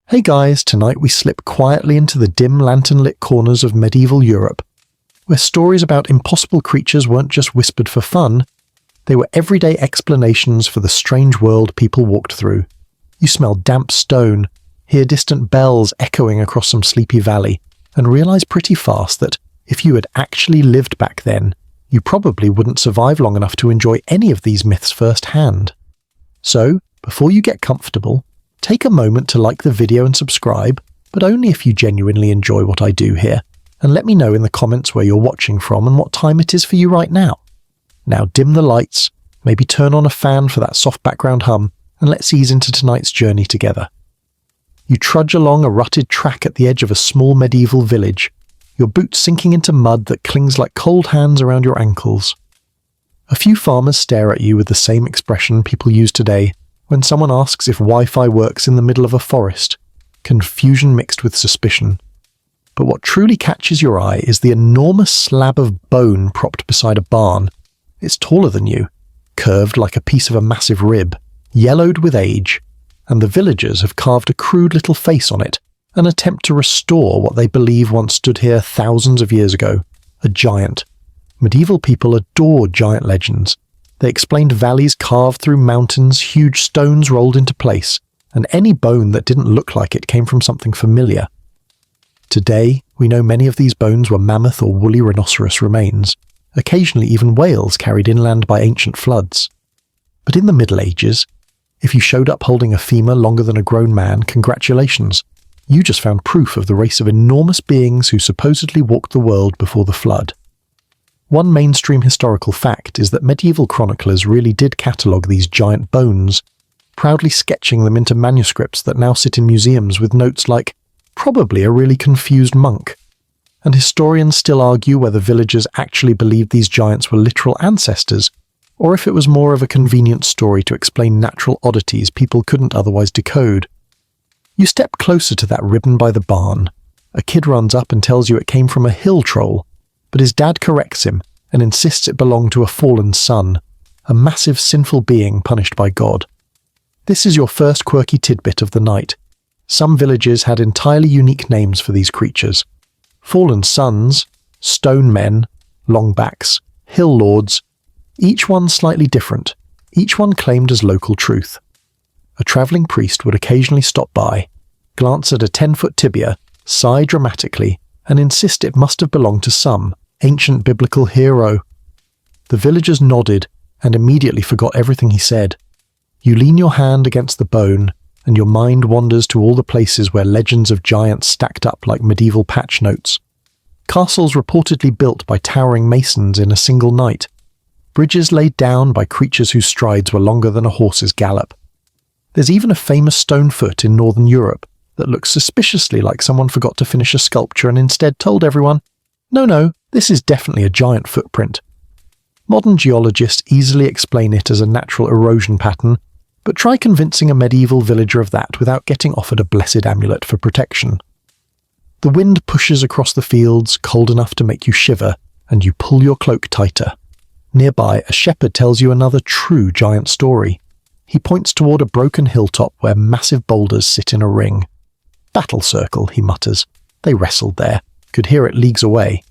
Hey guys, tonight we slip quietly into the dim lantern-lit corners of medieval Europe, where stories about impossible creatures weren't just whispered for fun, they were everyday explanations for the strange world people walked through. You smell damp stone, hear distant bells echoing across some sleepy valley, and realize pretty fast that if you had actually lived back then, you probably wouldn't survive long enough to enjoy any of these myths firsthand. So, before you get comfortable, take a moment to like the video and subscribe, but only if you genuinely enjoy what I do here, and let me know in the comments where you're watching from and what time it is for you right now. Now dim the lights, maybe turn on a fan for that soft background hum, and let's ease into tonight's journey together. You trudge along a rutted track at the edge of a small medieval village, your boots sinking into mud that clings like cold hands around your ankles. A few farmers stare at you with the same expression people use today when someone asks if Wi-Fi works in the middle of a forest, confusion mixed with suspicion. But what truly catches your eye is the enormous slab of bone propped beside a barn. It's taller than you, curved like a piece of a massive rib, yellowed with age, and the villagers have carved a crude little face on it, an attempt to restore what they believe once stood here thousands of years ago, a giant. Medieval people adored giant legends. They explained valleys carved through mountains, huge stones rolled into place, and any bone that didn't look like it came from something familiar. Today, we know many of these bones were mammoth or woolly rhinoceros remains, occasionally even whales carried inland by ancient floods. But in the Middle Ages, if you showed up holding a femur longer than a grown man, congratulations. You just found proof of the race of enormous beings who supposedly walked the world before the flood. One mainstream historical fact is that medieval chroniclers really did catalogue these giant bones, proudly sketching them into manuscripts that now sit in museums with notes like, "Probably a really confused monk." And historians still argue whether villagers actually believed these giants were literal ancestors, or if it was more of a convenient story to explain natural oddities people couldn't otherwise decode. You step closer to that ribbon by the barn. A kid runs up and tells you it came from a hill troll, but his dad corrects him and insists it belonged to a fallen son, a massive sinful being punished by God. This is your first quirky tidbit of the night. Some villages had entirely unique names for these creatures. Fallen sons, stone men, longbacks, hill lords, each one slightly different, each one claimed as local truth. A travelling priest would occasionally stop by, glance at a 10-foot tibia, sigh dramatically, and insist it must have belonged to some ancient biblical hero. The villagers nodded and immediately forgot everything he said. You lean your hand against the bone, and your mind wanders to all the places where legends of giants stacked up like medieval patch notes. Castles reportedly built by towering masons in a single night. Bridges laid down by creatures whose strides were longer than a horse's gallop. There's even a famous stone foot in northern Europe that looks suspiciously like someone forgot to finish a sculpture and instead told everyone, no, this is definitely a giant footprint. Modern geologists easily explain it as a natural erosion pattern, but try convincing a medieval villager of that without getting offered a blessed amulet for protection. The wind pushes across the fields, cold enough to make you shiver, and you pull your cloak tighter. Nearby, a shepherd tells you another true giant story. He points toward a broken hilltop where massive boulders sit in a ring. "Battle circle," he mutters. "They wrestled there. Could hear it leagues away."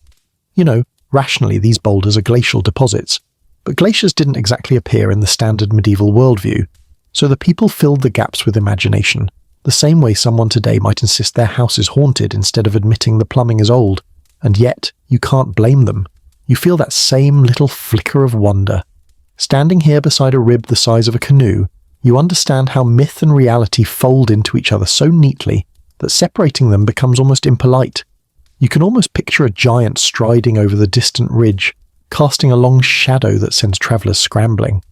You know, rationally these boulders are glacial deposits, but glaciers didn't exactly appear in the standard medieval worldview, so the people filled the gaps with imagination, the same way someone today might insist their house is haunted instead of admitting the plumbing is old. And yet, you can't blame them. You feel that same little flicker of wonder. Standing here beside a rib the size of a canoe, you understand how myth and reality fold into each other so neatly that separating them becomes almost impolite. You can almost picture a giant striding over the distant ridge, casting a long shadow that sends travellers scrambling.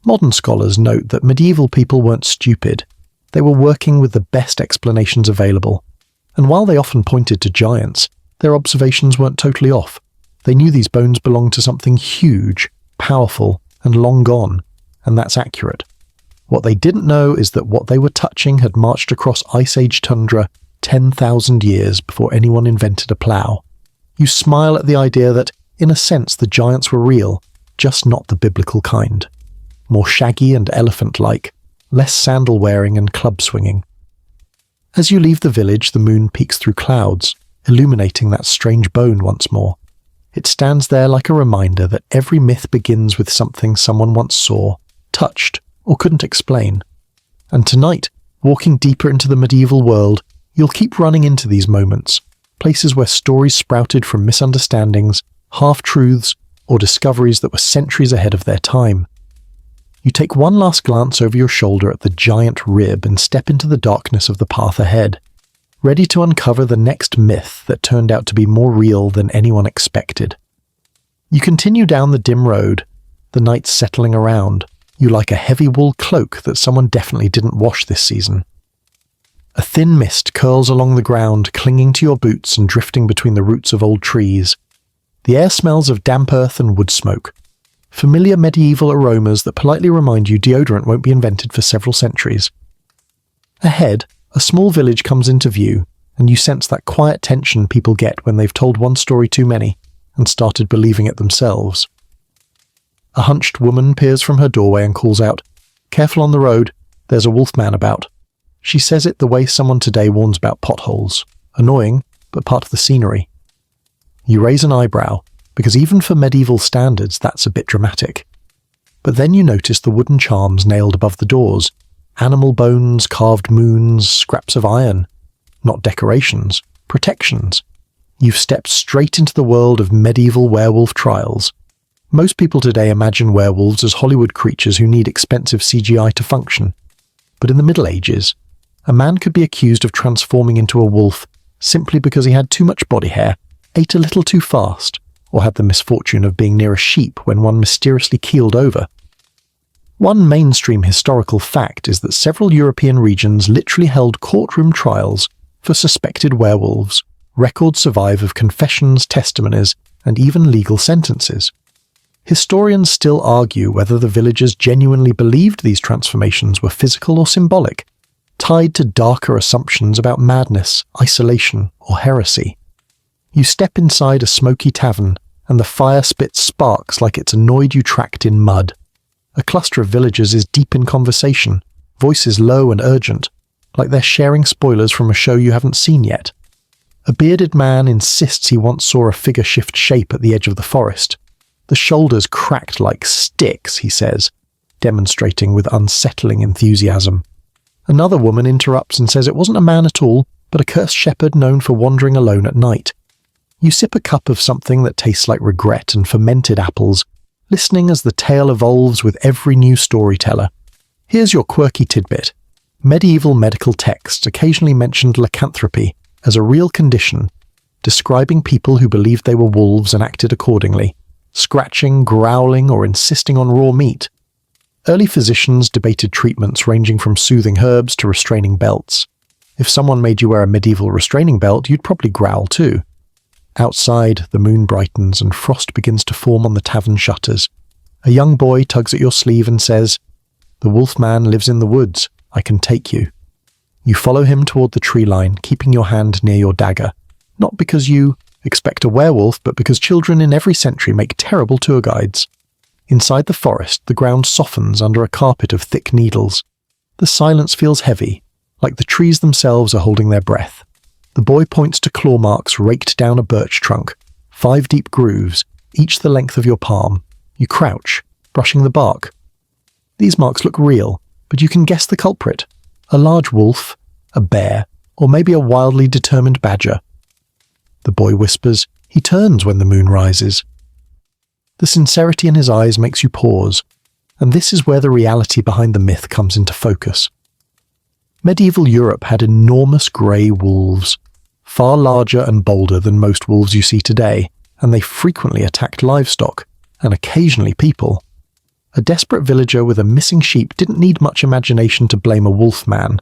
Modern scholars note that medieval people weren't stupid. They were working with the best explanations available. And while they often pointed to giants, their observations weren't totally off. They knew these bones belonged to something huge, powerful, and long gone, and that's accurate. What they didn't know is that what they were touching had marched across Ice Age tundra 10,000 years before anyone invented a plough. You smile at the idea that, in a sense, the giants were real, just not the biblical kind. More shaggy and elephant-like, less sandal-wearing and club-swinging. As you leave the village, the moon peeks through clouds, illuminating that strange bone once more. It stands there like a reminder that every myth begins with something someone once saw, touched, or couldn't explain. And tonight, walking deeper into the medieval world, you'll keep running into these moments, places where stories sprouted from misunderstandings, half-truths, or discoveries that were centuries ahead of their time. You take one last glance over your shoulder at the giant rib and step into the darkness of the path ahead, ready to uncover the next myth that turned out to be more real than anyone expected. You continue down the dim road, the night settling around, you like a heavy wool cloak that someone definitely didn't wash this season. A thin mist curls along the ground, clinging to your boots and drifting between the roots of old trees. The air smells of damp earth and wood smoke, familiar medieval aromas that politely remind you deodorant won't be invented for several centuries. Ahead, a small village comes into view, and you sense that quiet tension people get when they've told one story too many and started believing it themselves. A hunched woman peers from her doorway and calls out, "Careful on the road, there's a wolfman about." She says it the way someone today warns about potholes. Annoying, but part of the scenery. You raise an eyebrow, because even for medieval standards that's a bit dramatic. But then you notice the wooden charms nailed above the doors. Animal bones, carved moons, scraps of iron. Not decorations, protections. You've stepped straight into the world of medieval werewolf trials. Most people today imagine werewolves as Hollywood creatures who need expensive CGI to function. But in the Middle Ages, a man could be accused of transforming into a wolf simply because he had too much body hair, ate a little too fast, or had the misfortune of being near a sheep when one mysteriously keeled over. One mainstream historical fact is that several European regions literally held courtroom trials for suspected werewolves. Records survive of confessions, testimonies, and even legal sentences. Historians still argue whether the villagers genuinely believed these transformations were physical or symbolic, tied to darker assumptions about madness, isolation, or heresy. You step inside a smoky tavern, and the fire spits sparks like it's annoyed you tracked in mud. A cluster of villagers is deep in conversation, voices low and urgent, like they're sharing spoilers from a show you haven't seen yet. A bearded man insists he once saw a figure shift shape at the edge of the forest. The shoulders cracked like sticks, he says, demonstrating with unsettling enthusiasm. Another woman interrupts and says it wasn't a man at all, but a cursed shepherd known for wandering alone at night. You sip a cup of something that tastes like regret and fermented apples, listening as the tale evolves with every new storyteller. Here's your quirky tidbit. Medieval medical texts occasionally mentioned lycanthropy as a real condition, describing people who believed they were wolves and acted accordingly, scratching, growling, or insisting on raw meat. Early physicians debated treatments ranging from soothing herbs to restraining belts. If someone made you wear a medieval restraining belt, you'd probably growl too. Outside, the moon brightens and frost begins to form on the tavern shutters. A young boy tugs at your sleeve and says, "The wolfman lives in the woods. I can take you." You follow him toward the tree line, keeping your hand near your dagger. Not because you expect a werewolf, but because children in every century make terrible tour guides. Inside the forest, the ground softens under a carpet of thick needles. The silence feels heavy, like the trees themselves are holding their breath. The boy points to claw marks raked down a birch trunk, 5 deep grooves, each the length of your palm. You crouch, brushing the bark. These marks look real, but you can guess the culprit. A large wolf, a bear, or maybe a wildly determined badger. The boy whispers, he turns when the moon rises. The sincerity in his eyes makes you pause, and this is where the reality behind the myth comes into focus. Medieval Europe had enormous grey wolves, far larger and bolder than most wolves you see today, and they frequently attacked livestock, and occasionally people. A desperate villager with a missing sheep didn't need much imagination to blame a wolf man,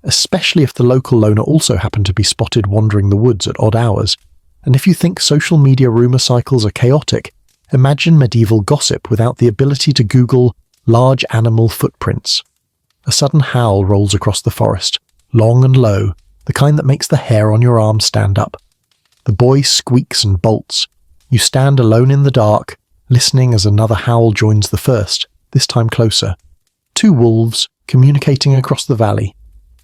especially if the local loner also happened to be spotted wandering the woods at odd hours. And if you think social media rumour cycles are chaotic, imagine medieval gossip without the ability to Google large animal footprints. A sudden howl rolls across the forest, long and low, the kind that makes the hair on your arm stand up. The boy squeaks and bolts. You stand alone in the dark, listening as another howl joins the first, this time closer. 2 wolves, communicating across the valley.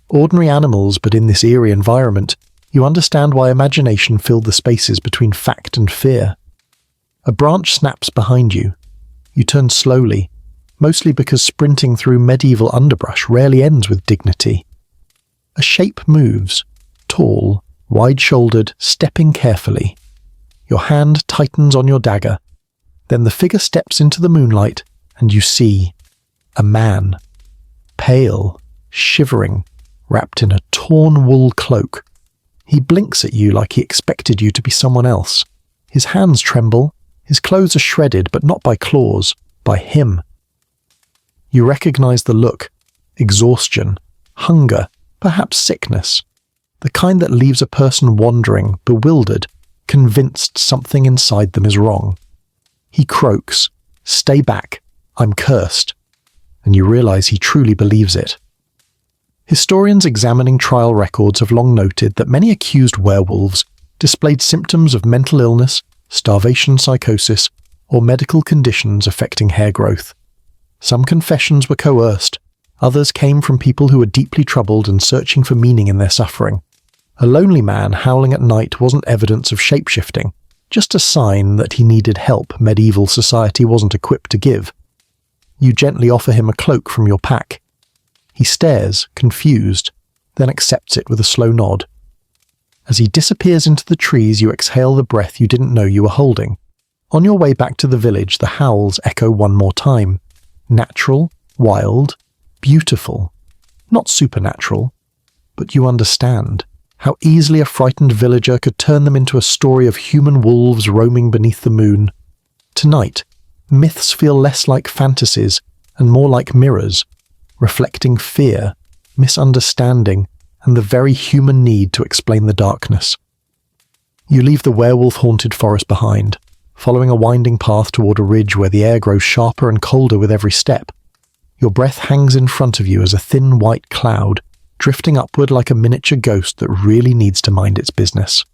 Ordinary animals, but in this eerie environment, you understand why imagination filled the spaces between fact and fear. A branch snaps behind you. You turn slowly, mostly because sprinting through medieval underbrush rarely ends with dignity. A shape moves, tall, wide-shouldered, stepping carefully. Your hand tightens on your dagger. Then the figure steps into the moonlight, and you see a man, pale, shivering, wrapped in a torn wool cloak. He blinks at you like he expected you to be someone else. His hands tremble, his clothes are shredded, but not by claws, by him. You recognize the look, exhaustion, hunger, perhaps sickness, the kind that leaves a person wandering, bewildered, convinced something inside them is wrong. He croaks, "Stay back, I'm cursed," and you realize he truly believes it. Historians examining trial records have long noted that many accused werewolves displayed symptoms of mental illness, starvation psychosis, or medical conditions affecting hair growth. Some confessions were coerced, others came from people who were deeply troubled and searching for meaning in their suffering. A lonely man howling at night wasn't evidence of shapeshifting, just a sign that he needed help medieval society wasn't equipped to give. You gently offer him a cloak from your pack. He stares, confused, then accepts it with a slow nod. As he disappears into the trees, you exhale the breath you didn't know you were holding. On your way back to the village, the howls echo one more time. Natural, wild, beautiful. Not supernatural, but you understand how easily a frightened villager could turn them into a story of human wolves roaming beneath the moon. Tonight, myths feel less like fantasies and more like mirrors, reflecting fear, misunderstanding, and the very human need to explain the darkness. You leave the werewolf-haunted forest behind, following a winding path toward a ridge where the air grows sharper and colder with every step. Your breath hangs in front of you as a thin white cloud, drifting upward like a miniature ghost that really needs to mind its business.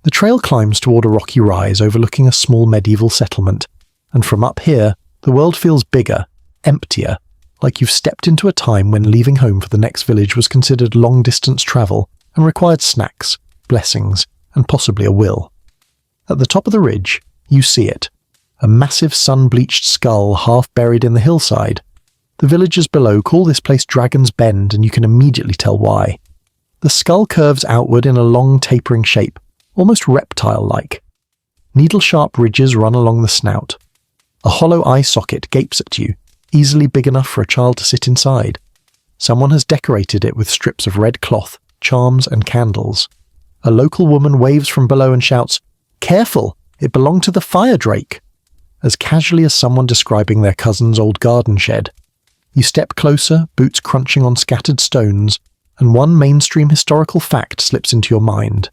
The trail climbs toward a rocky rise overlooking a small medieval settlement, and from up here, the world feels bigger, emptier, like you've stepped into a time when leaving home for the next village was considered long-distance travel and required snacks, blessings, and possibly a will. At the top of the ridge, you see it, a massive sun-bleached skull half buried in the hillside. The villagers below call this place Dragon's Bend, and you can immediately tell why. The skull curves outward in a long tapering shape, almost reptile-like. Needle-sharp ridges run along the snout. A hollow eye socket gapes at you, easily big enough for a child to sit inside. Someone has decorated it with strips of red cloth, charms, and candles. A local woman waves from below and shouts, "Careful! It belonged to the fire drake!" as casually as someone describing their cousin's old garden shed. You step closer, boots crunching on scattered stones, and one mainstream historical fact slips into your mind.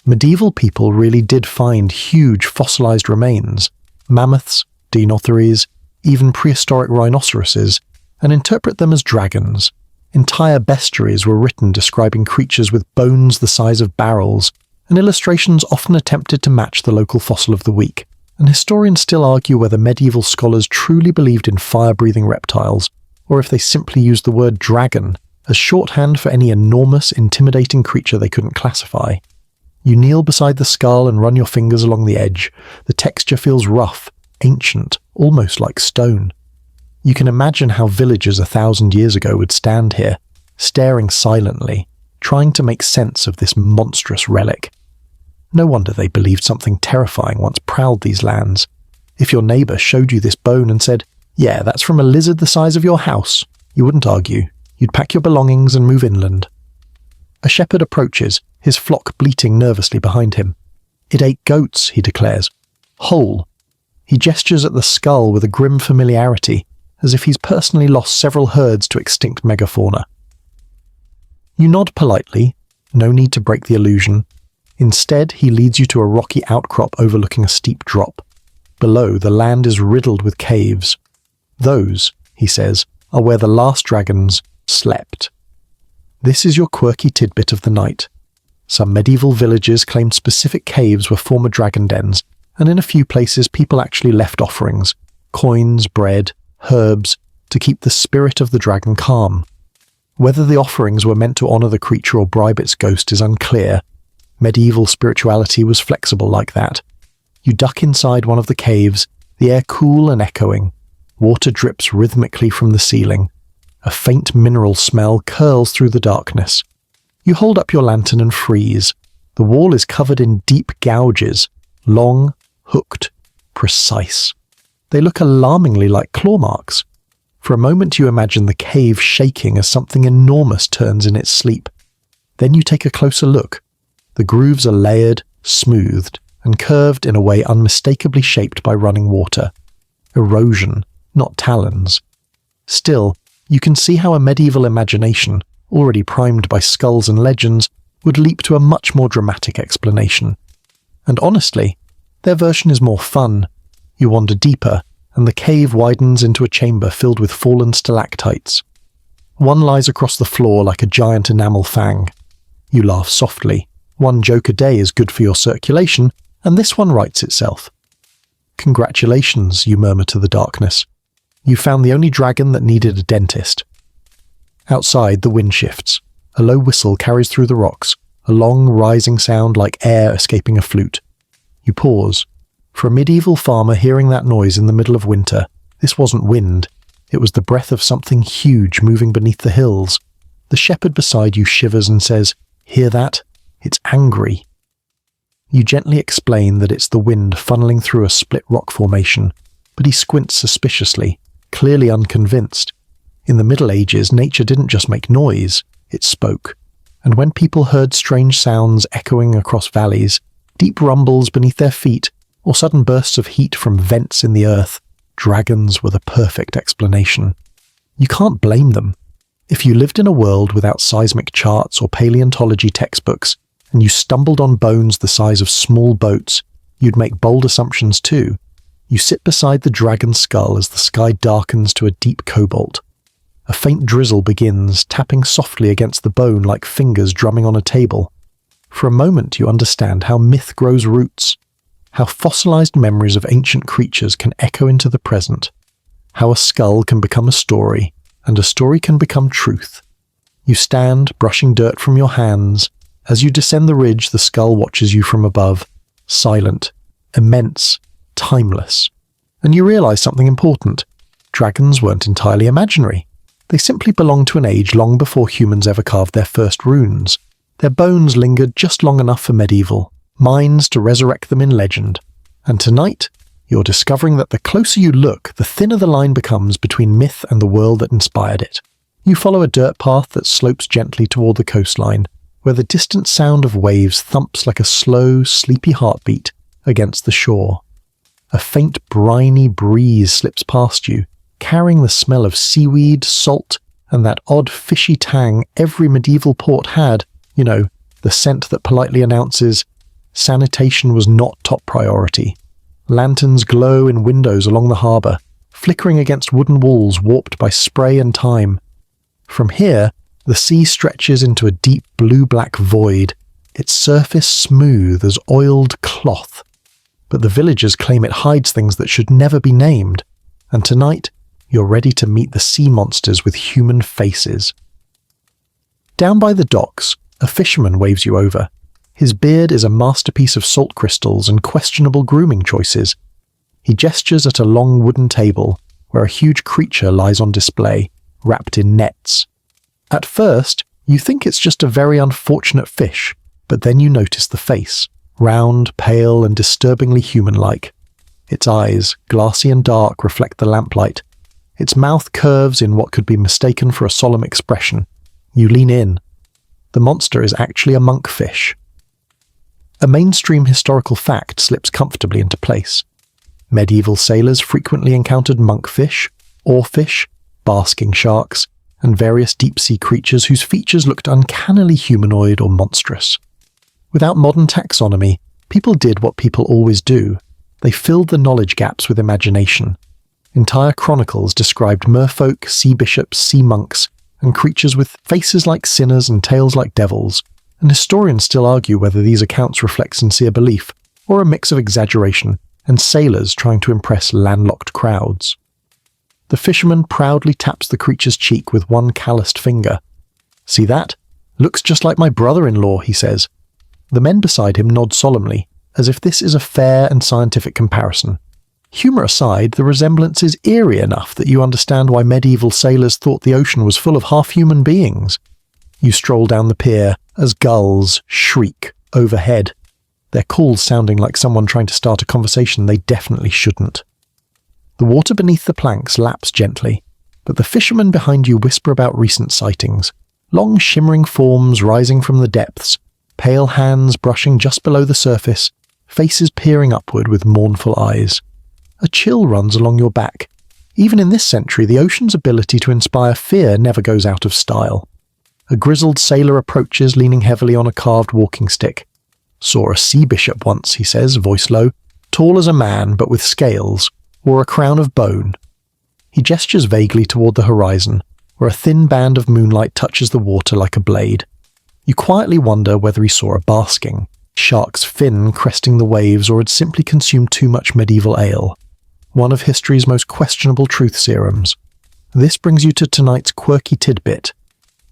Medieval people really did find huge fossilized remains, mammoths, deinotheres, even prehistoric rhinoceroses, and interpret them as dragons. Entire bestiaries were written describing creatures with bones the size of barrels, and illustrations often attempted to match the local fossil of the week. And historians still argue whether medieval scholars truly believed in fire-breathing reptiles, or if they simply used the word dragon as shorthand for any enormous, intimidating creature they couldn't classify. You kneel beside the skull and run your fingers along the edge. The texture feels rough, ancient, almost like stone. You can imagine how villagers 1,000 years ago would stand here, staring silently, trying to make sense of this monstrous relic. No wonder they believed something terrifying once prowled these lands. If your neighbour showed you this bone and said, "Yeah, that's from a lizard the size of your house," you wouldn't argue. You'd pack your belongings and move inland. A shepherd approaches, his flock bleating nervously behind him. "It ate goats," he declares. "Whole." He gestures at the skull with a grim familiarity, as if he's personally lost several herds to extinct megafauna. You nod politely, no need to break the illusion. Instead, he leads you to a rocky outcrop overlooking a steep drop. Below, the land is riddled with caves. Those, he says, are where the last dragons slept. This is your quirky tidbit of the night. Some medieval villages claimed specific caves were former dragon dens, and in a few places people actually left offerings, coins, bread, herbs, to keep the spirit of the dragon calm. Whether the offerings were meant to honor the creature or bribe its ghost is unclear. Medieval spirituality was flexible like that. You duck inside one of the caves, the air cool and echoing. Water drips rhythmically from the ceiling. A faint mineral smell curls through the darkness. You hold up your lantern and freeze. The wall is covered in deep gouges, long, hooked, precise. They look alarmingly like claw marks. For a moment you imagine the cave shaking as something enormous turns in its sleep. Then you take a closer look. The grooves are layered, smoothed, and curved in a way unmistakably shaped by running water. Erosion, not talons. Still, you can see how a medieval imagination, already primed by skulls and legends, would leap to a much more dramatic explanation. And honestly, their version is more fun. You wander deeper, and the cave widens into a chamber filled with fallen stalactites. One lies across the floor like a giant enamel fang. You laugh softly. One joke a day is good for your circulation, and this one writes itself. Congratulations, you murmur to the darkness. You found the only dragon that needed a dentist. Outside, the wind shifts. A low whistle carries through the rocks, a long, rising sound like air escaping a flute. You pause. For a medieval farmer hearing that noise in the middle of winter, this wasn't wind. It was the breath of something huge moving beneath the hills. The shepherd beside you shivers and says, "Hear that? It's angry." You gently explain that it's the wind funneling through a split rock formation, but he squints suspiciously, clearly unconvinced. In the Middle Ages, nature didn't just make noise, it spoke. And when people heard strange sounds echoing across valleys, deep rumbles beneath their feet, or sudden bursts of heat from vents in the earth, dragons were the perfect explanation. You can't blame them. If you lived in a world without seismic charts or paleontology textbooks, and you stumbled on bones the size of small boats, you'd make bold assumptions too. You sit beside the dragon's skull as the sky darkens to a deep cobalt. A faint drizzle begins, tapping softly against the bone like fingers drumming on a table. For a moment you understand how myth grows roots, how fossilized memories of ancient creatures can echo into the present, how a skull can become a story, and a story can become truth. You stand, brushing dirt from your hands. As you descend the ridge, the skull watches you from above, silent, immense, timeless. And you realize something important. Dragons weren't entirely imaginary. They simply belonged to an age long before humans ever carved their first runes. Their bones lingered just long enough for medieval minds to resurrect them in legend. And tonight, you're discovering that the closer you look, the thinner the line becomes between myth and the world that inspired it. You follow a dirt path that slopes gently toward the coastline, where the distant sound of waves thumps like a slow, sleepy heartbeat against the shore. A faint, briny breeze slips past you, carrying the smell of seaweed, salt, and that odd fishy tang every medieval port had, the scent that politely announces, sanitation was not top priority. Lanterns glow in windows along the harbour, flickering against wooden walls warped by spray and time. From here, the sea stretches into a deep blue-black void, its surface smooth as oiled cloth. But the villagers claim it hides things that should never be named, and tonight you're ready to meet the sea monsters with human faces. Down by the docks, a fisherman waves you over. His beard is a masterpiece of salt crystals and questionable grooming choices. He gestures at a long wooden table, where a huge creature lies on display, wrapped in nets. At first, you think it's just a very unfortunate fish, but then you notice the face, round, pale, and disturbingly human-like. Its eyes, glassy and dark, reflect the lamplight. Its mouth curves in what could be mistaken for a solemn expression. You lean in. The monster is actually a monkfish. A mainstream historical fact slips comfortably into place. Medieval sailors frequently encountered monkfish, oarfish, basking sharks, and various deep-sea creatures whose features looked uncannily humanoid or monstrous. Without modern taxonomy, people did what people always do. They filled the knowledge gaps with imagination. Entire chronicles described merfolk, sea bishops, sea monks, and creatures with faces like sinners and tails like devils, and historians still argue whether these accounts reflect sincere belief or a mix of exaggeration and sailors trying to impress landlocked crowds. The fisherman proudly taps the creature's cheek with one calloused finger, "See that? Looks just like my brother-in-law," he says. The men beside him nod solemnly, as if this is a fair and scientific comparison. Humour aside, the resemblance is eerie enough that you understand why medieval sailors thought the ocean was full of half-human beings. You stroll down the pier as gulls shriek overhead, their calls sounding like someone trying to start a conversation they definitely shouldn't. The water beneath the planks laps gently, but the fishermen behind you whisper about recent sightings, long shimmering forms rising from the depths, pale hands brushing just below the surface, faces peering upward with mournful eyes. A chill runs along your back. Even in this century, the ocean's ability to inspire fear never goes out of style. A grizzled sailor approaches, leaning heavily on a carved walking stick. "Saw a sea bishop once," he says, voice low, "tall as a man but with scales, wore a crown of bone." He gestures vaguely toward the horizon, where a thin band of moonlight touches the water like a blade. You quietly wonder whether he saw a basking, shark's fin cresting the waves, or had simply consumed too much medieval ale. One of history's most questionable truth serums. This brings you to tonight's quirky tidbit.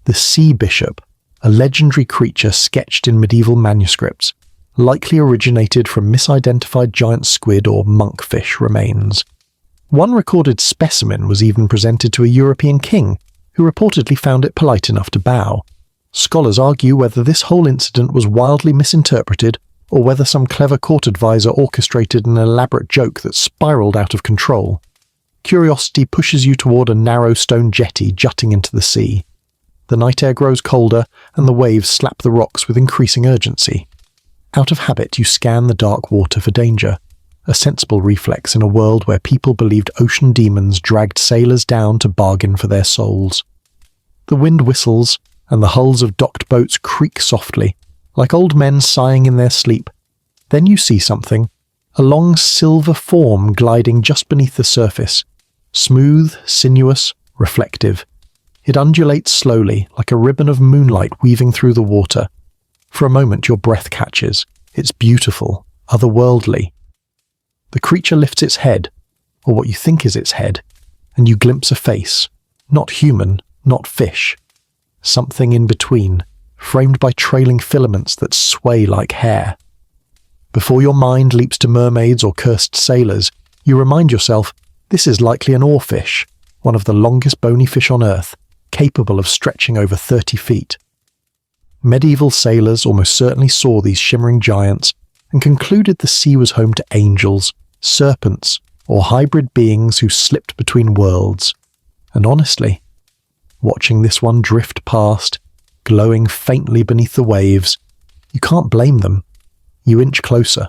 The sea bishop, a legendary creature sketched in medieval manuscripts, likely originated from misidentified giant squid or monkfish remains. One recorded specimen was even presented to a European king, who reportedly found it polite enough to bow. Scholars argue whether this whole incident was wildly misinterpreted or whether some clever court advisor orchestrated an elaborate joke that spiraled out of control. Curiosity pushes you toward a narrow stone jetty jutting into the sea. The night air grows colder, and the waves slap the rocks with increasing urgency. Out of habit, you scan the dark water for danger, a sensible reflex in a world where people believed ocean demons dragged sailors down to bargain for their souls. The wind whistles, and the hulls of docked boats creak softly, like old men sighing in their sleep. Then you see something, a long silver form gliding just beneath the surface, smooth, sinuous, reflective. It undulates slowly, like a ribbon of moonlight weaving through the water. For a moment your breath catches. It's beautiful, otherworldly. The creature lifts its head, or what you think is its head, and you glimpse a face, not human, not fish. Something in between, framed by trailing filaments that sway like hair. Before your mind leaps to mermaids or cursed sailors, you remind yourself this is likely an oarfish, one of the longest bony fish on Earth, capable of stretching over 30 feet. Medieval sailors almost certainly saw these shimmering giants and concluded the sea was home to angels, serpents, or hybrid beings who slipped between worlds. And honestly, watching this one drift past, glowing faintly beneath the waves, you can't blame them. You inch closer.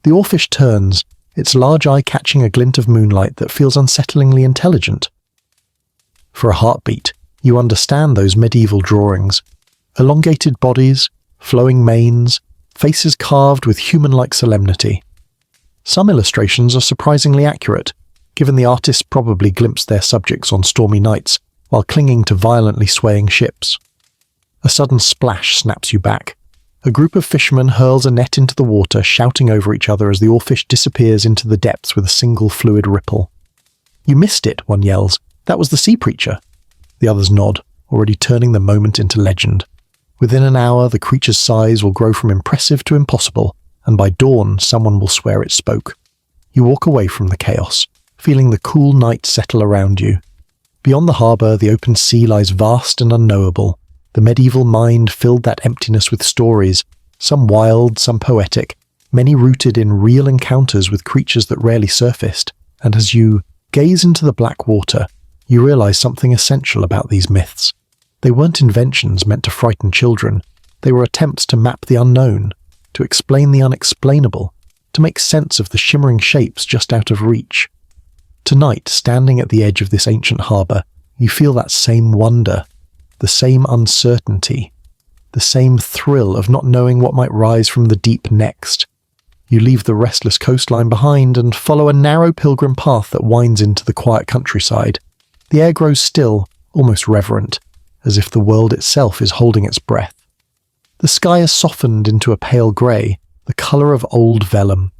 The oarfish turns, its large eye catching a glint of moonlight that feels unsettlingly intelligent. For a heartbeat, you understand those medieval drawings. Elongated bodies, flowing manes, faces carved with human-like solemnity. Some illustrations are surprisingly accurate, given the artists probably glimpsed their subjects on stormy nights while clinging to violently swaying ships. A sudden splash snaps you back. A group of fishermen hurls a net into the water, shouting over each other as the oarfish disappears into the depths with a single fluid ripple. "You missed it," one yells. "That was the sea preacher." The others nod, already turning the moment into legend. Within an hour, the creature's size will grow from impressive to impossible, and by dawn, someone will swear it spoke. You walk away from the chaos, feeling the cool night settle around you. Beyond the harbour, the open sea lies vast and unknowable. The medieval mind filled that emptiness with stories, some wild, some poetic, many rooted in real encounters with creatures that rarely surfaced. And as you gaze into the black water, you realise something essential about these myths. They weren't inventions meant to frighten children. They were attempts to map the unknown, to explain the unexplainable, to make sense of the shimmering shapes just out of reach. Tonight, standing at the edge of this ancient harbour, you feel that same wonder, the same uncertainty, the same thrill of not knowing what might rise from the deep next. You leave the restless coastline behind and follow a narrow pilgrim path that winds into the quiet countryside. The air grows still, almost reverent, as if the world itself is holding its breath. The sky is softened into a pale grey, the colour of old vellum.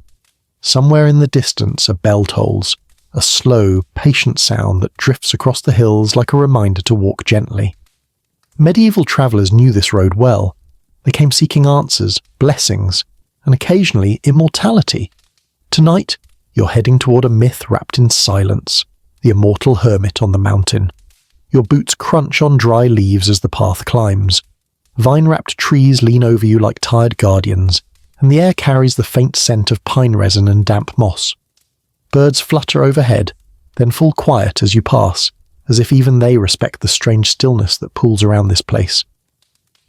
Somewhere in the distance a bell tolls, a slow, patient sound that drifts across the hills like a reminder to walk gently. Medieval travellers knew this road well. They came seeking answers, blessings, and occasionally immortality. Tonight, you're heading toward a myth wrapped in silence, the immortal hermit on the mountain. Your boots crunch on dry leaves as the path climbs. Vine-wrapped trees lean over you like tired guardians, and the air carries the faint scent of pine resin and damp moss. Birds flutter overhead, then fall quiet as you pass, as if even they respect the strange stillness that pools around this place.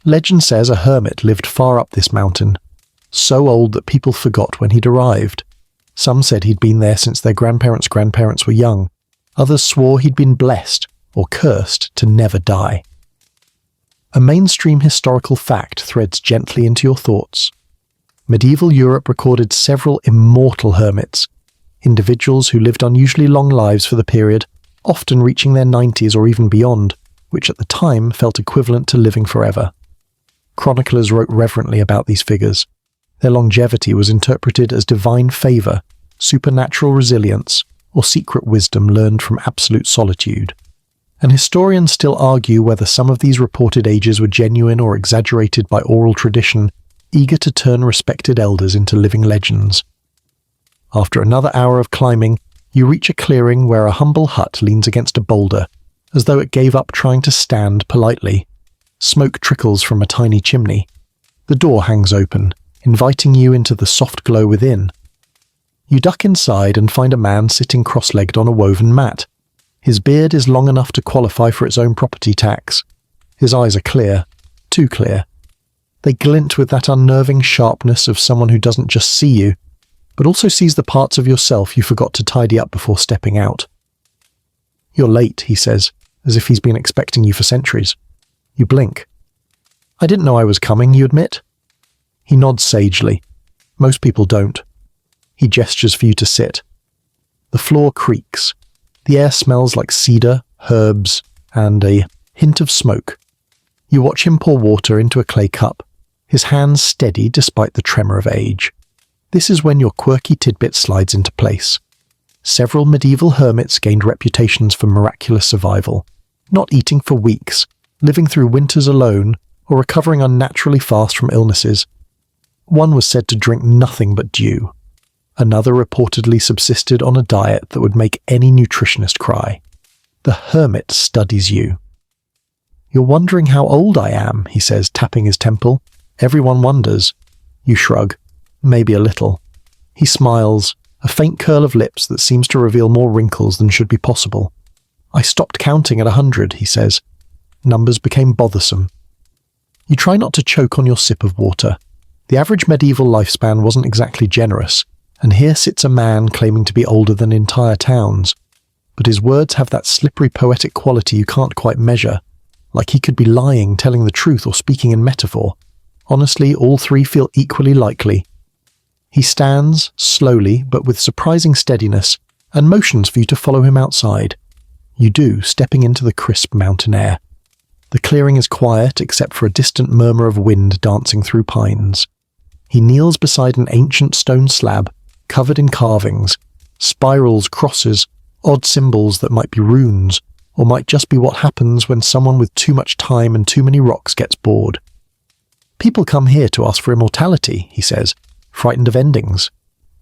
Legend says a hermit lived far up this mountain, so old that people forgot when he'd arrived. Some said he'd been there since their grandparents' were young. Others swore he'd been blessed, or cursed, to never die. A mainstream historical fact threads gently into your thoughts. Medieval Europe recorded several immortal hermits, individuals who lived unusually long lives for the period, often reaching their 90s or even beyond, which at the time felt equivalent to living forever. Chroniclers wrote reverently about these figures. Their longevity was interpreted as divine favour, supernatural resilience, or secret wisdom learned from absolute solitude. And historians still argue whether some of these reported ages were genuine or exaggerated by oral tradition, eager to turn respected elders into living legends. After another hour of climbing, you reach a clearing where a humble hut leans against a boulder, as though it gave up trying to stand politely. Smoke trickles from a tiny chimney. The door hangs open, inviting you into the soft glow within. You duck inside and find a man sitting cross-legged on a woven mat. His beard is long enough to qualify for its own property tax. His eyes are clear, too clear. They glint with that unnerving sharpness of someone who doesn't just see you, but also sees the parts of yourself you forgot to tidy up before stepping out. "You're late," he says, as if he's been expecting you for centuries. You blink. "I didn't know I was coming," you admit. He nods sagely. Most people don't. He gestures for you to sit. The floor creaks. The air smells like cedar, herbs, and a hint of smoke. You watch him pour water into a clay cup, his hands steady despite the tremor of age. This is when your quirky tidbit slides into place. Several medieval hermits gained reputations for miraculous survival, not eating for weeks, living through winters alone, or recovering unnaturally fast from illnesses. One was said to drink nothing but dew. Another reportedly subsisted on a diet that would make any nutritionist cry. The hermit studies you. "You're wondering how old I am," he says, tapping his temple. "Everyone wonders." You shrug. Maybe a little. He smiles, a faint curl of lips that seems to reveal more wrinkles than should be possible. "I stopped counting at 100, he says. Numbers became bothersome. You try not to choke on your sip of water. The average medieval lifespan wasn't exactly generous, and here sits a man claiming to be older than entire towns. But his words have that slippery poetic quality you can't quite measure, like he could be lying, telling the truth, or speaking in metaphor. Honestly, all three feel equally likely. He stands, slowly but with surprising steadiness, and motions for you to follow him outside. You do, stepping into the crisp mountain air. The clearing is quiet except for a distant murmur of wind dancing through pines. He kneels beside an ancient stone slab, covered in carvings, spirals, crosses, odd symbols that might be runes, or might just be what happens when someone with too much time and too many rocks gets bored. "People come here to ask for immortality," he says, frightened of endings.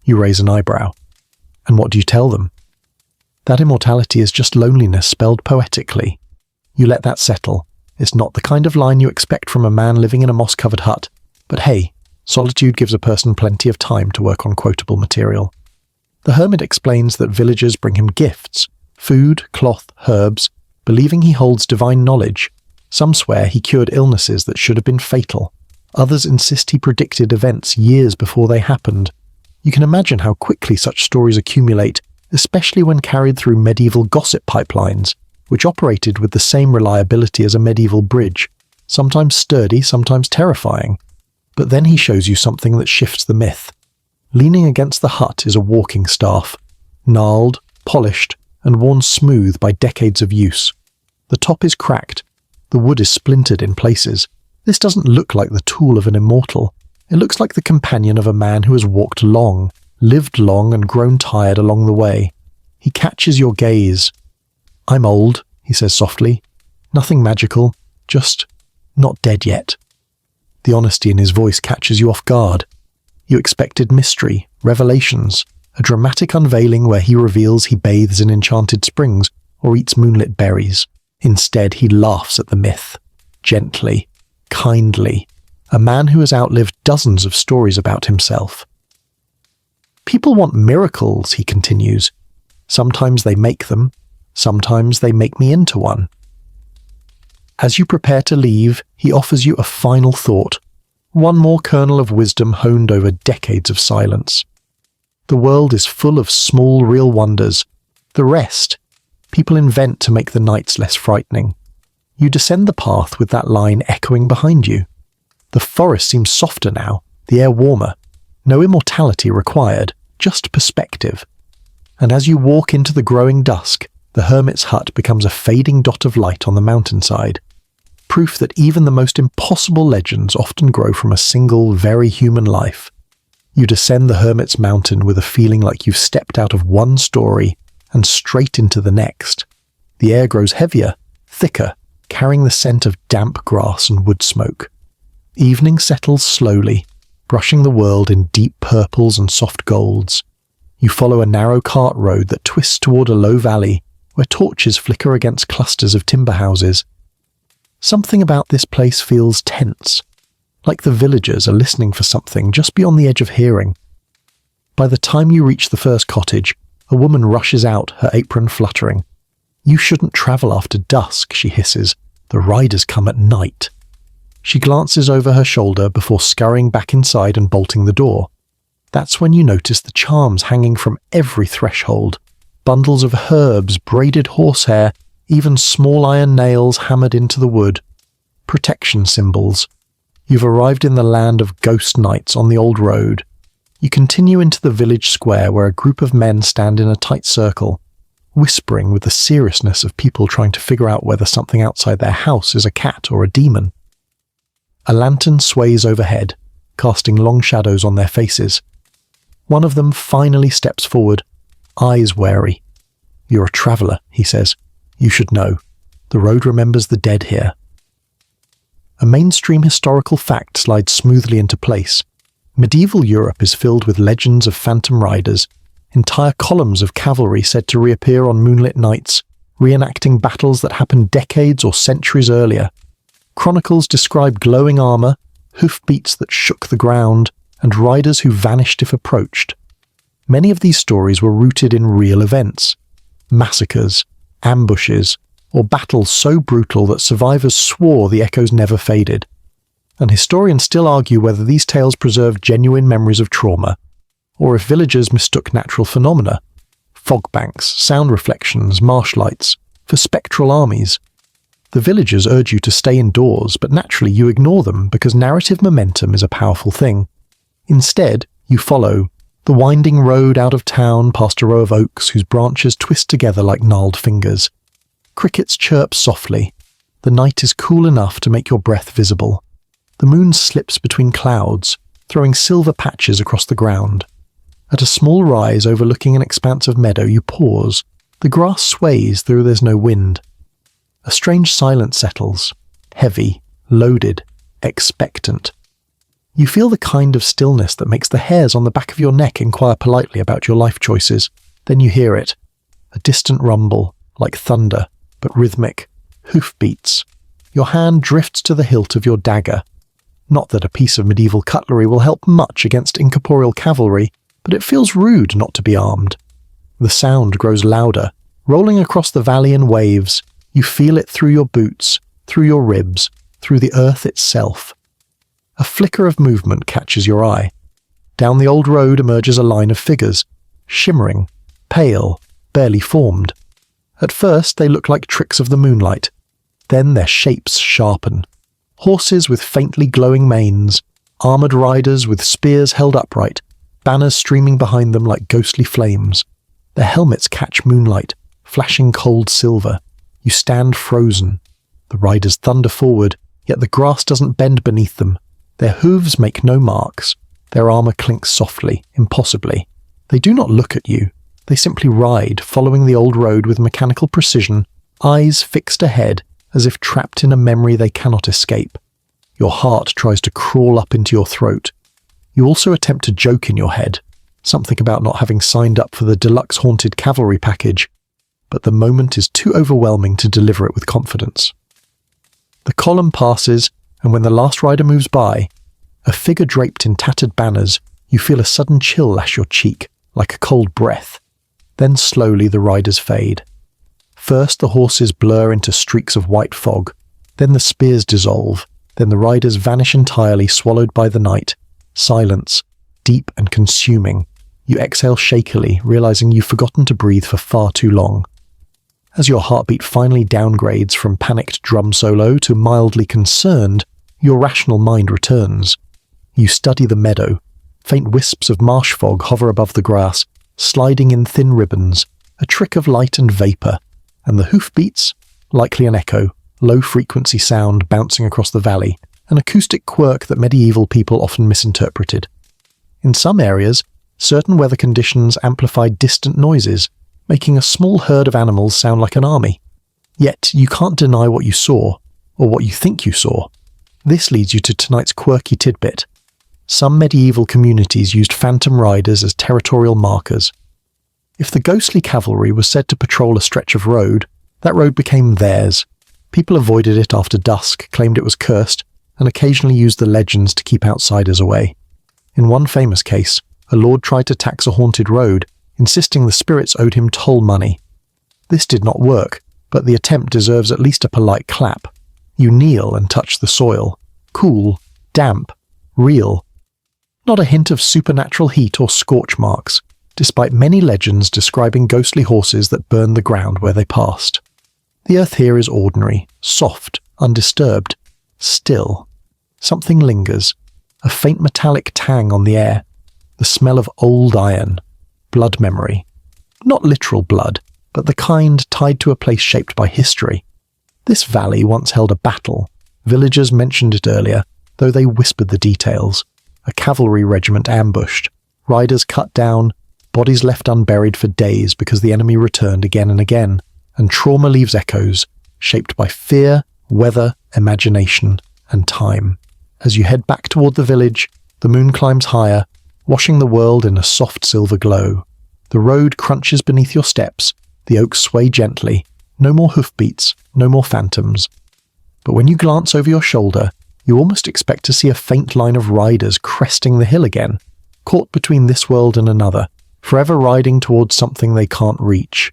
You raise an eyebrow. "And what do you tell them?" "That immortality is just loneliness spelled poetically." You let that settle. It's not the kind of line you expect from a man living in a moss-covered hut, but hey, solitude gives a person plenty of time to work on quotable material. The hermit explains that villagers bring him gifts, food, cloth, herbs, believing he holds divine knowledge. Some swear he cured illnesses that should have been fatal. Others insist he predicted events years before they happened. You can imagine how quickly such stories accumulate, especially when carried through medieval gossip pipelines, which operated with the same reliability as a medieval bridge, sometimes sturdy, sometimes terrifying. But then he shows you something that shifts the myth. Leaning against the hut is a walking staff, gnarled, polished, and worn smooth by decades of use. The top is cracked. The wood is splintered in places. This doesn't look like the tool of an immortal. It looks like the companion of a man who has walked long, lived long, and grown tired along the way. He catches your gaze. "I'm old," he says softly. "Nothing magical, just Not dead yet. The honesty in his voice catches you off guard. You expected mystery, revelations, a dramatic unveiling where he reveals he bathes in enchanted springs or eats moonlit berries. Instead, he laughs at the myth. Gently, kindly. A man who has outlived dozens of stories about himself. People want miracles, he continues. Sometimes they make them. Sometimes they make me into one. As you prepare to leave, he offers you a final thought. One more kernel of wisdom honed over decades of silence. The world is full of small, real wonders. The rest, people invent to make the nights less frightening. You descend the path with that line echoing behind you. The forest seems softer now, the air warmer. No immortality required, just perspective. And as you walk into the growing dusk, the hermit's hut becomes a fading dot of light on the mountainside. Proof that even the most impossible legends often grow from a single, very human life. You descend the hermit's mountain with a feeling like you've stepped out of one story and straight into the next. The air grows heavier, thicker, carrying the scent of damp grass and wood smoke. Evening settles slowly, brushing the world in deep purples and soft golds. You follow a narrow cart road that twists toward a low valley where torches flicker against clusters of timber houses. Something about this place feels tense, like the villagers are listening for something just beyond the edge of hearing. By the time you reach the first cottage, a woman rushes out, her apron fluttering. "You shouldn't travel after dusk," she hisses. "The riders come at night." She glances over her shoulder before scurrying back inside and bolting the door. That's when you notice the charms hanging from every threshold. Bundles of herbs, braided horsehair, even small iron nails hammered into the wood. Protection symbols. You've arrived in the land of ghost nights on the old road. You continue into the village square where a group of men stand in a tight circle, whispering with the seriousness of people trying to figure out whether something outside their house is a cat or a demon. A lantern sways overhead, casting long shadows on their faces. One of them finally steps forward, eyes wary. "You're a traveller," he says. "You should know. The road remembers the dead here." A mainstream historical fact slides smoothly into place. Medieval Europe is filled with legends of phantom riders, entire columns of cavalry said to reappear on moonlit nights, reenacting battles that happened decades or centuries earlier. Chronicles describe glowing armour, hoofbeats that shook the ground, and riders who vanished if approached. Many of these stories were rooted in real events. Massacres, ambushes, or battles so brutal that survivors swore the echoes never faded. And historians still argue whether these tales preserve genuine memories of trauma, or if villagers mistook natural phenomena, fog banks, sound reflections, marsh lights, for spectral armies. The villagers urge you to stay indoors, but naturally you ignore them because narrative momentum is a powerful thing. Instead, you follow the winding road out of town past a row of oaks whose branches twist together like gnarled fingers. Crickets chirp softly. The night is cool enough to make your breath visible. The moon slips between clouds, throwing silver patches across the ground. At a small rise overlooking an expanse of meadow, you pause. The grass sways though there's no wind. A strange silence settles, heavy, loaded, expectant. You feel the kind of stillness that makes the hairs on the back of your neck inquire politely about your life choices. Then you hear it, a distant rumble, like thunder, but rhythmic, hoofbeats. Your hand drifts to the hilt of your dagger. Not that a piece of medieval cutlery will help much against incorporeal cavalry, but it feels rude not to be armed. The sound grows louder, rolling across the valley in waves. You feel it through your boots, through your ribs, through the earth itself. A flicker of movement catches your eye. Down the old road emerges a line of figures, shimmering, pale, barely formed. At first they look like tricks of the moonlight. Then their shapes sharpen. Horses with faintly glowing manes, armoured riders with spears held upright, banners streaming behind them like ghostly flames. Their helmets catch moonlight, flashing cold silver. You stand frozen. The riders thunder forward, yet the grass doesn't bend beneath them. Their hooves make no marks. Their armour clinks softly, impossibly. They do not look at you. They simply ride, following the old road with mechanical precision, eyes fixed ahead, as if trapped in a memory they cannot escape. Your heart tries to crawl up into your throat. You also attempt to joke in your head, something about not having signed up for the deluxe haunted cavalry package, but the moment is too overwhelming to deliver it with confidence. The column passes, and when the last rider moves by, a figure draped in tattered banners, you feel a sudden chill lash your cheek, like a cold breath. Then slowly the riders fade. First the horses blur into streaks of white fog, then the spears dissolve, then the riders vanish entirely, swallowed by the night. Silence, deep and consuming. You exhale shakily, realizing you've forgotten to breathe for far too long. As your heartbeat finally downgrades from panicked drum solo to mildly concerned, your rational mind returns. You study the meadow. Faint wisps of marsh fog hover above the grass, sliding in thin ribbons, a trick of light and vapour, and the hoofbeats, likely an echo, low-frequency sound bouncing across the valley, an acoustic quirk that medieval people often misinterpreted. In some areas, certain weather conditions amplified distant noises, making a small herd of animals sound like an army. Yet you can't deny what you saw, or what you think you saw. This leads you to tonight's quirky tidbit. Some medieval communities used phantom riders as territorial markers. If the ghostly cavalry was said to patrol a stretch of road, that road became theirs. People avoided it after dusk, claimed it was cursed, and occasionally used the legends to keep outsiders away. In one famous case, a lord tried to tax a haunted road, insisting the spirits owed him toll money. This did not work, but the attempt deserves at least a polite clap. You kneel and touch the soil. Cool, damp, real. Not a hint of supernatural heat or scorch marks, despite many legends describing ghostly horses that burned the ground where they passed. The earth here is ordinary, soft, undisturbed, still. Something lingers, a faint metallic tang on the air, the smell of old iron, blood memory. Not literal blood, but the kind tied to a place shaped by history. This valley once held a battle. Villagers mentioned it earlier, though they whispered the details. A cavalry regiment ambushed, riders cut down, bodies left unburied for days because the enemy returned again and again, and trauma leaves echoes, shaped by fear, weather, imagination, and time. As you head back toward the village, the moon climbs higher, washing the world in a soft silver glow. The road crunches beneath your steps, the oaks sway gently, no more hoofbeats, no more phantoms. But when you glance over your shoulder, you almost expect to see a faint line of riders cresting the hill again, caught between this world and another, forever riding towards something they can't reach.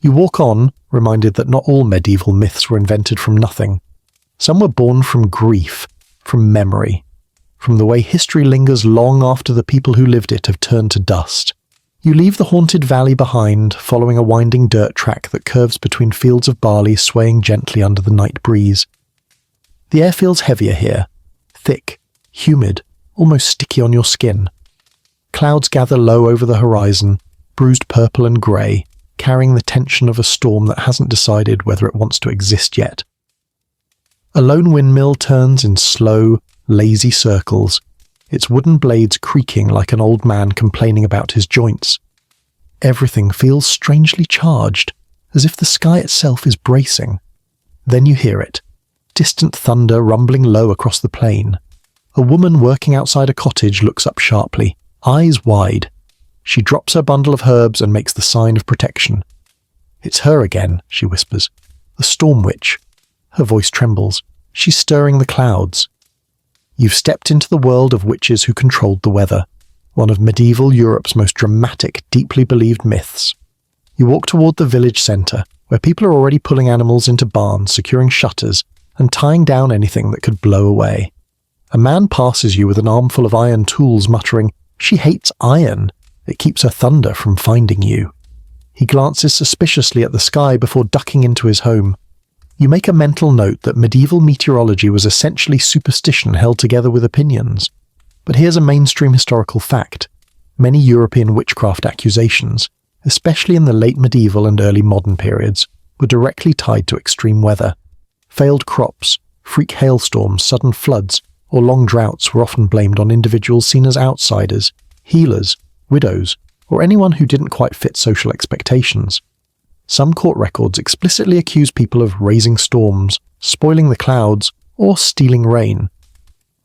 You walk on, reminded that not all medieval myths were invented from nothing. Some were born from grief, from memory, from the way history lingers long after the people who lived it have turned to dust. You leave the haunted valley behind, following a winding dirt track that curves between fields of barley swaying gently under the night breeze. The air feels heavier here, thick, humid, almost sticky on your skin. Clouds gather low over the horizon, bruised purple and grey, carrying the tension of a storm that hasn't decided whether it wants to exist yet. A lone windmill turns in slow, lazy circles, its wooden blades creaking like an old man complaining about his joints. Everything feels strangely charged, as if the sky itself is bracing. Then you hear it. Distant thunder rumbling low across the plain. A woman working outside a cottage looks up sharply, eyes wide. She drops her bundle of herbs and makes the sign of protection. "It's her again," she whispers. "The Storm Witch." Her voice trembles. She's stirring the clouds. You've stepped into the world of witches who controlled the weather, one of medieval Europe's most dramatic, deeply believed myths. You walk toward the village centre, where people are already pulling animals into barns, securing shutters, and tying down anything that could blow away. A man passes you with an armful of iron tools, muttering, "She hates iron. It keeps her thunder from finding you." He glances suspiciously at the sky before ducking into his home. You make a mental note that medieval meteorology was essentially superstition held together with opinions. But here's a mainstream historical fact. Many European witchcraft accusations, especially in the late medieval and early modern periods, were directly tied to extreme weather. Failed crops, freak hailstorms, sudden floods, or long droughts were often blamed on individuals seen as outsiders, healers, widows, or anyone who didn't quite fit social expectations. Some court records explicitly accuse people of raising storms, spoiling the clouds, or stealing rain.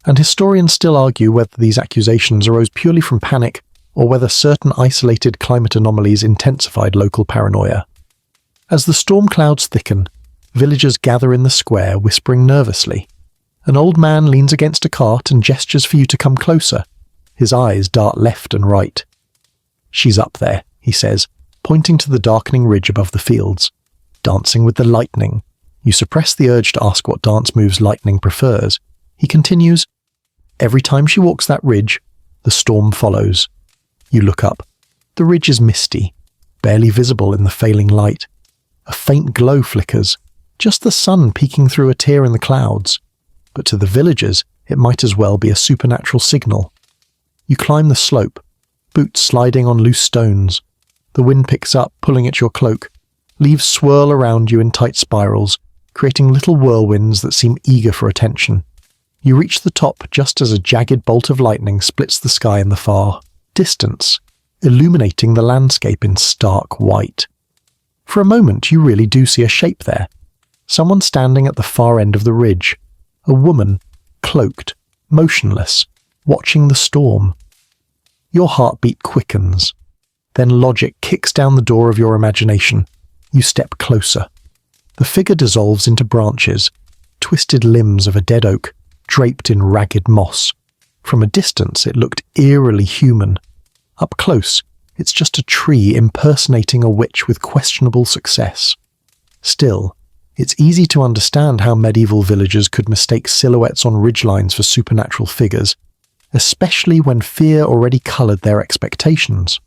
and historians still argue whether these accusations arose purely from panic or whether certain isolated climate anomalies intensified local paranoia. As the storm clouds thicken, villagers gather in the square, whispering nervously. An old man leans against a cart and gestures for you to come closer. His eyes dart left and right. "She's up there," he says, pointing to the darkening ridge above the fields. "Dancing with the lightning." You suppress the urge to ask what dance moves lightning prefers. He continues, "Every time she walks that ridge, the storm follows." You look up. The ridge is misty, barely visible in the failing light. A faint glow flickers, just the sun peeking through a tear in the clouds. But to the villagers, it might as well be a supernatural signal. You climb the slope, boots sliding on loose stones. The wind picks up, pulling at your cloak. Leaves swirl around you in tight spirals, creating little whirlwinds that seem eager for attention. You reach the top just as a jagged bolt of lightning splits the sky in the far distance, illuminating the landscape in stark white. For a moment, you really do see a shape there. Someone standing at the far end of the ridge. A woman, cloaked, motionless, watching the storm. Your heartbeat quickens. Then logic kicks down the door of your imagination. You step closer. The figure dissolves into branches, twisted limbs of a dead oak, draped in ragged moss. From a distance, it looked eerily human. Up close, it's just a tree impersonating a witch with questionable success. Still, it's easy to understand how medieval villagers could mistake silhouettes on ridgelines for supernatural figures, especially when fear already coloured their expectations.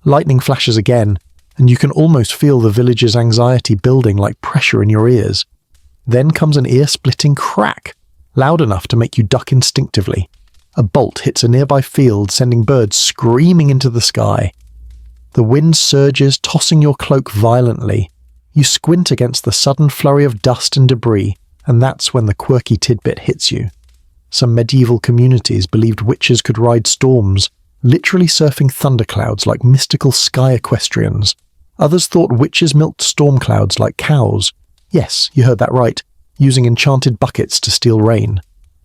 Lightning flashes again, and you can almost feel the villagers' anxiety building like pressure in your ears. Then comes an ear-splitting crack, loud enough to make you duck instinctively. A bolt hits a nearby field, sending birds screaming into the sky. The wind surges, tossing your cloak violently. You squint against the sudden flurry of dust and debris, and that's when the quirky tidbit hits you. Some medieval communities believed witches could ride storms, literally surfing thunderclouds like mystical sky equestrians. Others thought witches milked storm clouds like cows. Yes, you heard that right, using enchanted buckets to steal rain.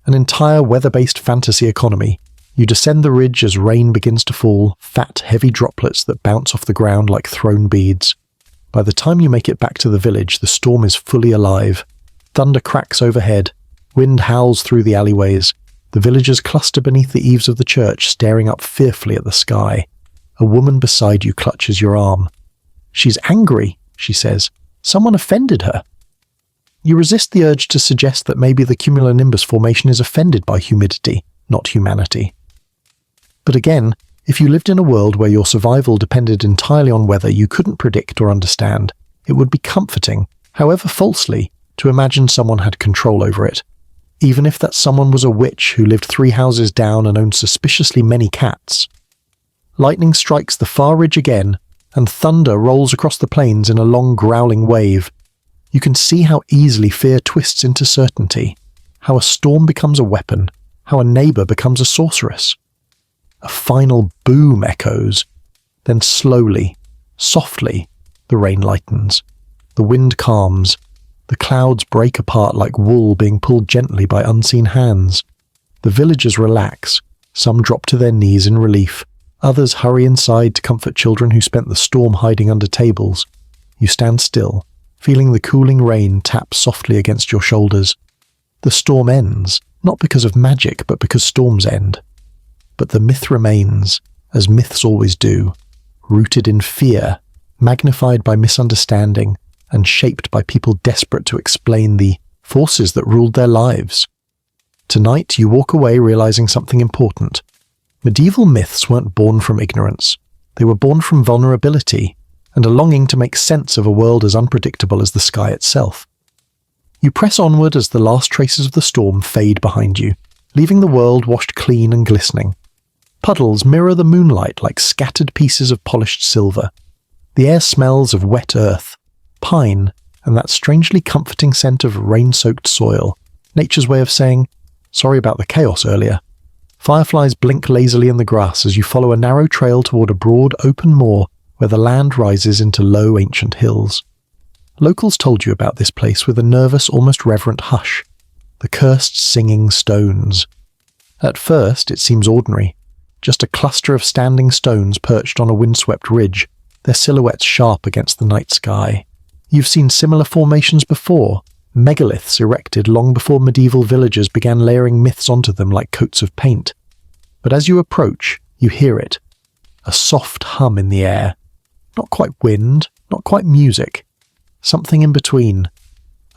An entire weather-based fantasy economy. You descend the ridge as rain begins to fall, fat, heavy droplets that bounce off the ground like thrown beads. By the time you make it back to the village, the storm is fully alive. Thunder cracks overhead. Wind howls through the alleyways. The villagers cluster beneath the eaves of the church, staring up fearfully at the sky. A woman beside you clutches your arm. "She's angry," she says. "Someone offended her." You resist the urge to suggest that maybe the cumulonimbus formation is offended by humidity, not humanity. But again, if you lived in a world where your survival depended entirely on weather you couldn't predict or understand, it would be comforting, however falsely, to imagine someone had control over it. Even if that someone was a witch who lived 3 houses down and owned suspiciously many cats. Lightning strikes the far ridge again, and thunder rolls across the plains in a long growling wave. You can see how easily fear twists into certainty, how a storm becomes a weapon, how a neighbour becomes a sorceress. A final boom echoes. Then slowly, softly, the rain lightens. The wind calms. The clouds break apart like wool being pulled gently by unseen hands. The villagers relax. Some drop to their knees in relief. Others hurry inside to comfort children who spent the storm hiding under tables. You stand still, feeling the cooling rain tap softly against your shoulders. The storm ends, not because of magic, but because storms end. But the myth remains, as myths always do, rooted in fear, magnified by misunderstanding, and shaped by people desperate to explain the forces that ruled their lives. Tonight you walk away realizing something important. Medieval myths weren't born from ignorance. They were born from vulnerability, and a longing to make sense of a world as unpredictable as the sky itself. You press onward as the last traces of the storm fade behind you, leaving the world washed clean and glistening. Puddles mirror the moonlight like scattered pieces of polished silver. The air smells of wet earth, pine, and that strangely comforting scent of rain-soaked soil, nature's way of saying, "Sorry about the chaos earlier." Fireflies blink lazily in the grass as you follow a narrow trail toward a broad, open moor where the land rises into low, ancient hills. Locals told you about this place with a nervous, almost reverent hush. the cursed singing stones. At first, it seems ordinary, just a cluster of standing stones perched on a windswept ridge, their silhouettes sharp against the night sky. You've seen similar formations before, megaliths erected long before medieval villagers began layering myths onto them like coats of paint. But as you approach, you hear it. A soft hum in the air. Not quite wind, not quite music. Something in between.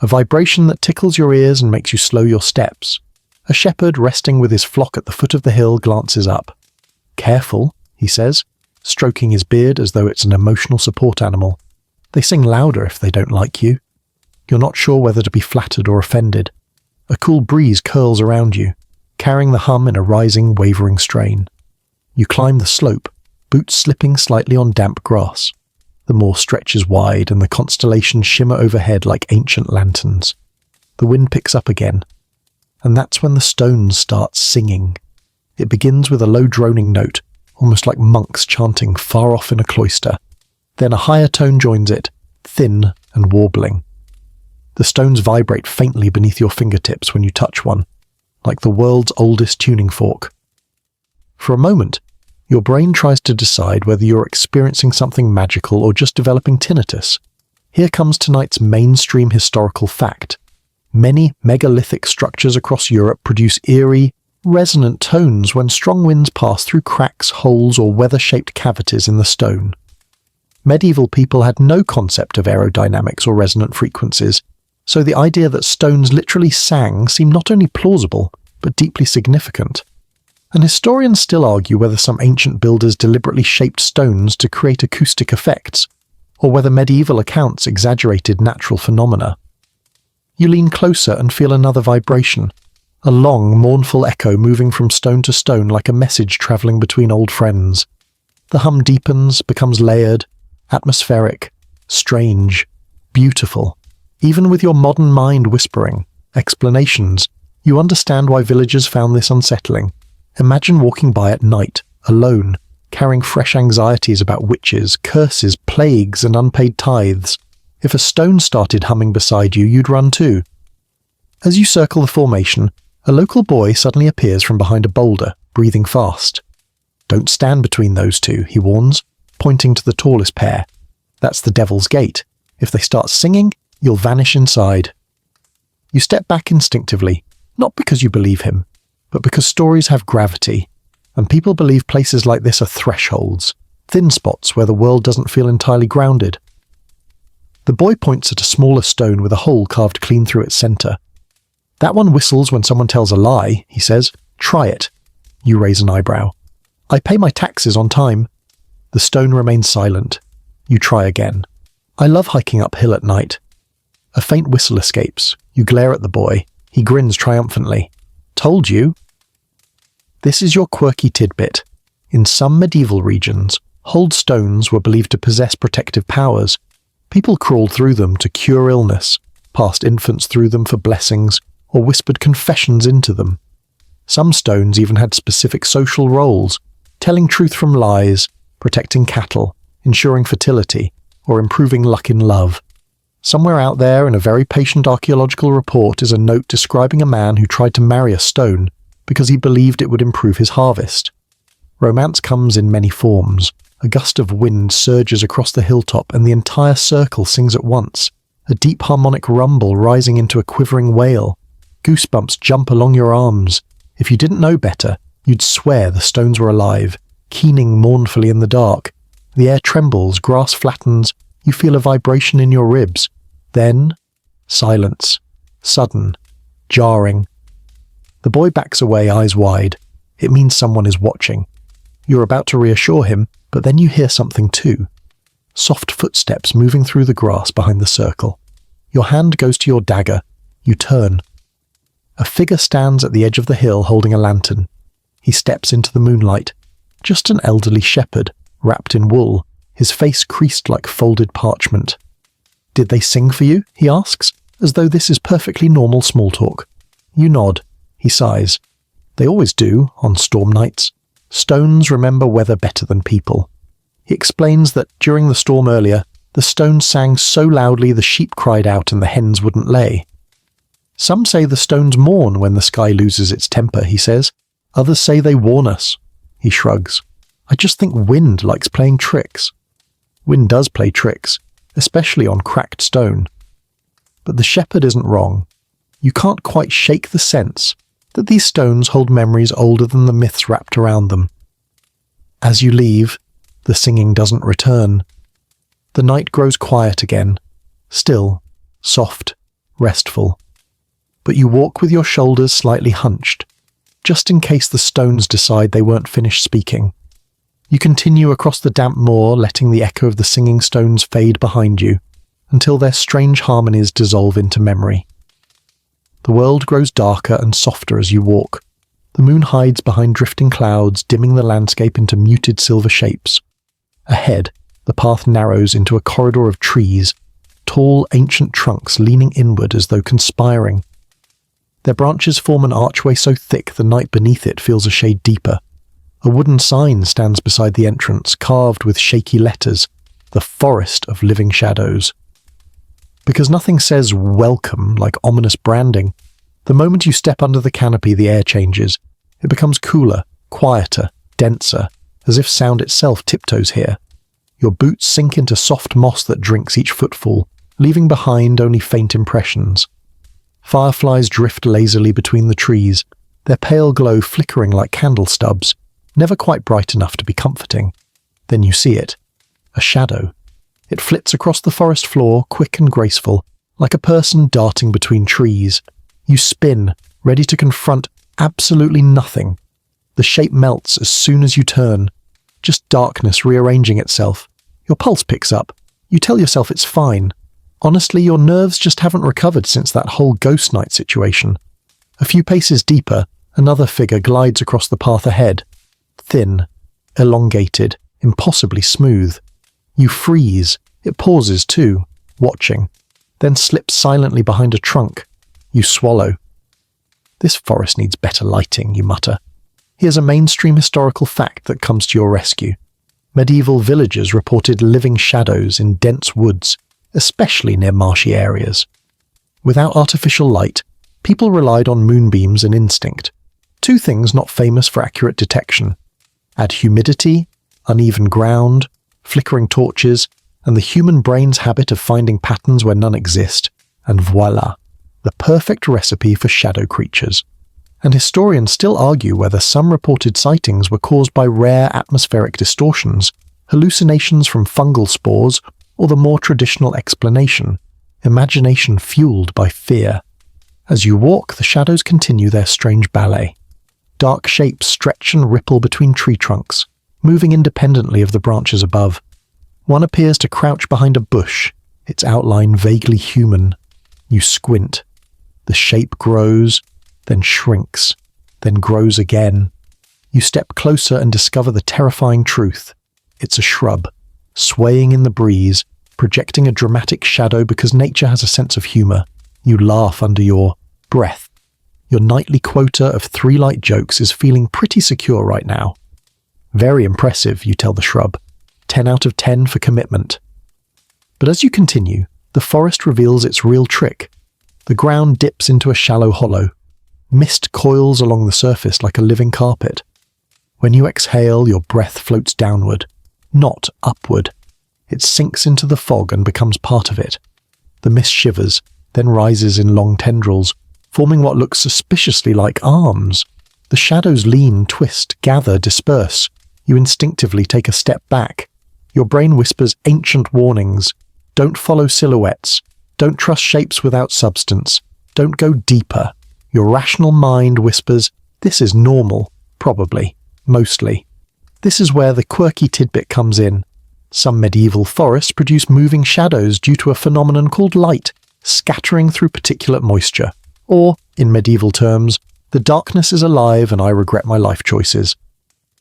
A vibration that tickles your ears and makes you slow your steps. A shepherd resting with his flock at the foot of the hill glances up. "Careful," he says, stroking his beard as though it's an emotional support animal. "They sing louder if they don't like you." You're not sure whether to be flattered or offended. A cool breeze curls around you, carrying the hum in a rising, wavering strain. You climb the slope, boots slipping slightly on damp grass. The moor stretches wide and the constellations shimmer overhead like ancient lanterns. The wind picks up again, and that's when the stones start singing. It begins with a low droning note, almost like monks chanting far off in a cloister. Then a higher tone joins it, thin and warbling. The stones vibrate faintly beneath your fingertips when you touch one, like the world's oldest tuning fork. For a moment, your brain tries to decide whether you're experiencing something magical or just developing tinnitus. Here comes tonight's mainstream historical fact. Many megalithic structures across Europe produce eerie, resonant tones when strong winds pass through cracks, holes, or weather-shaped cavities in the stone. Medieval people had no concept of aerodynamics or resonant frequencies, so the idea that stones literally sang seemed not only plausible, but deeply significant. And historians still argue whether some ancient builders deliberately shaped stones to create acoustic effects, or whether medieval accounts exaggerated natural phenomena. You lean closer and feel another vibration, a long, mournful echo moving from stone to stone like a message travelling between old friends. The hum deepens, becomes layered, atmospheric, strange, beautiful. Even with your modern mind whispering explanations, you understand why villagers found this unsettling. Imagine walking by at night, alone, carrying fresh anxieties about witches, curses, plagues, and unpaid tithes. If a stone started humming beside you, you'd run too. As you circle the formation, a local boy suddenly appears from behind a boulder, breathing fast. "Don't stand between those two," he warns, pointing to the tallest pair. "That's the Devil's Gate. If they start singing, you'll vanish inside." You step back instinctively, not because you believe him, but because stories have gravity, and people believe places like this are thresholds, thin spots where the world doesn't feel entirely grounded. The boy points at a smaller stone with a hole carved clean through its centre. "That one whistles when someone tells a lie," he says. "Try it." You raise an eyebrow. "I pay my taxes on time." The stone remains silent. You try again. "I love hiking uphill at night." A faint whistle escapes. You glare at the boy. He grins triumphantly. "Told you." This is your quirky tidbit. In some medieval regions, hold stones were believed to possess protective powers. People crawled through them to cure illness, passed infants through them for blessings, or whispered confessions into them. Some stones even had specific social roles, telling truth from lies, protecting cattle, ensuring fertility, or improving luck in love. Somewhere out there in a very patient archaeological report is a note describing a man who tried to marry a stone because he believed it would improve his harvest. Romance comes in many forms. A gust of wind surges across the hilltop and the entire circle sings at once, a deep harmonic rumble rising into a quivering wail. Goosebumps jump along your arms. If you didn't know better, you'd swear the stones were alive, keening mournfully in the dark. The air trembles, grass flattens, you feel a vibration in your ribs. Then, silence. Sudden. Jarring. The boy backs away, eyes wide. It means someone is watching. You're about to reassure him, but then you hear something too. Soft footsteps moving through the grass behind the circle. Your hand goes to your dagger. You turn. A figure stands at the edge of the hill holding a lantern. He steps into the moonlight. Just an elderly shepherd, wrapped in wool, his face creased like folded parchment. "Did they sing for you?" he asks, as though this is perfectly normal small talk. You nod. He sighs. "They always do, on storm nights. Stones remember weather better than people." He explains that during the storm earlier, the stones sang so loudly the sheep cried out and the hens wouldn't lay. Some say the stones mourn when the sky loses its temper, he says. Others say they warn us. He shrugs. I just think wind likes playing tricks. Wind does play tricks, especially on cracked stone. But the shepherd isn't wrong. You can't quite shake the sense that these stones hold memories older than the myths wrapped around them. As you leave, the singing doesn't return. The night grows quiet again, still, soft, restful. But you walk with your shoulders slightly hunched, just in case the stones decide they weren't finished speaking. You continue across the damp moor, letting the echo of the singing stones fade behind you, until their strange harmonies dissolve into memory. The world grows darker and softer as you walk. The moon hides behind drifting clouds, dimming the landscape into muted silver shapes. Ahead, the path narrows into a corridor of trees, tall, ancient trunks leaning inward as though conspiring. Their branches form an archway so thick the night beneath it feels a shade deeper. A wooden sign stands beside the entrance, carved with shaky letters, "The Forest of Living Shadows." Because nothing says welcome like ominous branding, the moment you step under the canopy the air changes. It becomes cooler, quieter, denser, as if sound itself tiptoes here. Your boots sink into soft moss that drinks each footfall, leaving behind only faint impressions. Fireflies drift lazily between the trees, their pale glow flickering like candle stubs, never quite bright enough to be comforting. Then you see it. A shadow. It flits across the forest floor, quick and graceful, like a person darting between trees. You spin, ready to confront absolutely nothing. The shape melts as soon as you turn. Just darkness rearranging itself. Your pulse picks up. You tell yourself it's fine. Honestly, your nerves just haven't recovered since that whole ghost night situation. A few paces deeper, another figure glides across the path ahead. Thin, elongated, impossibly smooth. You freeze. It pauses too, watching, then slips silently behind a trunk. You swallow. This forest needs better lighting, you mutter. Here's a mainstream historical fact that comes to your rescue. Medieval villagers reported living shadows in dense woods, especially near marshy areas. Without artificial light, people relied on moonbeams and instinct, two things not famous for accurate detection. Add humidity, uneven ground, flickering torches, and the human brain's habit of finding patterns where none exist, and voila, the perfect recipe for shadow creatures. And historians still argue whether some reported sightings were caused by rare atmospheric distortions, hallucinations from fungal spores, or the more traditional explanation, imagination fueled by fear. As you walk, the shadows continue their strange ballet. Dark shapes stretch and ripple between tree trunks, moving independently of the branches above. One appears to crouch behind a bush, its outline vaguely human. You squint. The shape grows, then shrinks, then grows again. You step closer and discover the terrifying truth. It's a shrub, swaying in the breeze, projecting a dramatic shadow because nature has a sense of humor. You laugh under your breath. Your nightly quota of 3 light jokes is feeling pretty secure right now. Very impressive, you tell the shrub. 10 out of 10 for commitment. But as you continue, the forest reveals its real trick. The ground dips into a shallow hollow. Mist coils along the surface like a living carpet. When you exhale, your breath floats downward, not upward. It sinks into the fog and becomes part of it. The mist shivers, then rises in long tendrils, forming what looks suspiciously like arms. The shadows lean, twist, gather, disperse. You instinctively take a step back. Your brain whispers ancient warnings. Don't follow silhouettes. Don't trust shapes without substance. Don't go deeper. Your rational mind whispers, this is normal, probably, mostly. This is where the quirky tidbit comes in. Some medieval forests produce moving shadows due to a phenomenon called light, scattering through particulate moisture. Or, in medieval terms, the darkness is alive and I regret my life choices.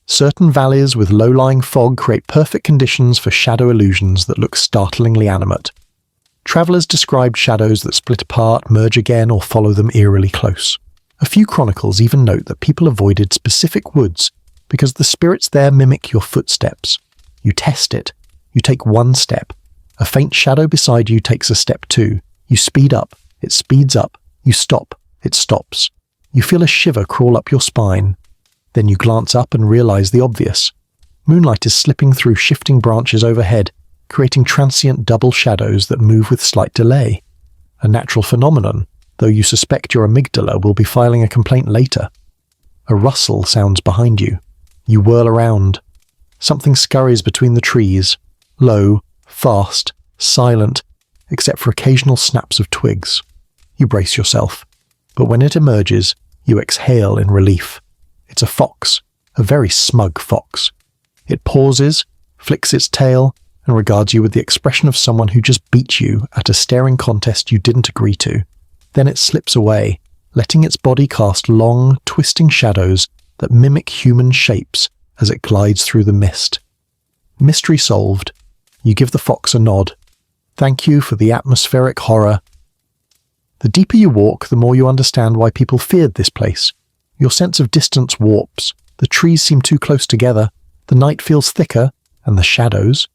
Certain valleys with low-lying fog create perfect conditions for shadow illusions that look startlingly animate. Travellers described shadows that split apart, merge again, or follow them eerily close. A few chronicles even note that people avoided specific woods because the spirits there mimic your footsteps. You test it. You take one step. A faint shadow beside you takes a step too. You speed up. It speeds up. You stop. It stops. You feel a shiver crawl up your spine. Then you glance up and realize the obvious. Moonlight is slipping through shifting branches overhead, creating transient double shadows that move with slight delay. A natural phenomenon, though you suspect your amygdala will be filing a complaint later. A rustle sounds behind you. You whirl around. Something scurries between the trees, low, fast, silent, except for occasional snaps of twigs. You brace yourself, but when it emerges, you exhale in relief. It's a fox, a very smug fox. It pauses, flicks its tail, and regards you with the expression of someone who just beat you at a staring contest you didn't agree to. Then it slips away, letting its body cast long, twisting shadows that mimic human shapes as it glides through the mist. Mystery solved. You give the fox a nod. Thank you for the atmospheric horror. The deeper you walk, the more you understand why people feared this place. Your sense of distance warps. The trees seem too close together. The night feels thicker, and the shadows.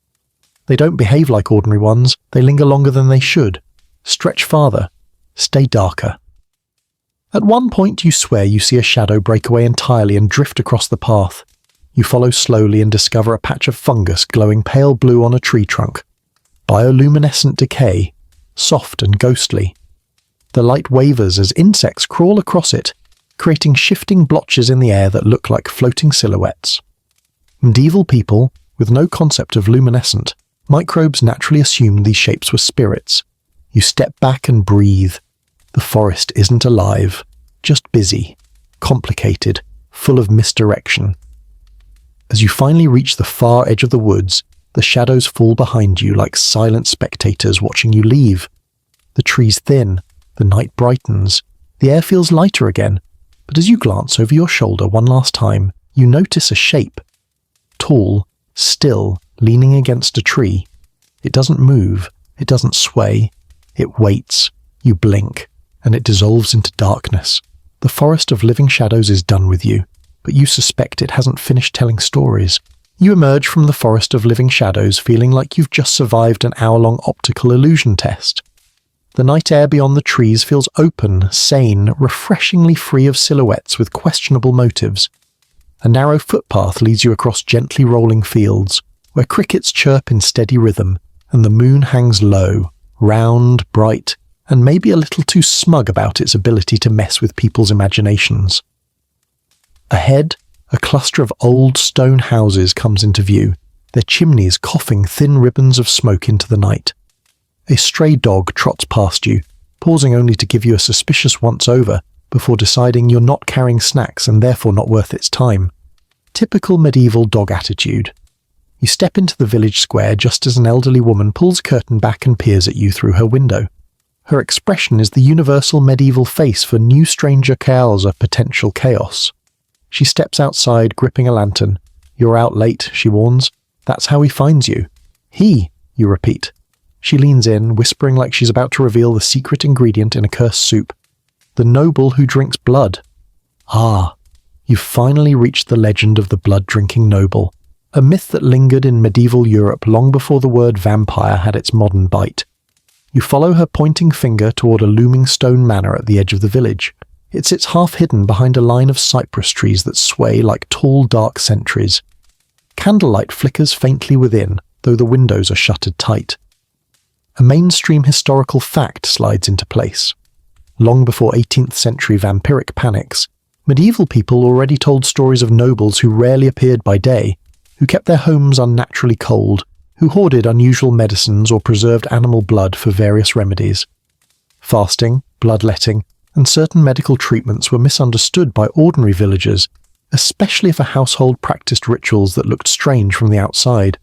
They don't behave like ordinary ones. They linger longer than they should. Stretch farther. Stay darker. At one point you swear you see a shadow break away entirely and drift across the path. You follow slowly and discover a patch of fungus glowing pale blue on a tree trunk. Bioluminescent decay, soft and ghostly. The light wavers as insects crawl across it, creating shifting blotches in the air that look like floating silhouettes. Medieval people, with no concept of luminescent, microbes naturally assumed these shapes were spirits. You step back and breathe. The forest isn't alive, just busy, complicated, full of misdirection. As you finally reach the far edge of the woods, the shadows fall behind you like silent spectators watching you leave. The trees thin, the night brightens, the air feels lighter again, but as you glance over your shoulder one last time, you notice a shape. Tall, still, leaning against a tree. It doesn't move, it doesn't sway, it waits. You blink, and it dissolves into darkness. The forest of living shadows is done with you, but you suspect it hasn't finished telling stories. You emerge from the forest of living shadows feeling like you've just survived an hour-long optical illusion test. The night air beyond the trees feels open, sane, refreshingly free of silhouettes with questionable motives. A narrow footpath leads you across gently rolling fields, where crickets chirp in steady rhythm, and the moon hangs low, round, bright, and maybe a little too smug about its ability to mess with people's imaginations. Ahead, a cluster of old stone houses comes into view, their chimneys coughing thin ribbons of smoke into the night. A stray dog trots past you, pausing only to give you a suspicious once-over before deciding you're not carrying snacks and therefore not worth its time. Typical medieval dog attitude. You step into the village square just as an elderly woman pulls a curtain back and peers at you through her window. Her expression is the universal medieval face for new stranger causa potential chaos. She steps outside, gripping a lantern. You're out late, she warns. That's how he finds you. He, you repeat. She leans in, whispering like she's about to reveal the secret ingredient in a cursed soup. The noble who drinks blood. Ah, you've finally reached the legend of the blood-drinking noble, a myth that lingered in medieval Europe long before the word vampire had its modern bite. You follow her pointing finger toward a looming stone manor at the edge of the village. It sits half-hidden behind a line of cypress trees that sway like tall, dark sentries. Candlelight flickers faintly within, though the windows are shuttered tight. A mainstream historical fact slides into place. Long before 18th century vampiric panics, medieval people already told stories of nobles who rarely appeared by day, who kept their homes unnaturally cold, who hoarded unusual medicines or preserved animal blood for various remedies. Fasting, bloodletting, and certain medical treatments were misunderstood by ordinary villagers, especially if a household practiced rituals that looked strange from the outside.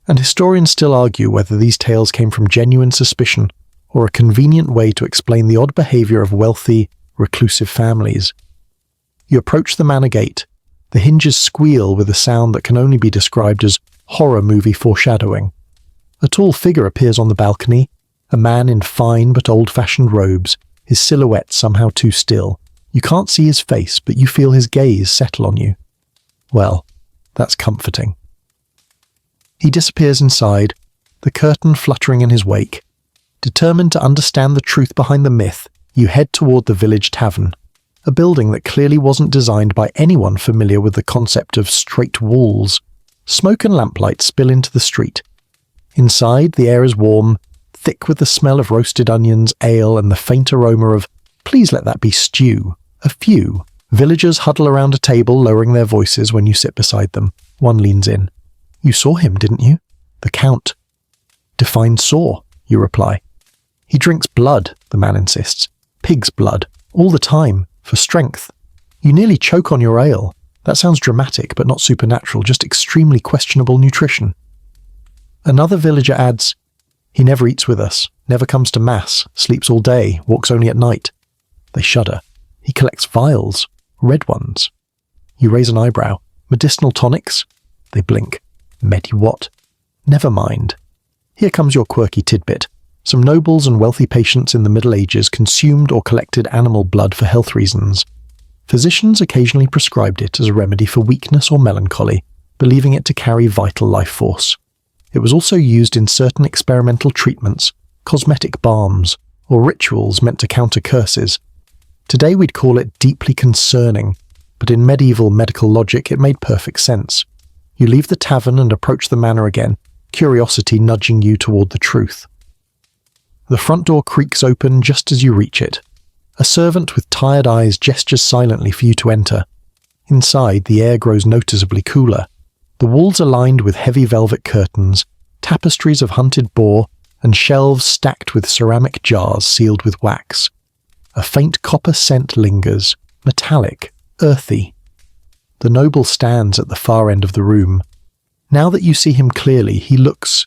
And historians still argue whether these tales came from genuine suspicion or a convenient way to explain the odd behavior of wealthy, reclusive families. You approach the manor gate. The hinges squeal with a sound that can only be described as horror movie foreshadowing. A tall figure appears on the balcony, a man in fine but old-fashioned robes, his silhouette somehow too still. You can't see his face, but you feel his gaze settle on you. Well, that's comforting. He disappears inside, the curtain fluttering in his wake. Determined to understand the truth behind the myth, You head toward the village tavern, a building that clearly wasn't designed by anyone familiar with the concept of straight walls. Smoke and lamplight spill into the street. Inside, the air is warm, thick with the smell of roasted onions, ale, and the faint aroma of, please let that be stew. A few. Villagers huddle around a table, lowering their voices when you sit beside them. One leans in. You saw him, didn't you? The Count. Define saw, you reply. He drinks blood, the man insists. Pig's blood. All the time. For strength. You nearly choke on your ale. That sounds dramatic, but not supernatural, just extremely questionable nutrition. Another villager adds, he never eats with us, never comes to mass, sleeps all day, walks only at night. They shudder. He collects vials, red ones. You raise an eyebrow. Medicinal tonics? They blink. Medi what? Never mind. Here comes your quirky tidbit. Some nobles and wealthy patients in the Middle Ages consumed or collected animal blood for health reasons. Physicians occasionally prescribed it as a remedy for weakness or melancholy, believing it to carry vital life force. It was also used in certain experimental treatments, cosmetic balms, or rituals meant to counter curses. Today we'd call it deeply concerning, but in medieval medical logic it made perfect sense. You leave the tavern and approach the manor again, curiosity nudging you toward the truth. The front door creaks open just as you reach it. A servant with tired eyes gestures silently for you to enter. Inside, the air grows noticeably cooler. The walls are lined with heavy velvet curtains, tapestries of hunted boar, and shelves stacked with ceramic jars sealed with wax. A faint copper scent lingers, metallic, earthy. The noble stands at the far end of the room. Now that you see him clearly, he looks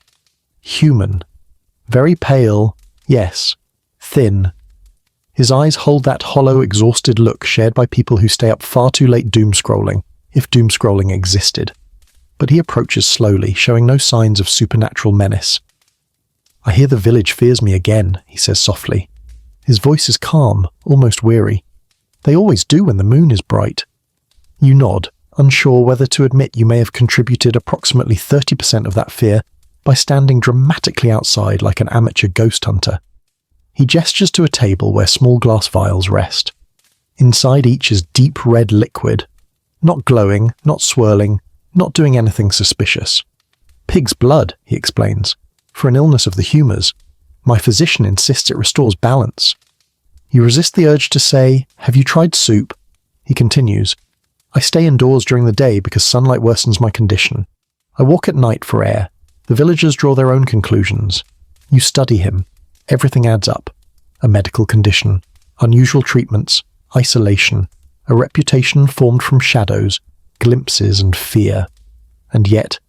human. Very pale, yes, thin. His eyes hold that hollow, exhausted look shared by people who stay up far too late doom-scrolling, if doom-scrolling existed. But he approaches slowly, showing no signs of supernatural menace. I hear the village fears me again, he says softly. His voice is calm, almost weary. They always do when the moon is bright. You nod, unsure whether to admit you may have contributed approximately 30% of that fear by standing dramatically outside like an amateur ghost hunter. He gestures to a table where small glass vials rest. Inside each is deep red liquid. Not glowing, not swirling, not doing anything suspicious. Pig's blood, he explains, for an illness of the humours. My physician insists it restores balance. You resist the urge to say, have you tried soup? He continues, I stay indoors during the day because sunlight worsens my condition. I walk at night for air. The villagers draw their own conclusions. You study him. Everything adds up. A medical condition, unusual treatments, isolation, a reputation formed from shadows, glimpses and fear. And yet,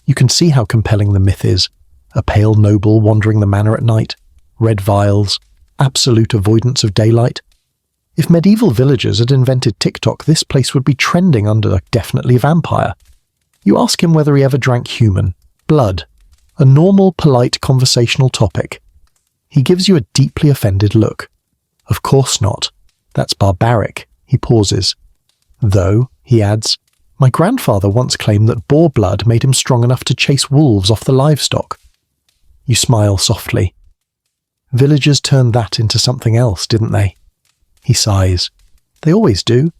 you can see how compelling the myth is. A pale noble wandering the manor at night, red vials, absolute avoidance of daylight. If medieval villagers had invented TikTok, this place would be trending under definitely vampire. You ask him whether he ever drank human blood, a normal, polite conversational topic. He gives you a deeply offended look. Of course not. That's barbaric. He pauses. Though, he adds, my grandfather once claimed that boar blood made him strong enough to chase wolves off the livestock. You smile softly. Villagers turned that into something else, didn't they? He sighs. They always do.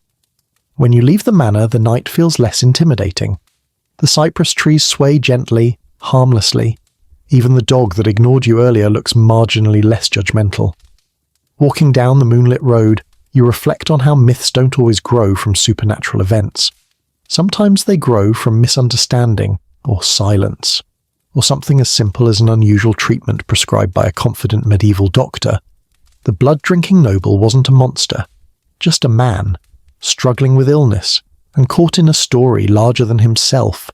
When you leave the manor, the night feels less intimidating. The cypress trees sway gently, harmlessly. Even the dog that ignored you earlier looks marginally less judgmental. Walking down the moonlit road, you reflect on how myths don't always grow from supernatural events. Sometimes they grow from misunderstanding or silence, or something as simple as an unusual treatment prescribed by a confident medieval doctor. The blood-drinking noble wasn't a monster, just a man, struggling with illness, and caught in a story larger than himself.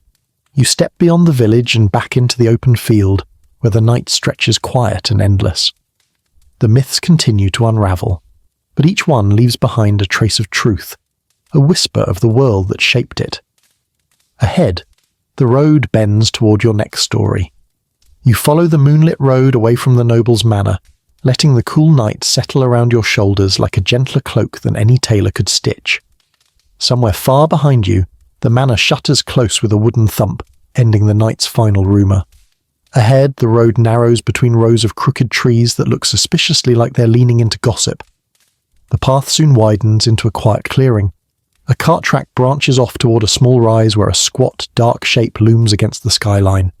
You step beyond the village and back into the open field, where the night stretches quiet and endless. The myths continue to unravel, but each one leaves behind a trace of truth, a whisper of the world that shaped it. Ahead, the road bends toward your next story. You follow the moonlit road away from the noble's manor, letting the cool night settle around your shoulders like a gentler cloak than any tailor could stitch. Somewhere far behind you, the manor shutters close with a wooden thump, ending the night's final rumour. Ahead, the road narrows between rows of crooked trees that look suspiciously like they're leaning into gossip. The path soon widens into a quiet clearing. A cart track branches off toward a small rise where a squat, dark shape looms against the skyline.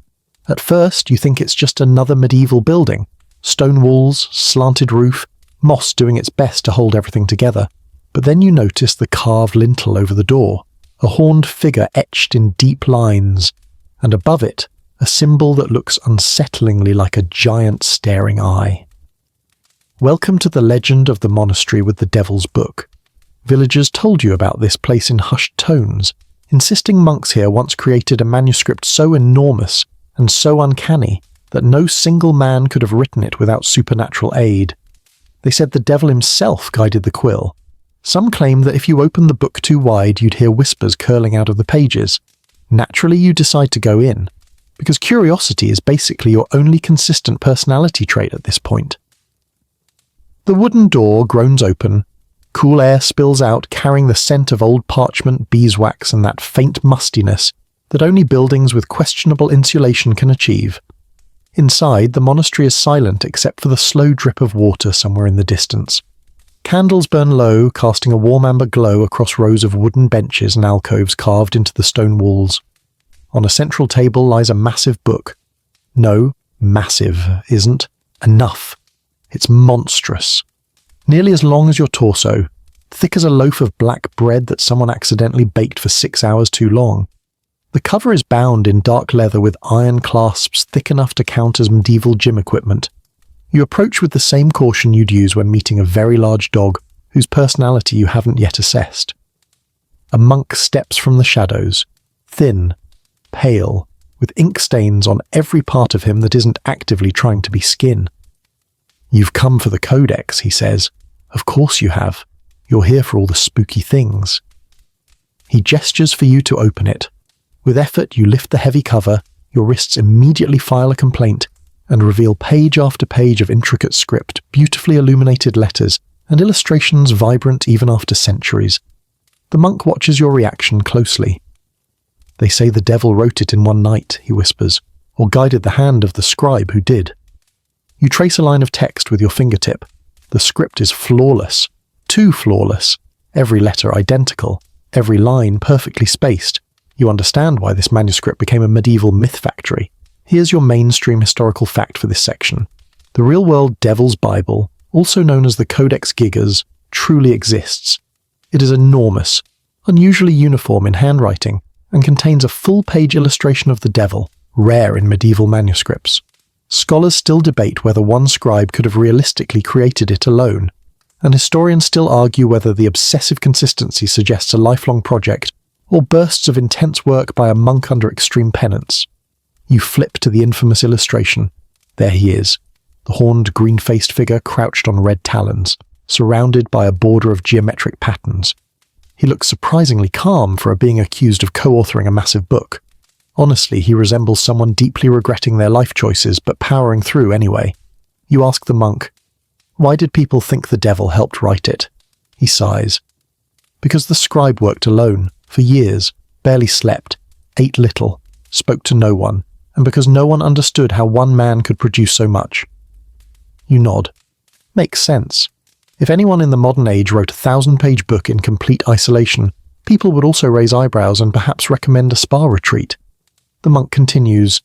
At first, you think it's just another medieval building. Stone walls, slanted roof, moss doing its best to hold everything together. But then you notice the carved lintel over the door, a horned figure etched in deep lines, and above it, a symbol that looks unsettlingly like a giant staring eye. Welcome to the legend of the monastery with the Devil's Book. Villagers told you about this place in hushed tones, insisting monks here once created a manuscript so enormous and so uncanny that no single man could have written it without supernatural aid. They said the devil himself guided the quill. Some claim that if you opened the book too wide, you'd hear whispers curling out of the pages. Naturally, you decide to go in, because curiosity is basically your only consistent personality trait at this point. The wooden door groans open. Cool air spills out, carrying the scent of old parchment, beeswax, and that faint mustiness that only buildings with questionable insulation can achieve. Inside, the monastery is silent except for the slow drip of water somewhere in the distance. Candles burn low, casting a warm amber glow across rows of wooden benches and alcoves carved into the stone walls. On a central table lies a massive book. No, massive isn't enough. It's monstrous. Nearly as long as your torso, thick as a loaf of black bread that someone accidentally baked for 6 hours too long. The cover is bound in dark leather with iron clasps thick enough to count as medieval gym equipment. You approach with the same caution you'd use when meeting a very large dog whose personality you haven't yet assessed. A monk steps from the shadows, thin, pale, with ink stains on every part of him that isn't actively trying to be skin. "You've come for the codex," he says. "Of course you have. You're here for all the spooky things." He gestures for you to open it. With effort, you lift the heavy cover, your wrists immediately file a complaint, and reveal page after page of intricate script, beautifully illuminated letters, and illustrations vibrant even after centuries. The monk watches your reaction closely. "They say the devil wrote it in one night," he whispers, "or guided the hand of the scribe who did." You trace a line of text with your fingertip. The script is flawless. Too flawless. Every letter identical. Every line perfectly spaced. You understand why this manuscript became a medieval myth factory. Here's your mainstream historical fact for this section. The real-world Devil's Bible, also known as the Codex Gigas, truly exists. It is enormous, unusually uniform in handwriting, and contains a full-page illustration of the devil, rare in medieval manuscripts. Scholars still debate whether one scribe could have realistically created it alone, and historians still argue whether the obsessive consistency suggests a lifelong project or bursts of intense work by a monk under extreme penance. You flip to the infamous illustration. There he is, the horned, green-faced figure crouched on red talons, surrounded by a border of geometric patterns. He looks surprisingly calm for being accused of co-authoring a massive book. Honestly, he resembles someone deeply regretting their life choices but powering through anyway. You ask the monk, "Why did people think the devil helped write it?" He sighs. "Because the scribe worked alone, for years, barely slept, ate little, spoke to no one, and because no one understood how one man could produce so much." You nod. Makes sense. If anyone in the modern age wrote a 1,000-page book in complete isolation, people would also raise eyebrows and perhaps recommend a spa retreat. The monk continues.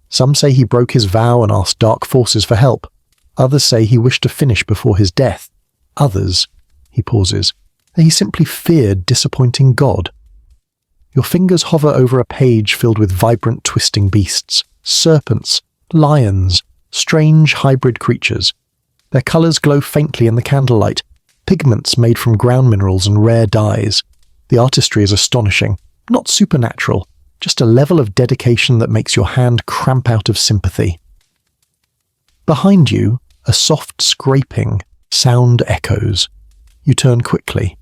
"Some say he broke his vow and asked dark forces for help. Others say he wished to finish before his death. Others," he pauses, "that he simply feared disappointing God." Your fingers hover over a page filled with vibrant twisting beasts, serpents, lions, strange hybrid creatures. Their colours glow faintly in the candlelight, pigments made from ground minerals and rare dyes. The artistry is astonishing, not supernatural, just a level of dedication that makes your hand cramp out of sympathy. Behind you, a soft scraping sound echoes. You turn quickly.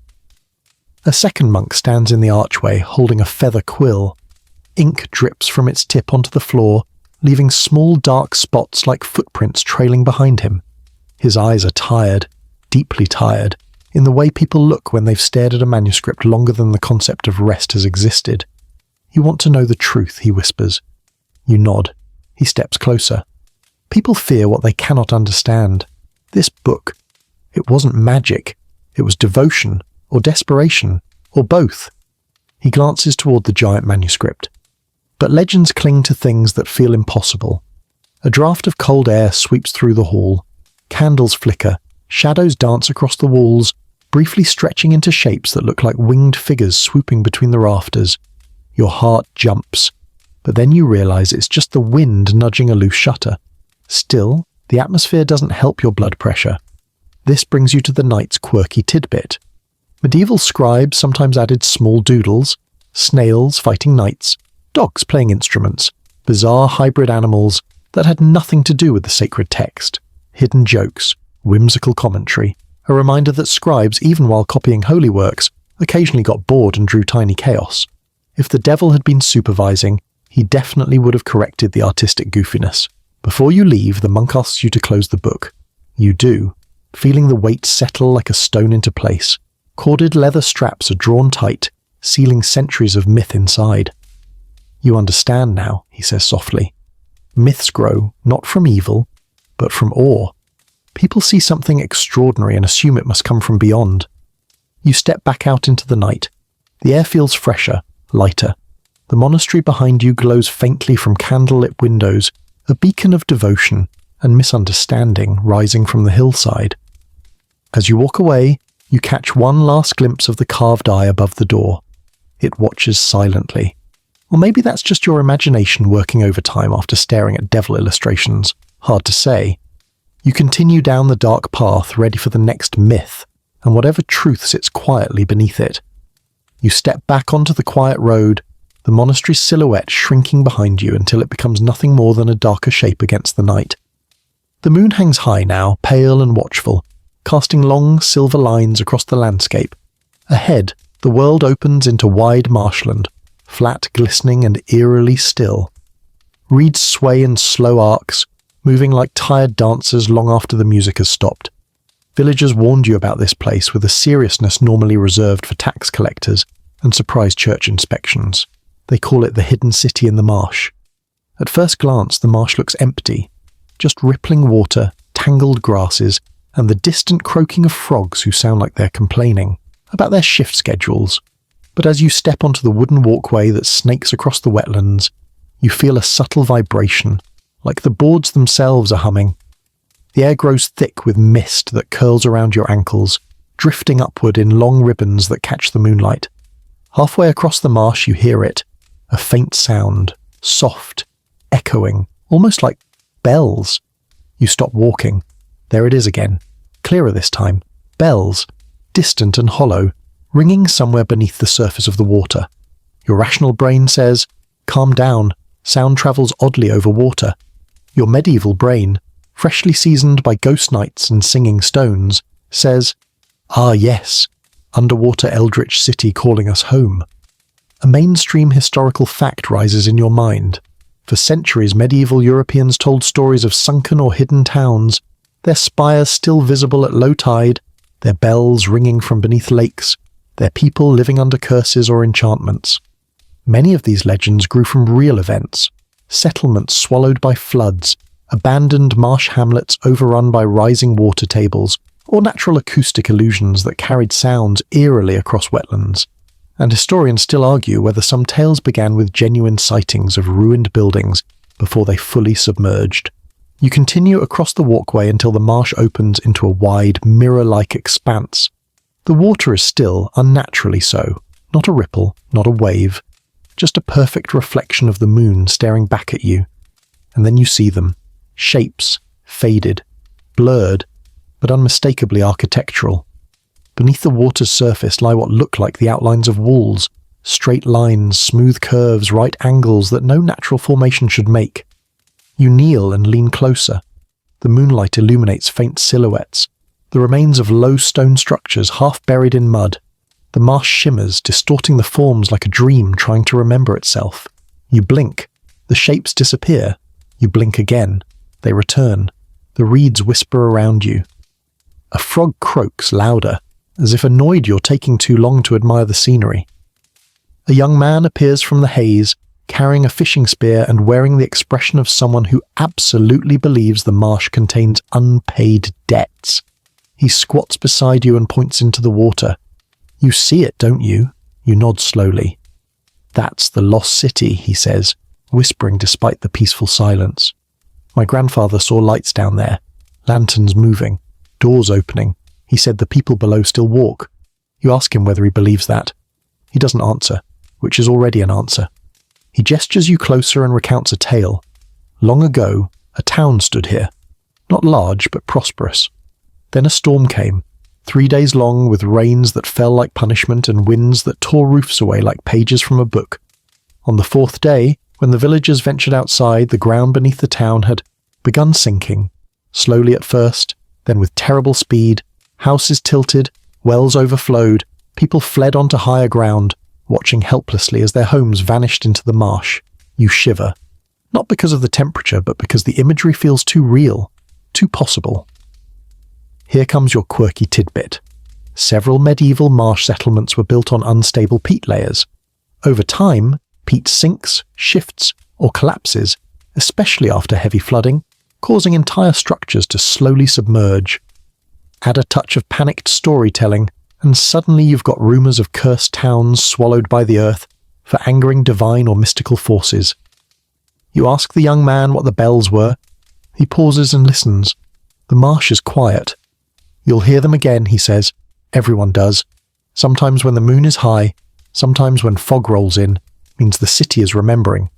A second monk stands in the archway, holding a feather quill. Ink drips from its tip onto the floor, leaving small dark spots like footprints trailing behind him. His eyes are tired, deeply tired, in the way people look when they've stared at a manuscript longer than the concept of rest has existed. "You want to know the truth," he whispers. You nod. He steps closer. "People fear what they cannot understand. This book, it wasn't magic. It was devotion, or desperation, or both. He glances toward the giant manuscript. But legends cling to things that feel impossible. A draft of cold air sweeps through the hall. Candles flicker, shadows dance across the walls, briefly stretching into shapes that look like winged figures swooping between the rafters. Your heart jumps, but then you realize it's just the wind nudging a loose shutter. Still, the atmosphere doesn't help your blood pressure. This brings you to the night's quirky tidbit. Medieval scribes sometimes added small doodles, snails fighting knights, dogs playing instruments, bizarre hybrid animals that had nothing to do with the sacred text, hidden jokes, whimsical commentary, a reminder that scribes, even while copying holy works, occasionally got bored and drew tiny chaos. If the devil had been supervising, he definitely would have corrected the artistic goofiness. Before you leave, the monk asks you to close the book. You do, feeling the weight settle like a stone into place. Corded leather straps are drawn tight, sealing centuries of myth inside. You understand now, he says softly. Myths grow not from evil, but from awe. People see something extraordinary and assume it must come from beyond. You step back out into the night. The air feels fresher, lighter. The monastery behind you glows faintly from candlelit windows, a beacon of devotion and misunderstanding rising from the hillside. As you walk away, you catch one last glimpse of the carved eye above the door. It watches silently. Or maybe that's just your imagination working overtime after staring at devil illustrations. Hard to say. You continue down the dark path, ready for the next myth, and whatever truth sits quietly beneath it. You step back onto the quiet road, the monastery's silhouette shrinking behind you until it becomes nothing more than a darker shape against the night. The moon hangs high now, pale and watchful, casting long silver lines across the landscape. Ahead, the world opens into wide marshland, flat, glistening and eerily still. Reeds sway in slow arcs, moving like tired dancers long after the music has stopped. Villagers warned you about this place with a seriousness normally reserved for tax collectors and surprise church inspections. They call it the hidden city in the marsh. At first glance, the marsh looks empty, just rippling water, tangled grasses, and the distant croaking of frogs who sound like they're complaining about their shift schedules. But as you step onto the wooden walkway that snakes across the wetlands, you feel a subtle vibration, like the boards themselves are humming. The air grows thick with mist that curls around your ankles, drifting upward in long ribbons that catch the moonlight. Halfway across the marsh you hear it, a faint sound, soft, echoing, almost like bells. You stop walking. There it is again, clearer this time. Bells, distant and hollow, ringing somewhere beneath the surface of the water. Your rational brain says, calm down, sound travels oddly over water. Your medieval brain, freshly seasoned by ghost nights and singing stones, says, ah yes, underwater eldritch city calling us home. A mainstream historical fact rises in your mind. For centuries, medieval Europeans told stories of sunken or hidden towns, their spires still visible at low tide, their bells ringing from beneath lakes, their people living under curses or enchantments. Many of these legends grew from real events, settlements swallowed by floods, abandoned marsh hamlets overrun by rising water tables, or natural acoustic illusions that carried sounds eerily across wetlands. And historians still argue whether some tales began with genuine sightings of ruined buildings before they fully submerged. You continue across the walkway until the marsh opens into a wide, mirror-like expanse. The water is still, unnaturally so, not a ripple, not a wave, just a perfect reflection of the moon staring back at you. And then you see them, shapes, faded, blurred, but unmistakably architectural. Beneath the water's surface lie what look like the outlines of walls, straight lines, smooth curves, right angles that no natural formation should make. You kneel and lean closer. The moonlight illuminates faint silhouettes, the remains of low stone structures half buried in mud. The marsh shimmers, distorting the forms like a dream trying to remember itself. You blink. The shapes disappear. You blink again. They return. The reeds whisper around you. A frog croaks louder, as if annoyed you're taking too long to admire the scenery. A young man appears from the haze, carrying a fishing spear and wearing the expression of someone who absolutely believes the marsh contains unpaid debts. He squats beside you and points into the water. You see it, don't you? You nod slowly. That's the lost city, he says, whispering despite the peaceful silence. My grandfather saw lights down there, lanterns moving, doors opening. He said the people below still walk. You ask him whether he believes that. He doesn't answer, which is already an answer. He gestures you closer and recounts a tale. Long ago, a town stood here. Not large, but prosperous. Then a storm came, 3 days long, with rains that fell like punishment and winds that tore roofs away like pages from a book. On the 4th day, when the villagers ventured outside, the ground beneath the town had begun sinking, slowly at first, then with terrible speed. Houses tilted, wells overflowed, people fled onto higher ground, watching helplessly as their homes vanished into the marsh. You shiver. Not because of the temperature, but because the imagery feels too real, too possible. Here comes your quirky tidbit. Several medieval marsh settlements were built on unstable peat layers. Over time, peat sinks, shifts, or collapses, especially after heavy flooding, causing entire structures to slowly submerge. Add a touch of panicked storytelling, and suddenly you've got rumours of cursed towns swallowed by the earth for angering divine or mystical forces. You ask the young man what the bells were. He pauses and listens. The marsh is quiet. You'll hear them again, he says. Everyone does. Sometimes when the moon is high, sometimes when fog rolls in, means the city is remembering.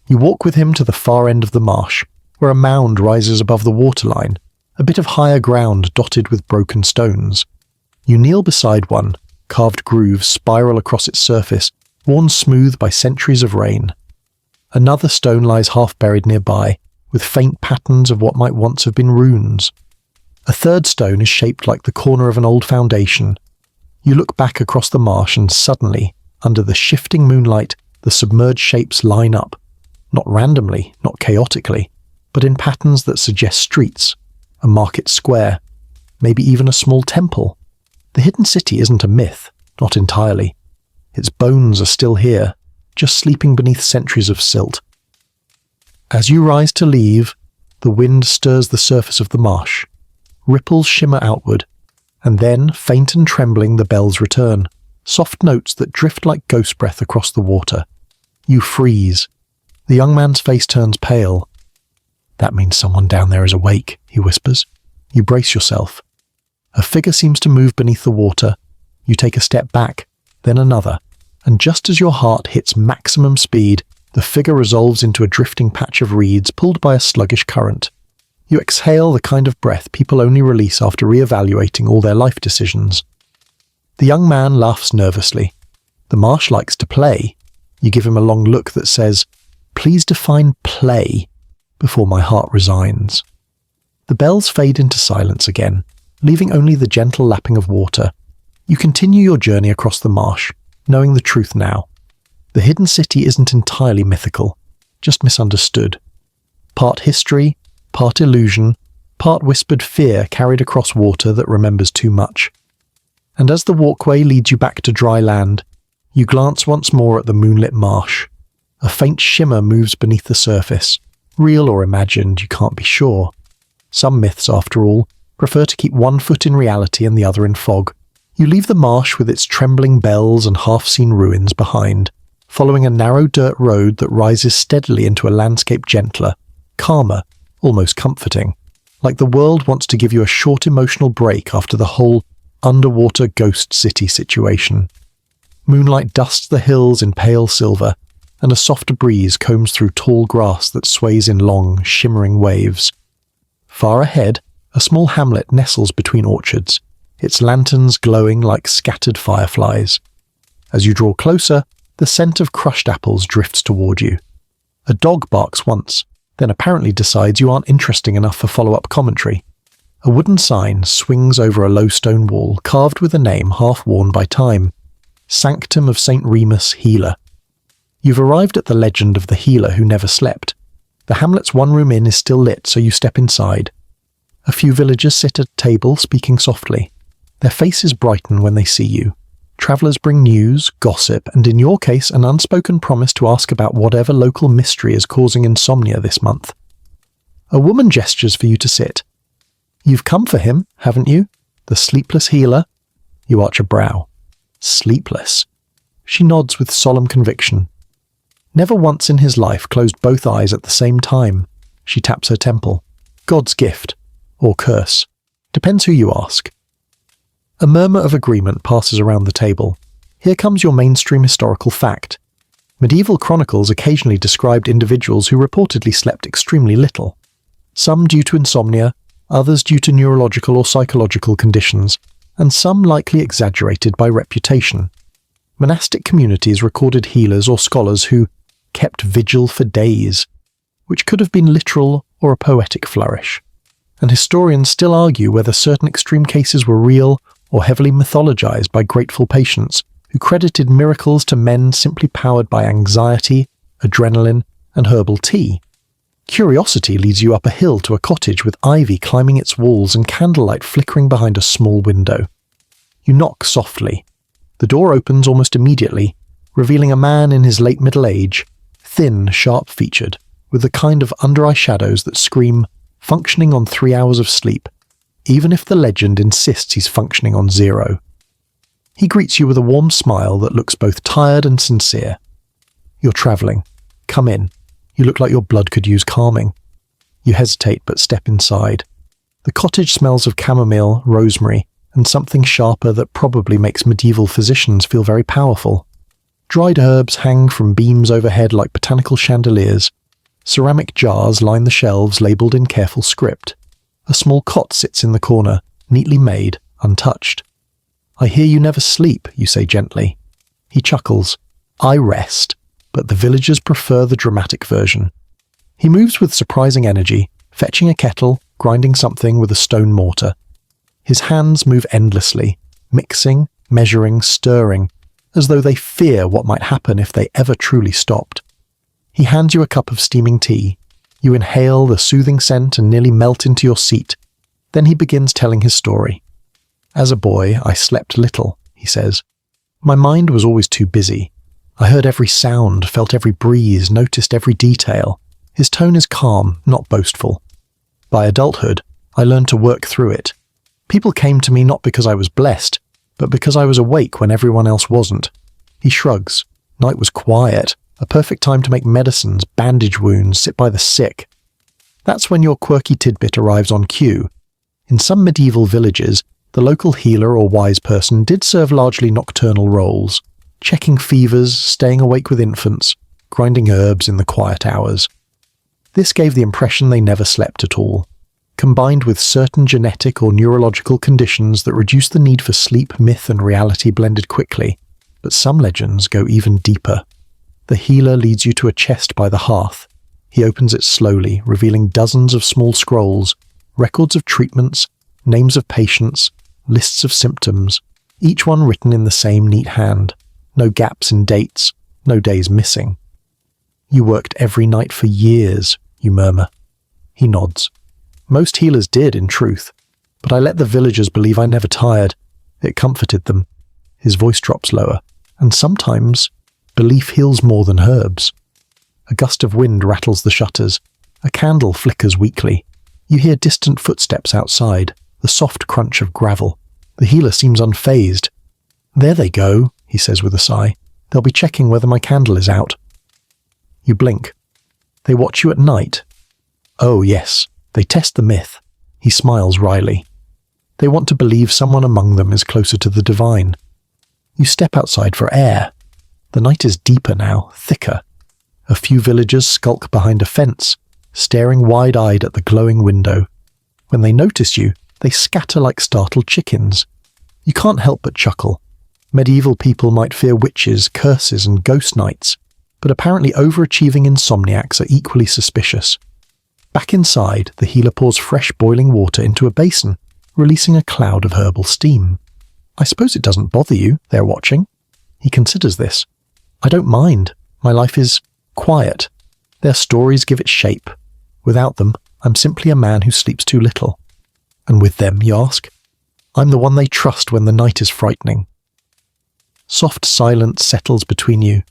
You walk with him to the far end of the marsh, where a mound rises above the waterline, a bit of higher ground dotted with broken stones. You kneel beside one, carved grooves spiral across its surface, worn smooth by centuries of rain. Another stone lies half buried nearby, with faint patterns of what might once have been runes. A third stone is shaped like the corner of an old foundation. You look back across the marsh and suddenly, under the shifting moonlight, the submerged shapes line up. Not randomly, not chaotically, but in patterns that suggest streets, a market square, maybe even a small temple. The hidden city isn't a myth, not entirely. Its bones are still here, just sleeping beneath centuries of silt. As you rise to leave, the wind stirs the surface of the marsh. Ripples shimmer outward, and then, faint and trembling, the bells return, soft notes that drift like ghost breath across the water. You freeze. The young man's face turns pale. That means someone down there is awake, he whispers. You brace yourself. A figure seems to move beneath the water. You take a step back, then another, and just as your heart hits maximum speed, the figure resolves into a drifting patch of reeds pulled by a sluggish current. You exhale the kind of breath people only release after re-evaluating all their life decisions. The young man laughs nervously. The marsh likes to play. You give him a long look that says, "Please define play," before my heart resigns. The bells fade into silence again, leaving only the gentle lapping of water. You continue your journey across the marsh, knowing the truth now. The hidden city isn't entirely mythical, just misunderstood. Part history, part illusion, part whispered fear carried across water that remembers too much. And as the walkway leads you back to dry land, you glance once more at the moonlit marsh. A faint shimmer moves beneath the surface. Real or imagined, you can't be sure. Some myths, after all, prefer to keep one foot in reality and the other in fog. You leave the marsh with its trembling bells and half-seen ruins behind, following a narrow dirt road that rises steadily into a landscape gentler, calmer, almost comforting, like the world wants to give you a short emotional break after the whole underwater ghost city situation. Moonlight dusts the hills in pale silver, and a soft breeze combs through tall grass that sways in long, shimmering waves. Far ahead, a small hamlet nestles between orchards, its lanterns glowing like scattered fireflies. As you draw closer, the scent of crushed apples drifts toward you. A dog barks once, then apparently decides you aren't interesting enough for follow-up commentary. A wooden sign swings over a low stone wall, carved with a name half worn by time. Sanctum of St. Remus, Healer. You've arrived at the legend of the healer who never slept. The hamlet's one-room inn is still lit, so you step inside. A few villagers sit at a table, speaking softly. Their faces brighten when they see you. Travellers bring news, gossip, and in your case, an unspoken promise to ask about whatever local mystery is causing insomnia this month. A woman gestures for you to sit. You've come for him, haven't you? The sleepless healer? You arch a brow. Sleepless. She nods with solemn conviction. Never once in his life closed both eyes at the same time. She taps her temple. God's gift. Or curse. Depends who you ask. A murmur of agreement passes around the table. Here comes your mainstream historical fact. Medieval chronicles occasionally described individuals who reportedly slept extremely little. Some due to insomnia, others due to neurological or psychological conditions, and some likely exaggerated by reputation. Monastic communities recorded healers or scholars who kept vigil for days, which could have been literal or a poetic flourish. And historians still argue whether certain extreme cases were real or heavily mythologized by grateful patients who credited miracles to men simply powered by anxiety, adrenaline, and herbal tea. Curiosity leads you up a hill to a cottage with ivy climbing its walls and candlelight flickering behind a small window. You knock softly. The door opens almost immediately, revealing a man in his late middle age, thin, sharp-featured, with the kind of under-eye shadows that scream, functioning on 3 hours of sleep, even if the legend insists he's functioning on 0. He greets you with a warm smile that looks both tired and sincere. You're travelling. Come in. You look like your blood could use calming. You hesitate but step inside. The cottage smells of chamomile, rosemary, and something sharper that probably makes medieval physicians feel very powerful. Dried herbs hang from beams overhead like botanical chandeliers. Ceramic jars line the shelves labelled in careful script. A small cot sits in the corner, neatly made, untouched. I hear you never sleep, you say gently. He chuckles. I rest, but the villagers prefer the dramatic version. He moves with surprising energy, fetching a kettle, grinding something with a stone mortar. His hands move endlessly, mixing, measuring, stirring, as though they fear what might happen if they ever truly stopped. He hands you a cup of steaming tea. You inhale the soothing scent and nearly melt into your seat. Then he begins telling his story. As a boy, I slept little, he says. My mind was always too busy. I heard every sound, felt every breeze, noticed every detail. His tone is calm, not boastful. By adulthood, I learned to work through it. People came to me not because I was blessed, but because I was awake when everyone else wasn't. He shrugs. Night was quiet, a perfect time to make medicines, bandage wounds, sit by the sick. That's when your quirky tidbit arrives on cue. In some medieval villages, the local healer or wise person did serve largely nocturnal roles, checking fevers, staying awake with infants, grinding herbs in the quiet hours. This gave the impression they never slept at all, combined with certain genetic or neurological conditions that reduce the need for sleep. Myth and reality blended quickly, but some legends go even deeper. The healer leads you to a chest by the hearth. He opens it slowly, revealing dozens of small scrolls, records of treatments, names of patients, lists of symptoms, each one written in the same neat hand. No gaps in dates, no days missing. You worked every night for years, you murmur. He nods. Most healers did, in truth, but I let the villagers believe I never tired. It comforted them. His voice drops lower, and sometimes belief heals more than herbs. A gust of wind rattles the shutters. A candle flickers weakly. You hear distant footsteps outside, the soft crunch of gravel. The healer seems unfazed. There they go, he says with a sigh. They'll be checking whether my candle is out. You blink. They watch you at night. Oh, yes. They test the myth. He smiles wryly. They want to believe someone among them is closer to the divine. You step outside for air. The night is deeper now, thicker. A few villagers skulk behind a fence, staring wide-eyed at the glowing window. When they notice you, they scatter like startled chickens. You can't help but chuckle. Medieval people might fear witches, curses, and ghost nights, but apparently overachieving insomniacs are equally suspicious. Back inside, the healer pours fresh boiling water into a basin, releasing a cloud of herbal steam. I suppose it doesn't bother you, they're watching. He considers this. I don't mind. My life is quiet. Their stories give it shape. Without them, I'm simply a man who sleeps too little. And with them, you ask? I'm the one they trust when the night is frightening. Soft silence settles between you.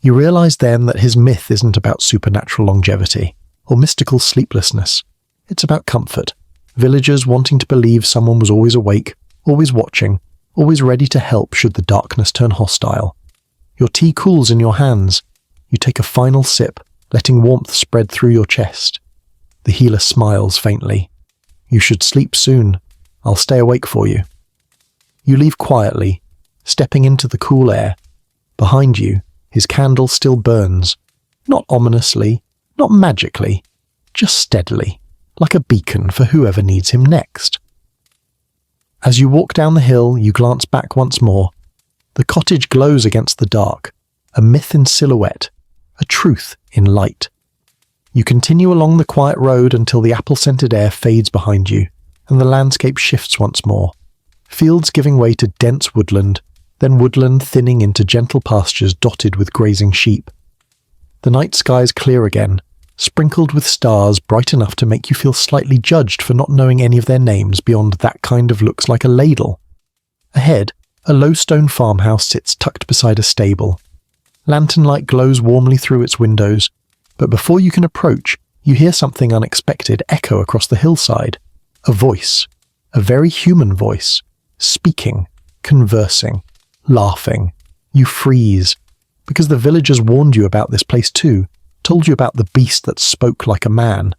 You realize then that his myth isn't about supernatural longevity or mystical sleeplessness. It's about comfort, Villagers wanting to believe someone was always awake, always watching, always ready to help should the darkness turn hostile. Your tea cools in your hands. You take a final sip, letting warmth spread through your chest. The healer smiles faintly. You should sleep soon. I'll stay awake for you. You leave quietly, stepping into the cool air. Behind you, his candle still burns. Not ominously, not magically, just steadily, like a beacon for whoever needs him next. As you walk down the hill, you glance back once more. The cottage glows against the dark, a myth in silhouette, a truth in light. You continue along the quiet road until the apple-scented air fades behind you, and the landscape shifts once more. Fields giving way to dense woodland, then woodland thinning into gentle pastures dotted with grazing sheep. The night sky's clear again, sprinkled with stars bright enough to make you feel slightly judged for not knowing any of their names beyond that kind of looks like a ladle. Ahead, a low stone farmhouse sits tucked beside a stable. Lantern light glows warmly through its windows, but before you can approach, you hear something unexpected echo across the hillside. A voice, a very human voice, speaking, conversing, laughing. You freeze, because the villagers warned you about this place too, told you about the beast that spoke like a man.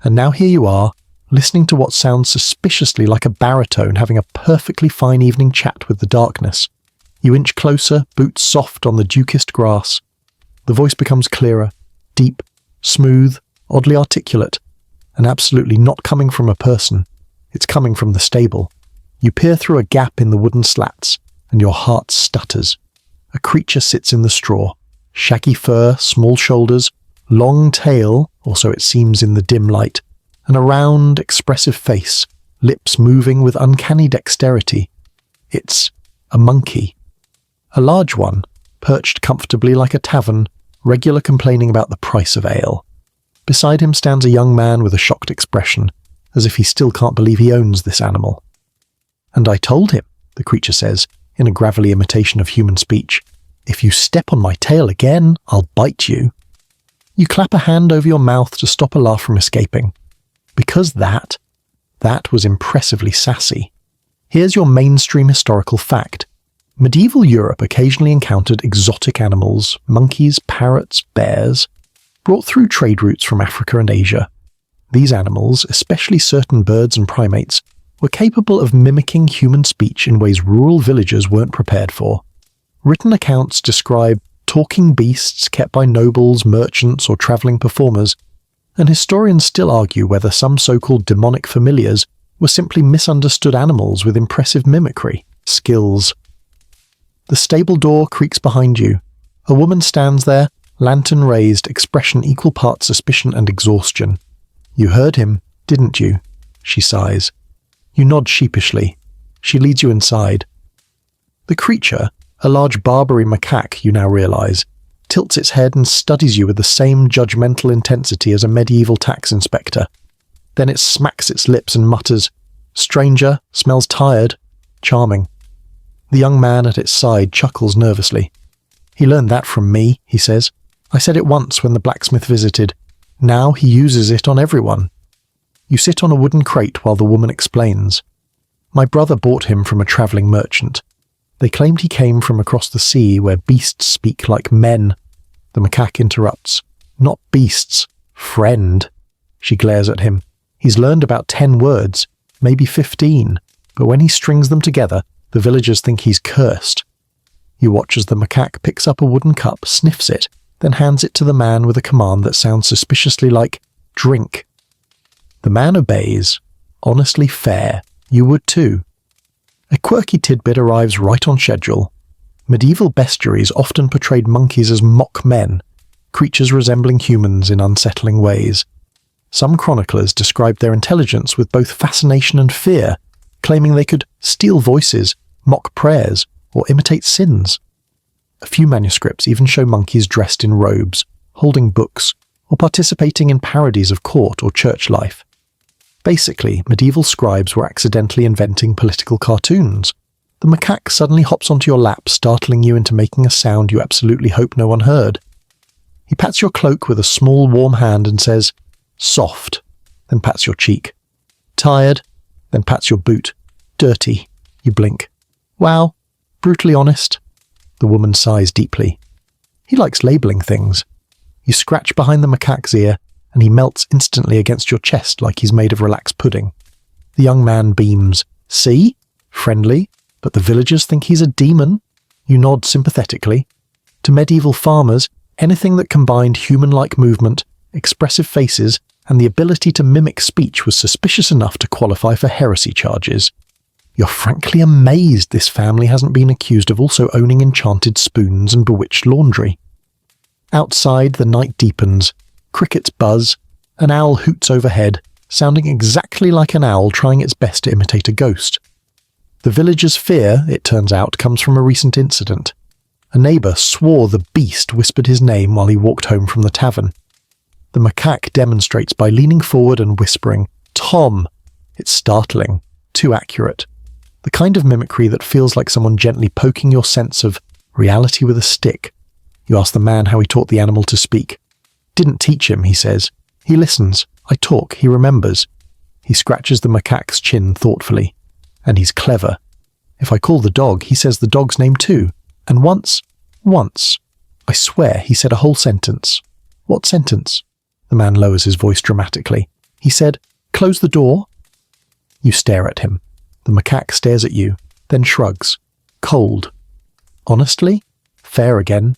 And now here you are, listening to what sounds suspiciously like a baritone having a perfectly fine evening chat with the darkness. You inch closer, boots soft on the dew-kissed grass. The voice becomes clearer, deep, smooth, oddly articulate, and absolutely not coming from a person. It's coming from the stable. You peer through a gap in the wooden slats, and your heart stutters. A creature sits in the straw. Shaggy fur, small shoulders, long tail, or so it seems in the dim light, and a round, expressive face, lips moving with uncanny dexterity. It's a monkey. A large one, perched comfortably like a tavern, regular complaining about the price of ale. Beside him stands a young man with a shocked expression, as if he still can't believe he owns this animal. "And I told him," the creature says, in a gravelly imitation of human speech, "if you step on my tail again, I'll bite you." You clap a hand over your mouth to stop a laugh from escaping. Because that was impressively sassy. Here's your mainstream historical fact. Medieval Europe occasionally encountered exotic animals, monkeys, parrots, bears, brought through trade routes from Africa and Asia. These animals, especially certain birds and primates, were capable of mimicking human speech in ways rural villagers weren't prepared for. Written accounts describe talking beasts kept by nobles, merchants, or travelling performers, and historians still argue whether some so-called demonic familiars were simply misunderstood animals with impressive mimicry skills. The stable door creaks behind you. A woman stands there, lantern raised, expression equal parts suspicion and exhaustion. "You heard him, didn't you?" she sighs. You nod sheepishly. She leads you inside. The creature, a large Barbary macaque, you now realize, tilts its head and studies you with the same judgmental intensity as a medieval tax inspector. Then it smacks its lips and mutters, "Stranger, smells tired. Charming." The young man at its side chuckles nervously. "He learned that from me," he says. "I said it once when the blacksmith visited. Now he uses it on everyone." You sit on a wooden crate while the woman explains. "My brother bought him from a travelling merchant. They claimed he came from across the sea where beasts speak like men." The macaque interrupts. "Not beasts. Friend." She glares at him. "He's learned about 10 words, maybe 15, but when he strings them together, the villagers think he's cursed." You watch as the macaque picks up a wooden cup, sniffs it, then hands it to the man with a command that sounds suspiciously like, "Drink." The man obeys. Honestly fair. You would too. A quirky tidbit arrives right on schedule. Medieval bestiaries often portrayed monkeys as mock men, creatures resembling humans in unsettling ways. Some chroniclers described their intelligence with both fascination and fear, claiming they could steal voices, mock prayers, or imitate sins. A few manuscripts even show monkeys dressed in robes, holding books, or participating in parodies of court or church life. Basically, medieval scribes were accidentally inventing political cartoons. The macaque suddenly hops onto your lap, startling you into making a sound you absolutely hope no one heard. He pats your cloak with a small, warm hand and says, "Soft," then pats your cheek. Tired? Then pats your boot. Dirty. You blink. Wow. Brutally honest. The woman sighs deeply. He likes labelling things. You scratch behind the macaque's ear, and he melts instantly against your chest like he's made of relaxed pudding. The young man beams. See? Friendly. But the villagers think he's a demon. You nod sympathetically. To medieval farmers, anything that combined human-like movement, expressive faces, and the ability to mimic speech was suspicious enough to qualify for heresy charges. You're frankly amazed this family hasn't been accused of also owning enchanted spoons and bewitched laundry. Outside, the night deepens. Crickets buzz. An owl hoots overhead, sounding exactly like an owl trying its best to imitate a ghost. The villagers' fear, it turns out, comes from a recent incident. A neighbour swore the beast whispered his name while he walked home from the tavern. The macaque demonstrates by leaning forward and whispering, "Tom!" It's startling, too accurate. The kind of mimicry that feels like someone gently poking your sense of reality with a stick. You ask the man how he taught the animal to speak. "Didn't teach him," he says. "He listens. I talk. He remembers." He scratches the macaque's chin thoughtfully. And he's clever. If I call the dog, he says the dog's name too. And once, I swear he said a whole sentence. "What sentence?" The man lowers his voice dramatically. He said, "Close the door." You stare at him. The macaque stares at you, then shrugs. Cold. Honestly? Fair again.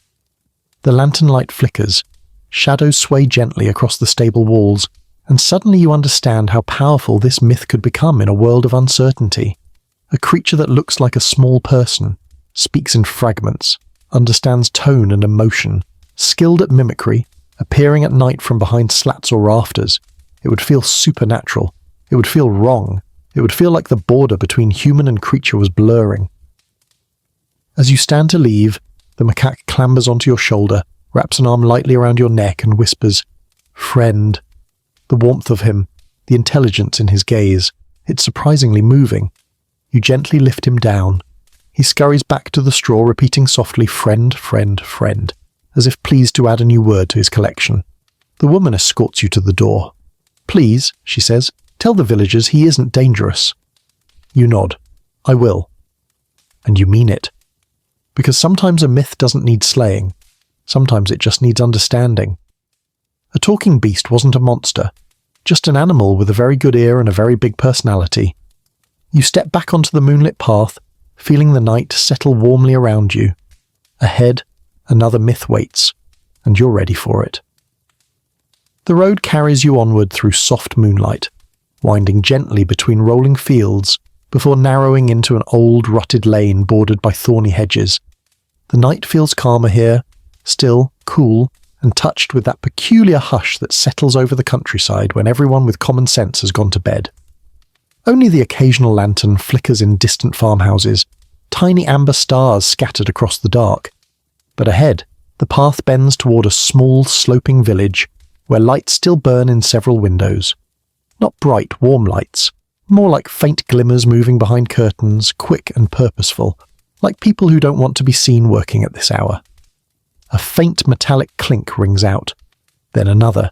The lantern light flickers. Shadows sway gently across the stable walls, and suddenly you understand how powerful this myth could become in a world of uncertainty. A creature that looks like a small person, speaks in fragments, understands tone and emotion, skilled at mimicry, appearing at night from behind slats or rafters. It would feel supernatural. It would feel wrong. It would feel like the border between human and creature was blurring. As you stand to leave, the macaque clambers onto your shoulder, wraps an arm lightly around your neck and whispers, "Friend." The warmth of him, the intelligence in his gaze, it's surprisingly moving. You gently lift him down. He scurries back to the straw, repeating softly, "Friend, friend, friend," as if pleased to add a new word to his collection. The woman escorts you to the door. "Please," she says, "tell the villagers he isn't dangerous." You nod. "I will." And you mean it. Because sometimes a myth doesn't need slaying. Sometimes it just needs understanding. A talking beast wasn't a monster, just an animal with a very good ear and a very big personality. You step back onto the moonlit path, feeling the night settle warmly around you. Ahead, another myth waits, and you're ready for it. The road carries you onward through soft moonlight, winding gently between rolling fields before narrowing into an old, rutted lane bordered by thorny hedges. The night feels calmer here, still, cool, and touched with that peculiar hush that settles over the countryside when everyone with common sense has gone to bed. Only the occasional lantern flickers in distant farmhouses, tiny amber stars scattered across the dark. But ahead, the path bends toward a small, sloping village where lights still burn in several windows. Not bright, warm lights, more like faint glimmers moving behind curtains, quick and purposeful, like people who don't want to be seen working at this hour. A faint metallic clink rings out, then another,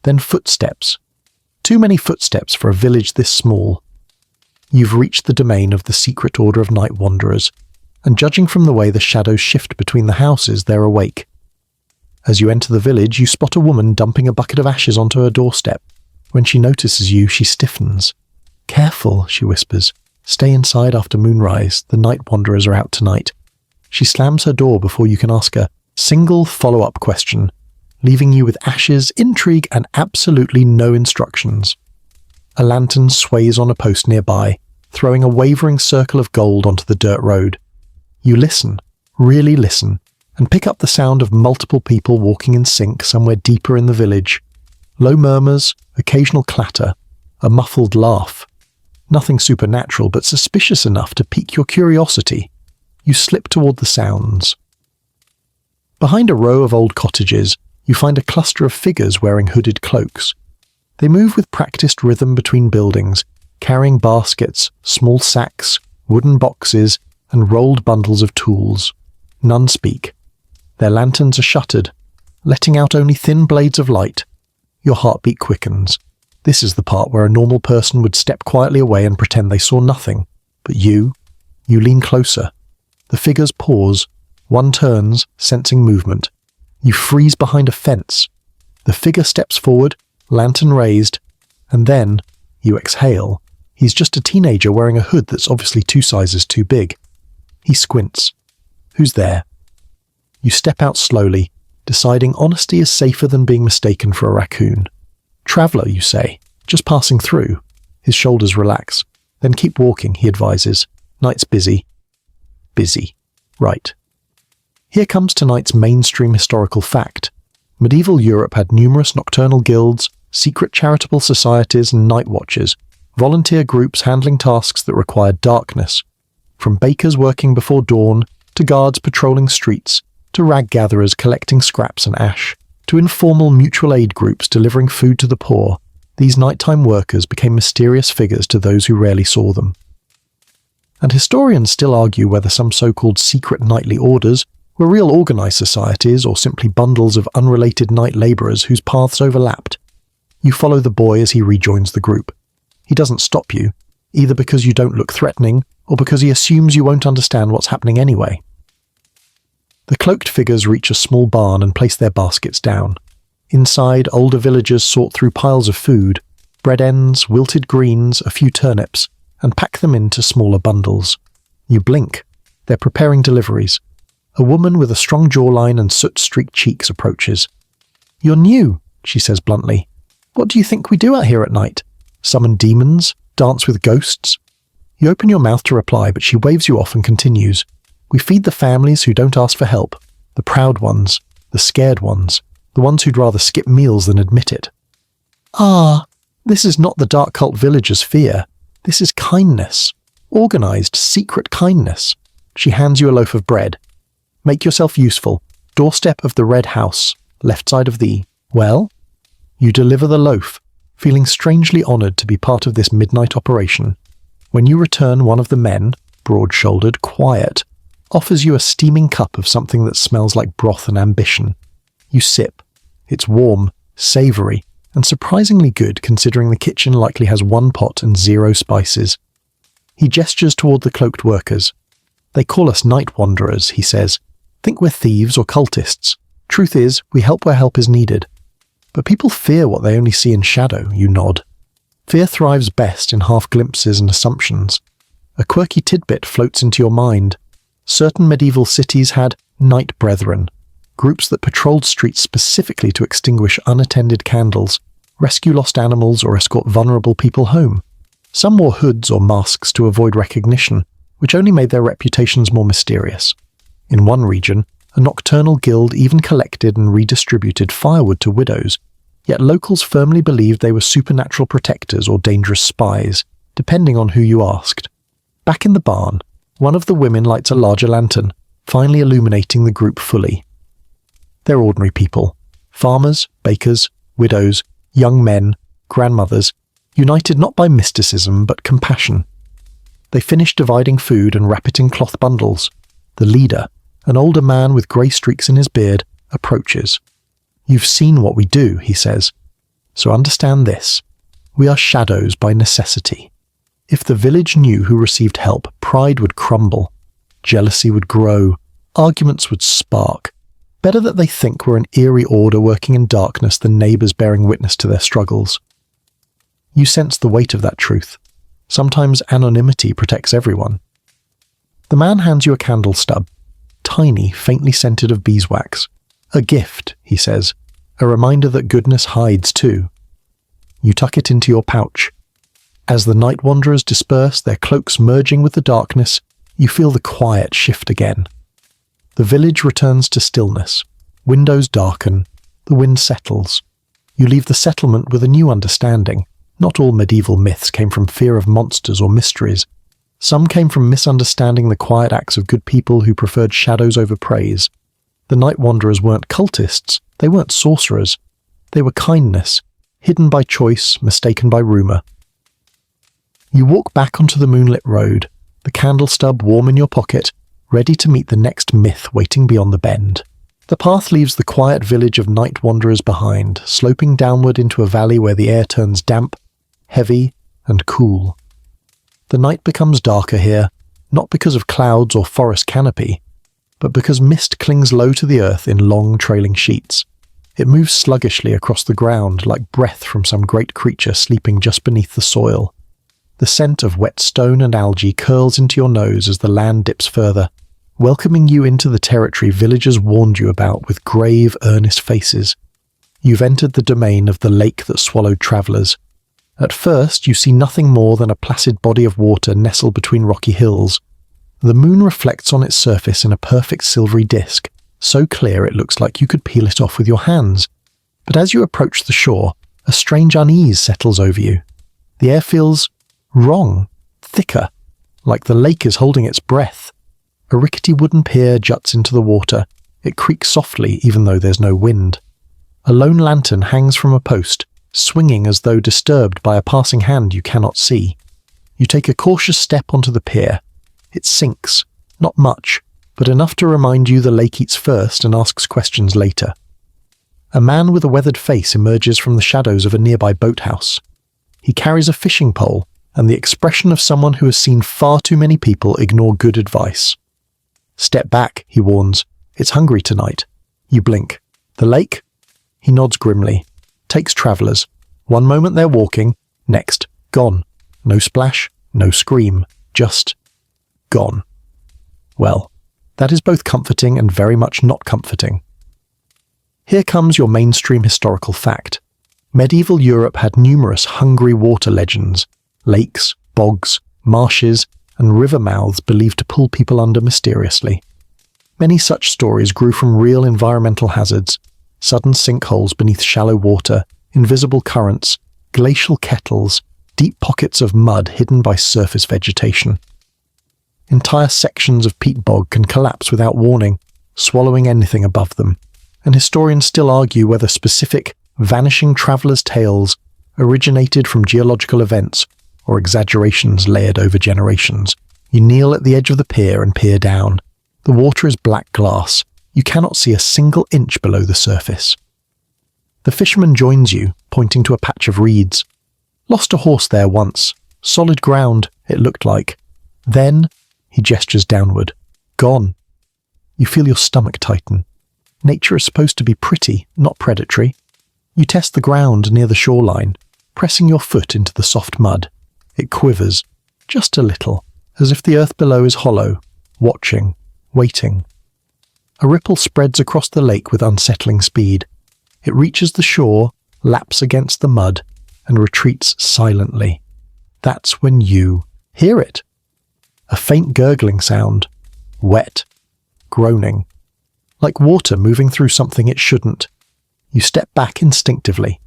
then footsteps. Too many footsteps for a village this small. You've reached the domain of the secret order of night wanderers, and judging from the way the shadows shift between the houses, they're awake. As you enter the village, you spot a woman dumping a bucket of ashes onto her doorstep. When she notices you, she stiffens. "Careful," she whispers. "Stay inside after moonrise. The night wanderers are out tonight." She slams her door before you can ask a single follow-up question, leaving you with ashes, intrigue, and absolutely no instructions. A lantern sways on a post nearby, throwing a wavering circle of gold onto the dirt road. You listen, really listen, and pick up the sound of multiple people walking in sync somewhere deeper in the village. Low murmurs, occasional clatter, a muffled laugh. Nothing supernatural, but suspicious enough to pique your curiosity. You slip toward the sounds. Behind a row of old cottages, you find a cluster of figures wearing hooded cloaks. They move with practiced rhythm between buildings, carrying baskets, small sacks, wooden boxes, and rolled bundles of tools. None speak. Their lanterns are shuttered, letting out only thin blades of light. Your heartbeat quickens. This is the part where a normal person would step quietly away and pretend they saw nothing. But you lean closer. The figures pause. One turns, sensing movement. You freeze behind a fence. The figure steps forward, lantern raised, and then you exhale. He's just a teenager wearing a hood that's obviously 2 sizes too big. He squints. Who's there? You step out slowly, deciding honesty is safer than being mistaken for a raccoon. Traveller, you say, just passing through. His shoulders relax. Then keep walking, he advises. Night's busy. Busy. Right. Here comes tonight's mainstream historical fact. Medieval Europe had numerous nocturnal guilds, secret charitable societies and night watches, volunteer groups handling tasks that required darkness. From bakers working before dawn, to guards patrolling streets, to rag gatherers collecting scraps and ash, to informal mutual aid groups delivering food to the poor, these nighttime workers became mysterious figures to those who rarely saw them. And historians still argue whether some so-called secret nightly orders were real organised societies or simply bundles of unrelated night labourers whose paths overlapped. You follow the boy as he rejoins the group. He doesn't stop you, either because you don't look threatening or because he assumes you won't understand what's happening anyway. The cloaked figures reach a small barn and place their baskets down. Inside, older villagers sort through piles of food, bread ends, wilted greens, a few turnips, and pack them into smaller bundles. You blink. They're preparing deliveries. A woman with a strong jawline and soot-streaked cheeks approaches. "You're new," she says bluntly. "What do you think we do out here at night? Summon demons? Dance with ghosts?" You open your mouth to reply, but she waves you off and continues. "We feed the families who don't ask for help, the proud ones, the scared ones, the ones who'd rather skip meals than admit it." "Ah, this is not the dark cult villagers' fear. This is kindness. Organised, secret kindness." She hands you a loaf of bread. "Make yourself useful. Doorstep of the Red House, left side of the..." "Well?" You deliver the loaf, feeling strangely honoured to be part of this midnight operation. When you return, one of the men, broad-shouldered, quiet, offers you a steaming cup of something that smells like broth and ambition. You sip. It's warm, savoury, and surprisingly good considering the kitchen likely has 1 pot and 0 spices. He gestures toward the cloaked workers. "They call us night wanderers," he says. "Think we're thieves or cultists. Truth is, we help where help is needed. But people fear what they only see in shadow," you nod. Fear thrives best in half-glimpses and assumptions. A quirky tidbit floats into your mind. Certain medieval cities had night brethren, groups that patrolled streets specifically to extinguish unattended candles, rescue lost animals, or escort vulnerable people home. Some wore hoods or masks to avoid recognition, which only made their reputations more mysterious. In one region, a nocturnal guild even collected and redistributed firewood to widows, yet locals firmly believed they were supernatural protectors or dangerous spies, depending on who you asked. Back in the barn, one of the women lights a larger lantern, finally illuminating the group fully. They're ordinary people. Farmers, bakers, widows, young men, grandmothers, united not by mysticism but compassion. They finish dividing food and wrap it in cloth bundles. The leader, an older man with grey streaks in his beard, approaches. "You've seen what we do," he says. "So understand this. We are shadows by necessity. If the village knew who received help, pride would crumble, jealousy would grow, arguments would spark. Better that they think we're an eerie order working in darkness than neighbours bearing witness to their struggles." You sense the weight of that truth. Sometimes anonymity protects everyone. The man hands you a candle stub, tiny, faintly scented of beeswax. "A gift," he says, "a reminder that goodness hides too." You tuck it into your pouch. As the night wanderers disperse, their cloaks merging with the darkness, you feel the quiet shift again. The village returns to stillness. Windows darken. The wind settles. You leave the settlement with a new understanding. Not all medieval myths came from fear of monsters or mysteries. Some came from misunderstanding the quiet acts of good people who preferred shadows over praise. The night wanderers weren't cultists. They weren't sorcerers. They were kindness, hidden by choice, mistaken by rumour. You walk back onto the moonlit road, the candle stub warm in your pocket, ready to meet the next myth waiting beyond the bend. The path leaves the quiet village of night wanderers behind, sloping downward into a valley where the air turns damp, heavy, and cool. The night becomes darker here, not because of clouds or forest canopy, but because mist clings low to the earth in long trailing sheets. It moves sluggishly across the ground like breath from some great creature sleeping just beneath the soil. The scent of wet stone and algae curls into your nose as the land dips further, welcoming you into the territory villagers warned you about with grave, earnest faces. You've entered the domain of the lake that swallowed travellers. At first, you see nothing more than a placid body of water nestled between rocky hills. The moon reflects on its surface in a perfect silvery disk, so clear it looks like you could peel it off with your hands. But as you approach the shore, a strange unease settles over you. The air feels wrong, thicker, like the lake is holding its breath. A rickety wooden pier juts into the water. It creaks softly even though there's no wind. A lone lantern hangs from a post, swinging as though disturbed by a passing hand you cannot see. You take a cautious step onto the pier. It sinks, not much, but enough to remind you the lake eats first and asks questions later. A man with a weathered face emerges from the shadows of a nearby boathouse. He carries a fishing pole and the expression of someone who has seen far too many people ignore good advice. "Step back," he warns. "It's hungry tonight." You blink. "The lake?" He nods grimly. Takes travellers. One moment they're walking, next, gone. No splash, no scream, just gone. Well, that is both comforting and very much not comforting. Here comes your mainstream historical fact. Medieval Europe had numerous hungry water legends, lakes, bogs, marshes, and river mouths believed to pull people under mysteriously. Many such stories grew from real environmental hazards, sudden sinkholes beneath shallow water, invisible currents, glacial kettles, deep pockets of mud hidden by surface vegetation. Entire sections of peat bog can collapse without warning, swallowing anything above them, and historians still argue whether specific, vanishing travellers' tales originated from geological events or exaggerations layered over generations. You kneel at the edge of the pier and peer down. The water is black glass. You cannot see a single inch below the surface. The fisherman joins you, pointing to a patch of reeds. "Lost a horse there once. Solid ground, it looked like. Then," he gestures downward, "gone." You feel your stomach tighten. Nature is supposed to be pretty, not predatory. You test the ground near the shoreline, pressing your foot into the soft mud. It quivers, just a little, as if the earth below is hollow, watching, waiting. A ripple spreads across the lake with unsettling speed. It reaches the shore, laps against the mud, and retreats silently. That's when you hear it. A faint gurgling sound, wet, groaning, like water moving through something it shouldn't. You step back instinctively.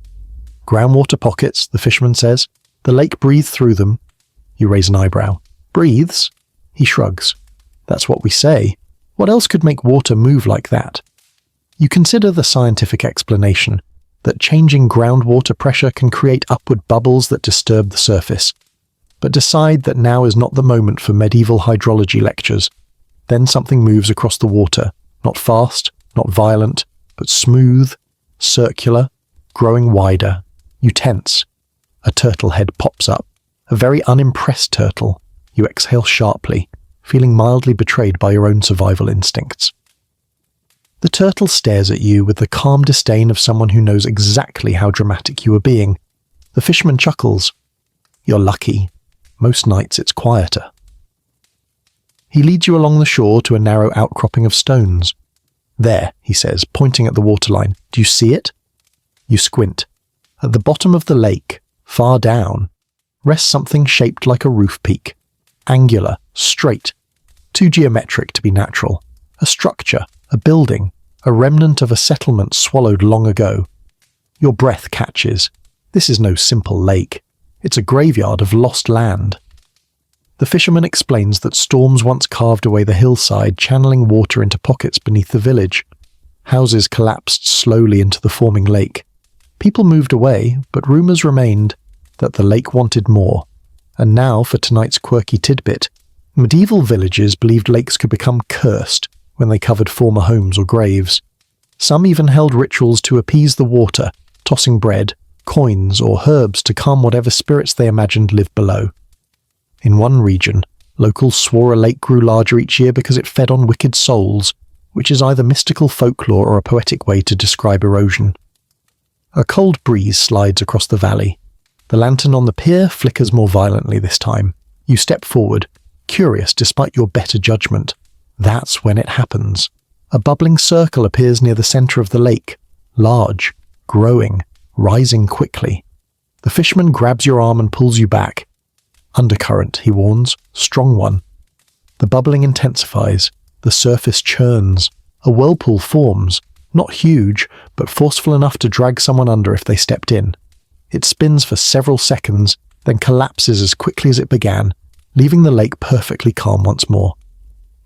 "Groundwater pockets," the fisherman says. "The lake breathes through them." You raise an eyebrow. "Breathes?" He shrugs. "That's what we say. What else could make water move like that?" You consider the scientific explanation, that changing groundwater pressure can create upward bubbles that disturb the surface, but decide that now is not the moment for medieval hydrology lectures. Then something moves across the water, not fast, not violent, but smooth, circular, growing wider. You tense. A turtle head pops up, a very unimpressed turtle. You exhale sharply, feeling mildly betrayed by your own survival instincts. The turtle stares at you with the calm disdain of someone who knows exactly how dramatic you are being. The fisherman chuckles. "You're lucky. Most nights it's quieter." He leads you along the shore to a narrow outcropping of stones. "There," he says, pointing at the waterline. "Do you see it?" You squint. At the bottom of the lake, far down, rests something shaped like a roof peak. Angular, straight, too geometric to be natural. A structure, a building, a remnant of a settlement swallowed long ago. Your breath catches. This is no simple lake. It's a graveyard of lost land. The fisherman explains that storms once carved away the hillside, channeling water into pockets beneath the village. Houses collapsed slowly into the forming lake. People moved away, but rumours remained that the lake wanted more. And now, for tonight's quirky tidbit, medieval villagers believed lakes could become cursed when they covered former homes or graves. Some even held rituals to appease the water, tossing bread, coins, or herbs to calm whatever spirits they imagined lived below. In one region, locals swore a lake grew larger each year because it fed on wicked souls, which is either mystical folklore or a poetic way to describe erosion. A cold breeze slides across the valley. The lantern on the pier flickers more violently this time. You step forward, curious despite your better judgment. That's when it happens. A bubbling circle appears near the center of the lake, large, growing, rising quickly. The fisherman grabs your arm and pulls you back. Undercurrent, he warns, strong one. The bubbling intensifies, the surface churns, a whirlpool forms, not huge, but forceful enough to drag someone under if they stepped in. It spins for several seconds, then collapses as quickly as it began, leaving the lake perfectly calm once more.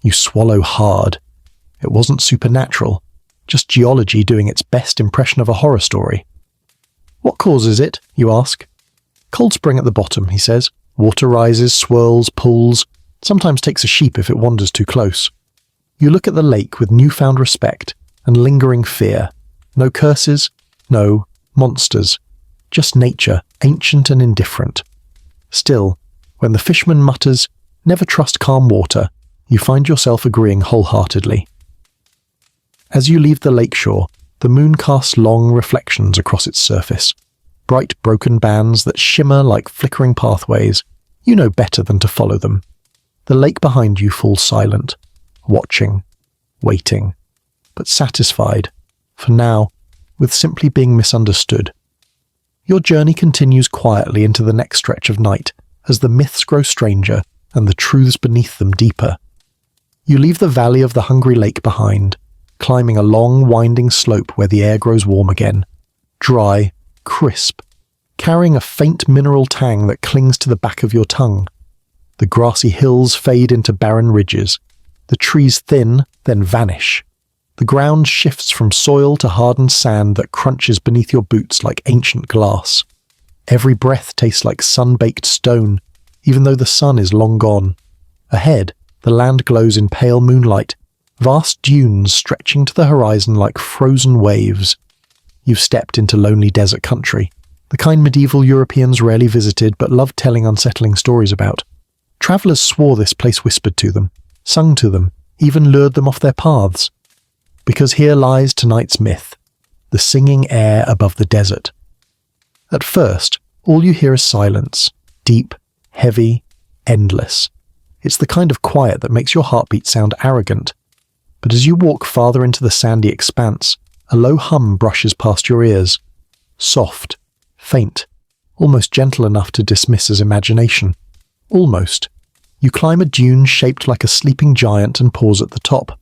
You swallow hard. It wasn't supernatural, just geology doing its best impression of a horror story. What causes it, you ask? Cold spring at the bottom, he says. Water rises, swirls, pulls, sometimes takes a sheep if it wanders too close. You look at the lake with newfound respect and lingering fear. No curses, no monsters. Just nature, ancient and indifferent. Still, when the fisherman mutters, "Never trust calm water," you find yourself agreeing wholeheartedly. As you leave the lakeshore, the moon casts long reflections across its surface. Bright broken bands that shimmer like flickering pathways. You know better than to follow them. The lake behind you falls silent, watching, waiting, but satisfied, for now, with simply being misunderstood. Your journey continues quietly into the next stretch of night, as the myths grow stranger and the truths beneath them deeper. You leave the valley of the hungry lake behind, climbing a long, winding slope where the air grows warm again, dry, crisp, carrying a faint mineral tang that clings to the back of your tongue. The grassy hills fade into barren ridges. The trees thin, then vanish. The ground shifts from soil to hardened sand that crunches beneath your boots like ancient glass. Every breath tastes like sun-baked stone, even though the sun is long gone. Ahead, the land glows in pale moonlight, vast dunes stretching to the horizon like frozen waves. You've stepped into lonely desert country, the kind medieval Europeans rarely visited but loved telling unsettling stories about. Travellers swore this place whispered to them, sung to them, even lured them off their paths. Because here lies tonight's myth, the singing air above the desert. At first, all you hear is silence, deep, heavy, endless. It's the kind of quiet that makes your heartbeat sound arrogant. But as you walk farther into the sandy expanse, a low hum brushes past your ears. Soft, faint, almost gentle enough to dismiss as imagination. Almost. You climb a dune shaped like a sleeping giant and pause at the top.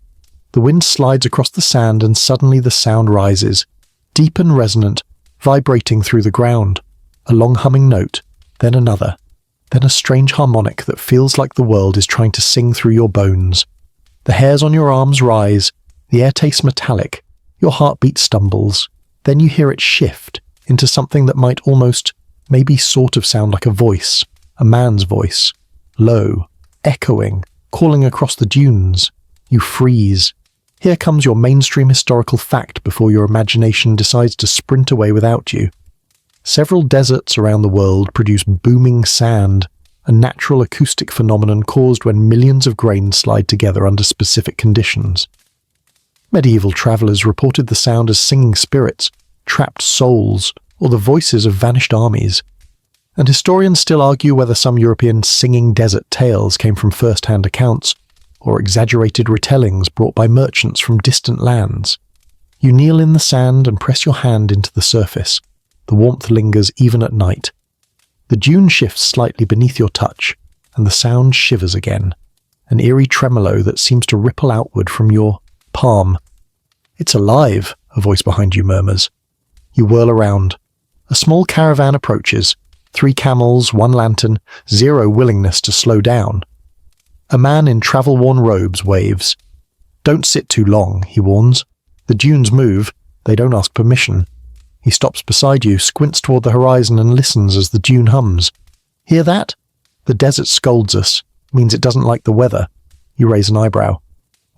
The wind slides across the sand and suddenly the sound rises, deep and resonant, vibrating through the ground. A long humming note, then another, then a strange harmonic that feels like the world is trying to sing through your bones. The hairs on your arms rise, the air tastes metallic, your heartbeat stumbles, then you hear it shift into something that might almost, maybe sort of sound like a voice, a man's voice, low, echoing, calling across the dunes. You freeze. Here comes your mainstream historical fact before your imagination decides to sprint away without you. Several deserts around the world produce booming sand, a natural acoustic phenomenon caused when millions of grains slide together under specific conditions. Medieval travellers reported the sound as singing spirits, trapped souls, or the voices of vanished armies. And historians still argue whether some European singing desert tales came from first-hand accounts, or exaggerated retellings brought by merchants from distant lands. You kneel in the sand and press your hand into the surface. The warmth lingers even at night. The dune shifts slightly beneath your touch, and the sound shivers again, an eerie tremolo that seems to ripple outward from your palm. "It's alive," a voice behind you murmurs. You whirl around. A small caravan approaches, 3 camels, 1 lantern, 0 willingness to slow down. A man in travel-worn robes waves. "Don't sit too long," he warns. "The dunes move, they don't ask permission." He stops beside you, squints toward the horizon and listens as the dune hums. "Hear that? The desert scolds us, means it doesn't like the weather." You raise an eyebrow.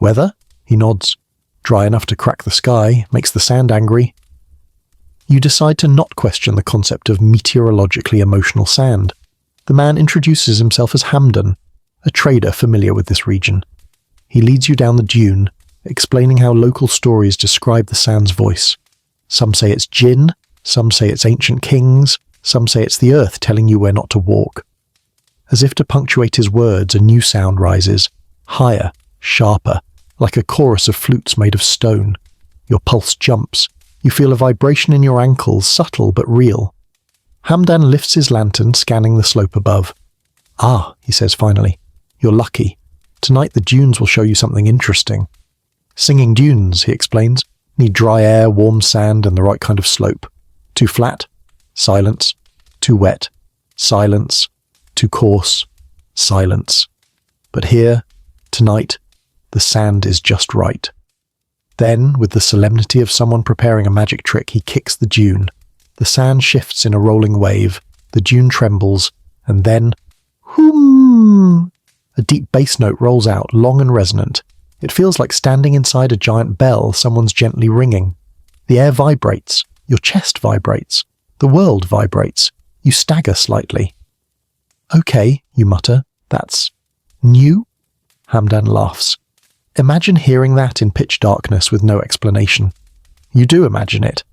"Weather?" He nods. Dry enough to crack the sky, makes the sand angry. You decide to not question the concept of meteorologically emotional sand. The man introduces himself as Hamdan, a trader familiar with this region. He leads you down the dune, explaining how local stories describe the sand's voice. Some say it's jinn, some say it's ancient kings, some say it's the earth telling you where not to walk. As if to punctuate his words, a new sound rises, higher, sharper, like a chorus of flutes made of stone. Your pulse jumps. You feel a vibration in your ankles, subtle but real. Hamdan lifts his lantern, scanning the slope above. "Ah," he says finally, "you're lucky. Tonight the dunes will show you something interesting." "Singing dunes," he explains, "need dry air, warm sand, and the right kind of slope. Too flat? Silence. Too wet? Silence. Too coarse? Silence. But here, tonight, the sand is just right." Then, with the solemnity of someone preparing a magic trick, he kicks the dune. The sand shifts in a rolling wave, the dune trembles, and then, whoom! A deep bass note rolls out, long and resonant. It feels like standing inside a giant bell someone's gently ringing. The air vibrates, your chest vibrates, the world vibrates. You stagger slightly. "Okay," you mutter, "that's new?" Hamdan laughs. Imagine hearing that in pitch darkness with no explanation. You do imagine it,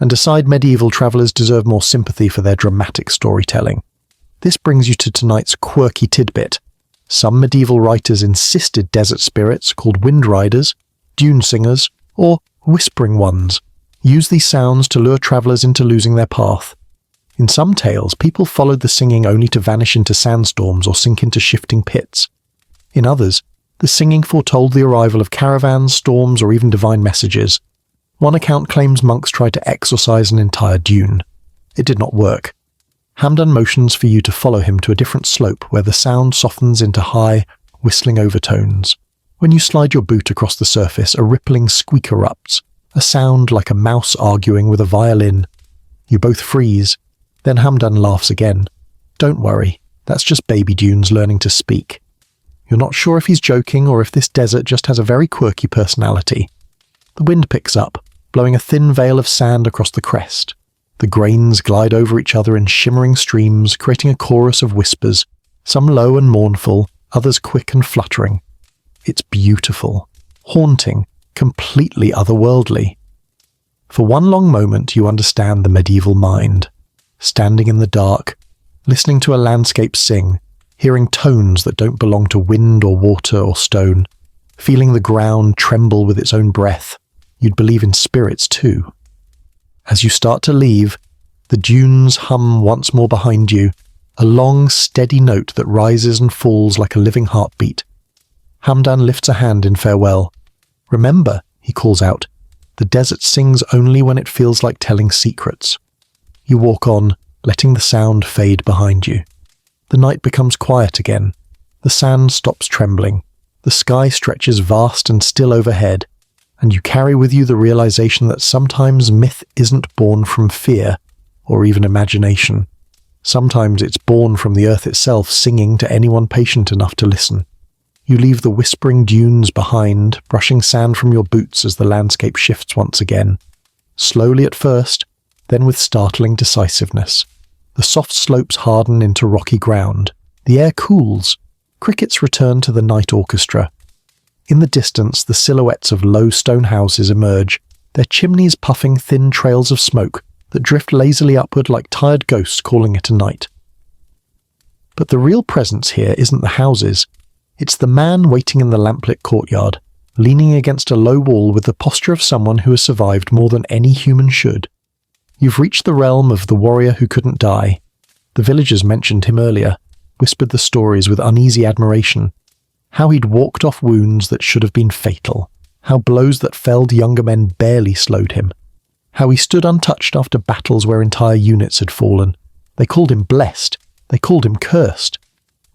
and decide medieval travellers deserve more sympathy for their dramatic storytelling. This brings you to tonight's quirky tidbit. Some medieval writers insisted desert spirits, called wind riders, dune singers, or whispering ones, use these sounds to lure travellers into losing their path. In some tales, people followed the singing only to vanish into sandstorms or sink into shifting pits. In others, the singing foretold the arrival of caravans, storms, or even divine messages. One account claims monks tried to exorcise an entire dune. It did not work. Hamdan motions for you to follow him to a different slope where the sound softens into high, whistling overtones. When you slide your boot across the surface, a rippling squeak erupts, a sound like a mouse arguing with a violin. You both freeze. Then Hamdan laughs again. "Don't worry, that's just baby dunes learning to speak." You're not sure if he's joking or if this desert just has a very quirky personality. The wind picks up, blowing a thin veil of sand across the crest. The grains glide over each other in shimmering streams, creating a chorus of whispers, some low and mournful, others quick and fluttering. It's beautiful, haunting, completely otherworldly. For one long moment you understand the medieval mind. Standing in the dark, listening to a landscape sing, hearing tones that don't belong to wind or water or stone, feeling the ground tremble with its own breath, you'd believe in spirits too. As you start to leave, the dunes hum once more behind you, a long, steady note that rises and falls like a living heartbeat. Hamdan lifts a hand in farewell. "Remember," he calls out, "the desert sings only when it feels like telling secrets." You walk on, letting the sound fade behind you. The night becomes quiet again. The sand stops trembling. The sky stretches vast and still overhead, and you carry with you the realization that sometimes myth isn't born from fear or even imagination. Sometimes it's born from the earth itself singing to anyone patient enough to listen. You leave the whispering dunes behind, brushing sand from your boots as the landscape shifts once again. Slowly at first, then with startling decisiveness. The soft slopes harden into rocky ground. The air cools. Crickets return to the night orchestra. In the distance, the silhouettes of low stone houses emerge, their chimneys puffing thin trails of smoke that drift lazily upward like tired ghosts calling it a night. But the real presence here isn't the houses. It's the man waiting in the lamplit courtyard, leaning against a low wall with the posture of someone who has survived more than any human should. You've reached the realm of the warrior who couldn't die. The villagers mentioned him earlier, whispered the stories with uneasy admiration. How he'd walked off wounds that should have been fatal. How blows that felled younger men barely slowed him. How he stood untouched after battles where entire units had fallen. They called him blessed. They called him cursed.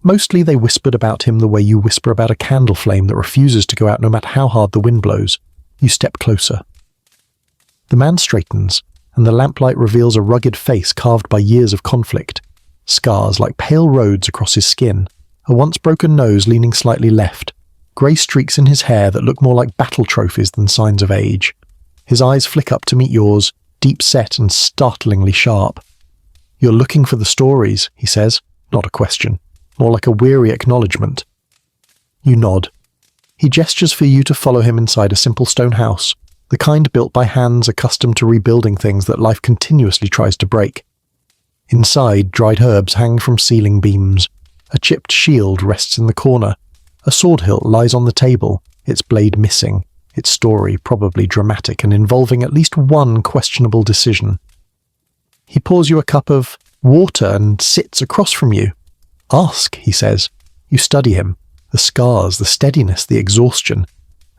Mostly they whispered about him the way you whisper about a candle flame that refuses to go out no matter how hard the wind blows. You step closer. The man straightens, and the lamplight reveals a rugged face carved by years of conflict. Scars like pale roads across his skin, a once broken nose leaning slightly left, grey streaks in his hair that look more like battle trophies than signs of age. His eyes flick up to meet yours, deep-set and startlingly sharp. "You're looking for the stories," he says, not a question, more like a weary acknowledgement. You nod. He gestures for you to follow him inside a simple stone house, the kind built by hands accustomed to rebuilding things that life continuously tries to break. Inside, dried herbs hang from ceiling beams. A chipped shield rests in the corner. A sword hilt lies on the table, its blade missing, its story probably dramatic and involving at least one questionable decision. He pours you a cup of water and sits across from you. "Ask," he says. You study him, the scars, the steadiness, the exhaustion,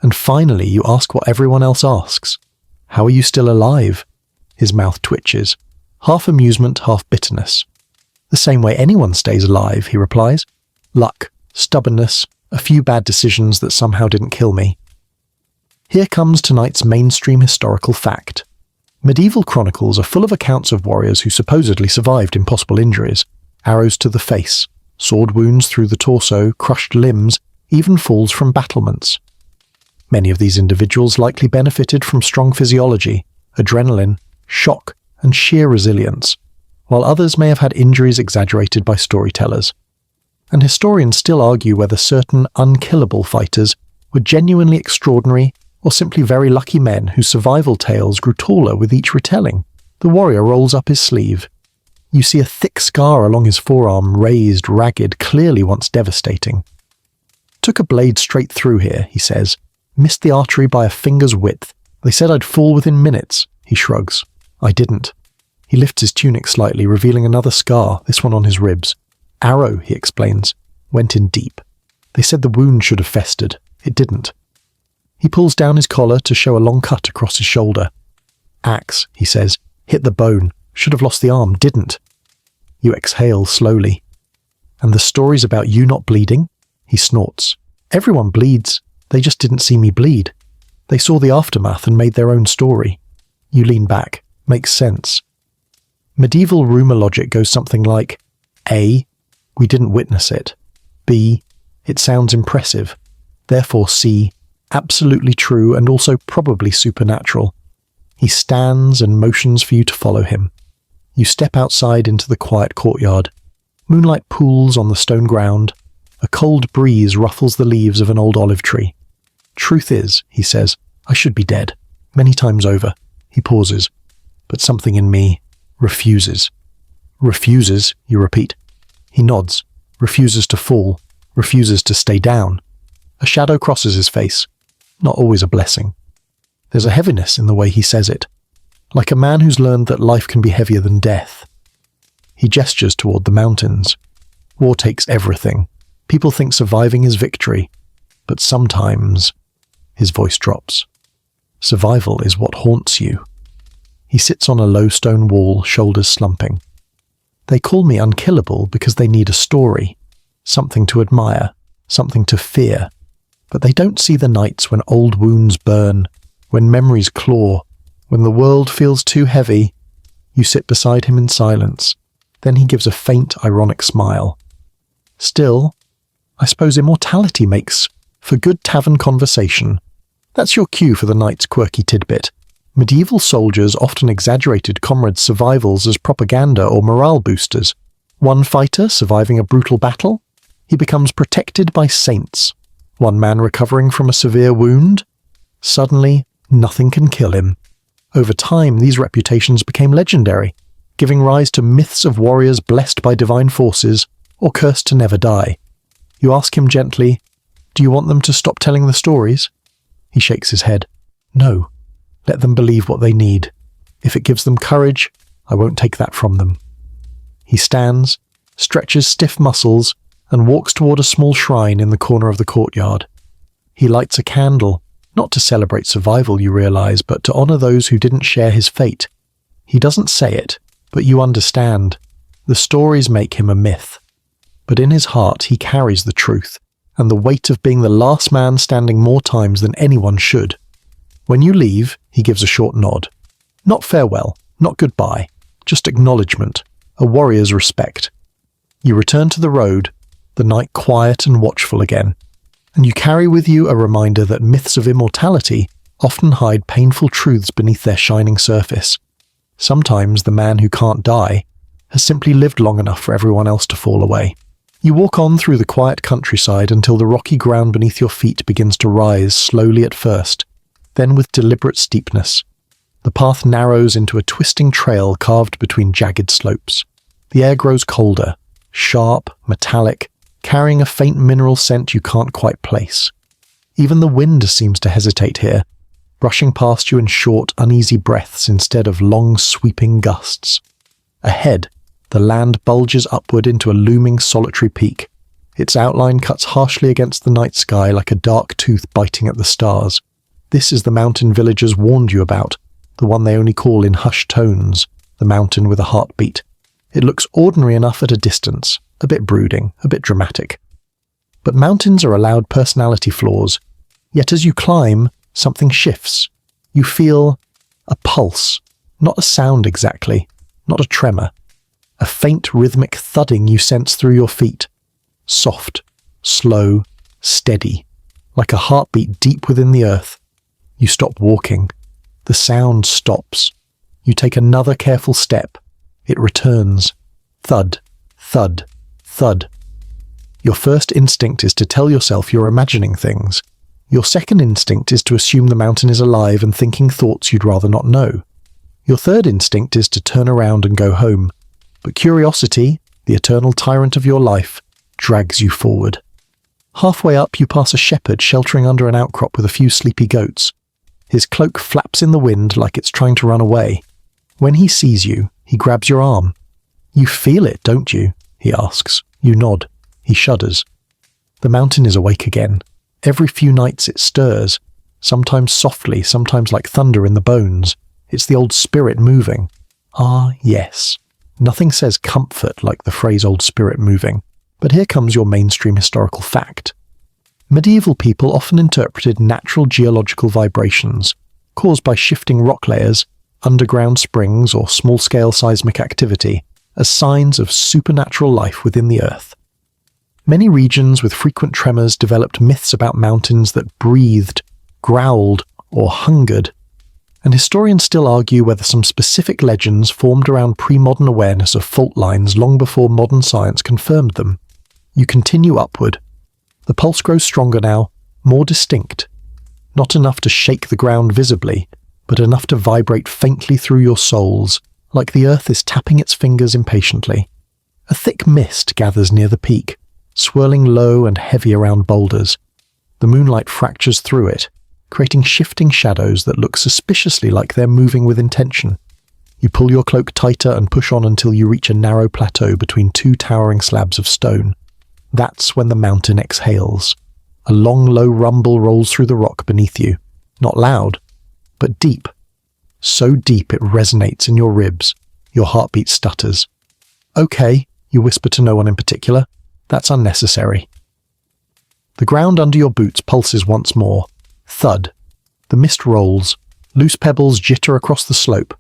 and finally you ask what everyone else asks. "How are you still alive?" His mouth twitches, half amusement, half bitterness. "The same way anyone stays alive," he replies. "Luck, stubbornness, a few bad decisions that somehow didn't kill me." Here comes tonight's mainstream historical fact. Medieval chronicles are full of accounts of warriors who supposedly survived impossible injuries, arrows to the face, sword wounds through the torso, crushed limbs, even falls from battlements. Many of these individuals likely benefited from strong physiology, adrenaline, shock, and sheer resilience, while others may have had injuries exaggerated by storytellers. And historians still argue whether certain unkillable fighters were genuinely extraordinary or simply very lucky men whose survival tales grew taller with each retelling. The warrior rolls up his sleeve. You see a thick scar along his forearm, raised, ragged, clearly once devastating. "Took a blade straight through here," he says. "Missed the artery by a finger's width. They said I'd fall within minutes." He shrugs. "I didn't." He lifts his tunic slightly, revealing another scar, this one on his ribs. "Arrow," he explains. "Went in deep. They said the wound should have festered. It didn't." He pulls down his collar to show a long cut across his shoulder. "Axe," he says. "Hit the bone. Should have lost the arm. Didn't." You exhale slowly. "And the stories about you not bleeding?" He snorts. "Everyone bleeds. They just didn't see me bleed. They saw the aftermath and made their own story." You lean back. Makes sense. Medieval rumour logic goes something like, A. We didn't witness it. B. It sounds impressive. Therefore C. Absolutely true and also probably supernatural. He stands and motions for you to follow him. You step outside into the quiet courtyard. Moonlight pools on the stone ground. A cold breeze ruffles the leaves of an old olive tree. "Truth is," he says, "I should be dead. Many times over." He pauses. "But something in me refuses." "Refuses," you repeat. He nods. "Refuses to fall. Refuses to stay down." A shadow crosses his face. Not always a blessing. There's a heaviness in the way he says it, like a man who's learned that life can be heavier than death. He gestures toward the mountains. War takes everything. People think surviving is victory, but sometimes... His voice drops. Survival is what haunts you. He sits on a low stone wall, shoulders slumping. They call me unkillable because they need a story, something to admire, something to fear. But they don't see the nights when old wounds burn, when memories claw, when the world feels too heavy. You sit beside him in silence. Then he gives a faint, ironic smile. Still, I suppose immortality makes for good tavern conversation. That's your cue for the night's quirky tidbit. Medieval soldiers often exaggerated comrades' survivals as propaganda or morale boosters. One fighter surviving a brutal battle, he becomes protected by saints. One man recovering from a severe wound, suddenly nothing can kill him. Over time, these reputations became legendary, giving rise to myths of warriors blessed by divine forces or cursed to never die. You ask him gently, "Do you want them to stop telling the stories?" He shakes his head. "No. Let them believe what they need. If it gives them courage, I won't take that from them." He stands, stretches stiff muscles, and walks toward a small shrine in the corner of the courtyard. He lights a candle, not to celebrate survival, you realize, but to honor those who didn't share his fate. He doesn't say it, but you understand. The stories make him a myth. But in his heart he carries the truth, and the weight of being the last man standing more times than anyone should. When you leave, he gives a short nod. Not farewell, not goodbye, just acknowledgement, a warrior's respect. You return to the road, the night quiet and watchful again. And you carry with you a reminder that myths of immortality often hide painful truths beneath their shining surface. Sometimes the man who can't die has simply lived long enough for everyone else to fall away. You walk on through the quiet countryside until the rocky ground beneath your feet begins to rise slowly at first, then with deliberate steepness. The path narrows into a twisting trail carved between jagged slopes. The air grows colder, sharp, metallic, carrying a faint mineral scent you can't quite place. Even the wind seems to hesitate here, brushing past you in short, uneasy breaths instead of long, sweeping gusts. Ahead, the land bulges upward into a looming solitary peak. Its outline cuts harshly against the night sky like a dark tooth biting at the stars. This is the mountain villagers warned you about, the one they only call in hushed tones, the mountain with a heartbeat. It looks ordinary enough at a distance, a bit brooding, a bit dramatic. But mountains are allowed personality flaws, yet as you climb, something shifts. You feel a pulse, not a sound exactly, not a tremor. A faint rhythmic thudding you sense through your feet. Soft, slow, steady, like a heartbeat deep within the earth. You stop walking. The sound stops. You take another careful step. It returns. Thud, thud, thud. Your first instinct is to tell yourself you're imagining things. Your second instinct is to assume the mountain is alive and thinking thoughts you'd rather not know. Your third instinct is to turn around and go home. But curiosity, the eternal tyrant of your life, drags you forward. Halfway up, you pass a shepherd sheltering under an outcrop with a few sleepy goats. His cloak flaps in the wind like it's trying to run away. When he sees you, he grabs your arm. "You feel it, don't you?" he asks. You nod. He shudders. The mountain is awake again. Every few nights it stirs, sometimes softly, sometimes like thunder in the bones. It's the old spirit moving. Ah, yes. Nothing says comfort like the phrase old spirit moving, but here comes your mainstream historical fact. Medieval people often interpreted natural geological vibrations, caused by shifting rock layers, underground springs, or small-scale seismic activity, as signs of supernatural life within the earth. Many regions with frequent tremors developed myths about mountains that breathed, growled, or hungered, and historians still argue whether some specific legends formed around pre-modern awareness of fault lines long before modern science confirmed them. You continue upward. The pulse grows stronger now, more distinct. Not enough to shake the ground visibly, but enough to vibrate faintly through your soles, like the earth is tapping its fingers impatiently. A thick mist gathers near the peak, swirling low and heavy around boulders. The moonlight fractures through it, creating shifting shadows that look suspiciously like they're moving with intention. You pull your cloak tighter and push on until you reach a narrow plateau between two towering slabs of stone. That's when the mountain exhales. A long, low rumble rolls through the rock beneath you. Not loud, but deep. So deep it resonates in your ribs. Your heartbeat stutters. "Okay," you whisper to no one in particular. "That's unnecessary." The ground under your boots pulses once more. Thud. The mist rolls. Loose pebbles jitter across the slope.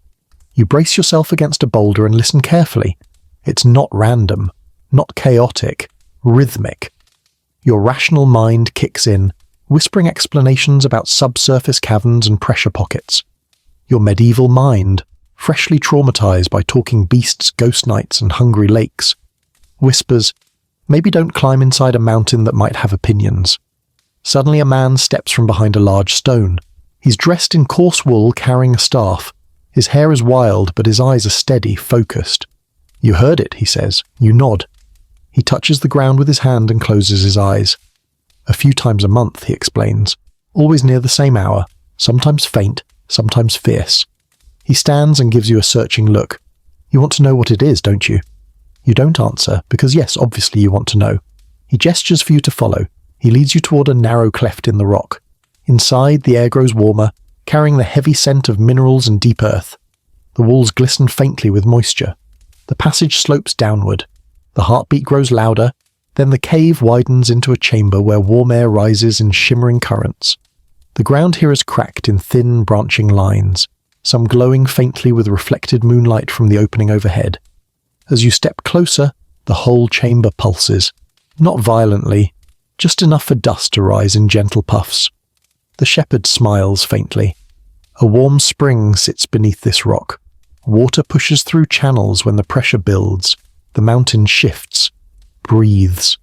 You brace yourself against a boulder and listen carefully. It's not random, not chaotic, rhythmic. Your rational mind kicks in, whispering explanations about subsurface caverns and pressure pockets. Your medieval mind, freshly traumatized by talking beasts, ghost nights, and hungry lakes, whispers, "Maybe don't climb inside a mountain that might have opinions." Suddenly a man steps from behind a large stone. He's dressed in coarse wool, carrying a staff. His hair is wild, but his eyes are steady, focused. "You heard it," he says. You nod. He touches the ground with his hand and closes his eyes. "A few times a month," he explains. "Always near the same hour, sometimes faint, sometimes fierce." He stands and gives you a searching look. "You want to know what it is, don't you?" You don't answer, because yes, obviously you want to know. He gestures for you to follow. He leads you toward a narrow cleft in the rock. Inside, the air grows warmer, carrying the heavy scent of minerals and deep earth. The walls glisten faintly with moisture. The passage slopes downward. The heartbeat grows louder, then the cave widens into a chamber where warm air rises in shimmering currents. The ground here is cracked in thin, branching lines, some glowing faintly with reflected moonlight from the opening overhead. As you step closer, the whole chamber pulses. Not violently, just enough for dust to rise in gentle puffs. The shepherd smiles faintly. A warm spring sits beneath this rock. Water pushes through channels when the pressure builds. The mountain shifts, breathes.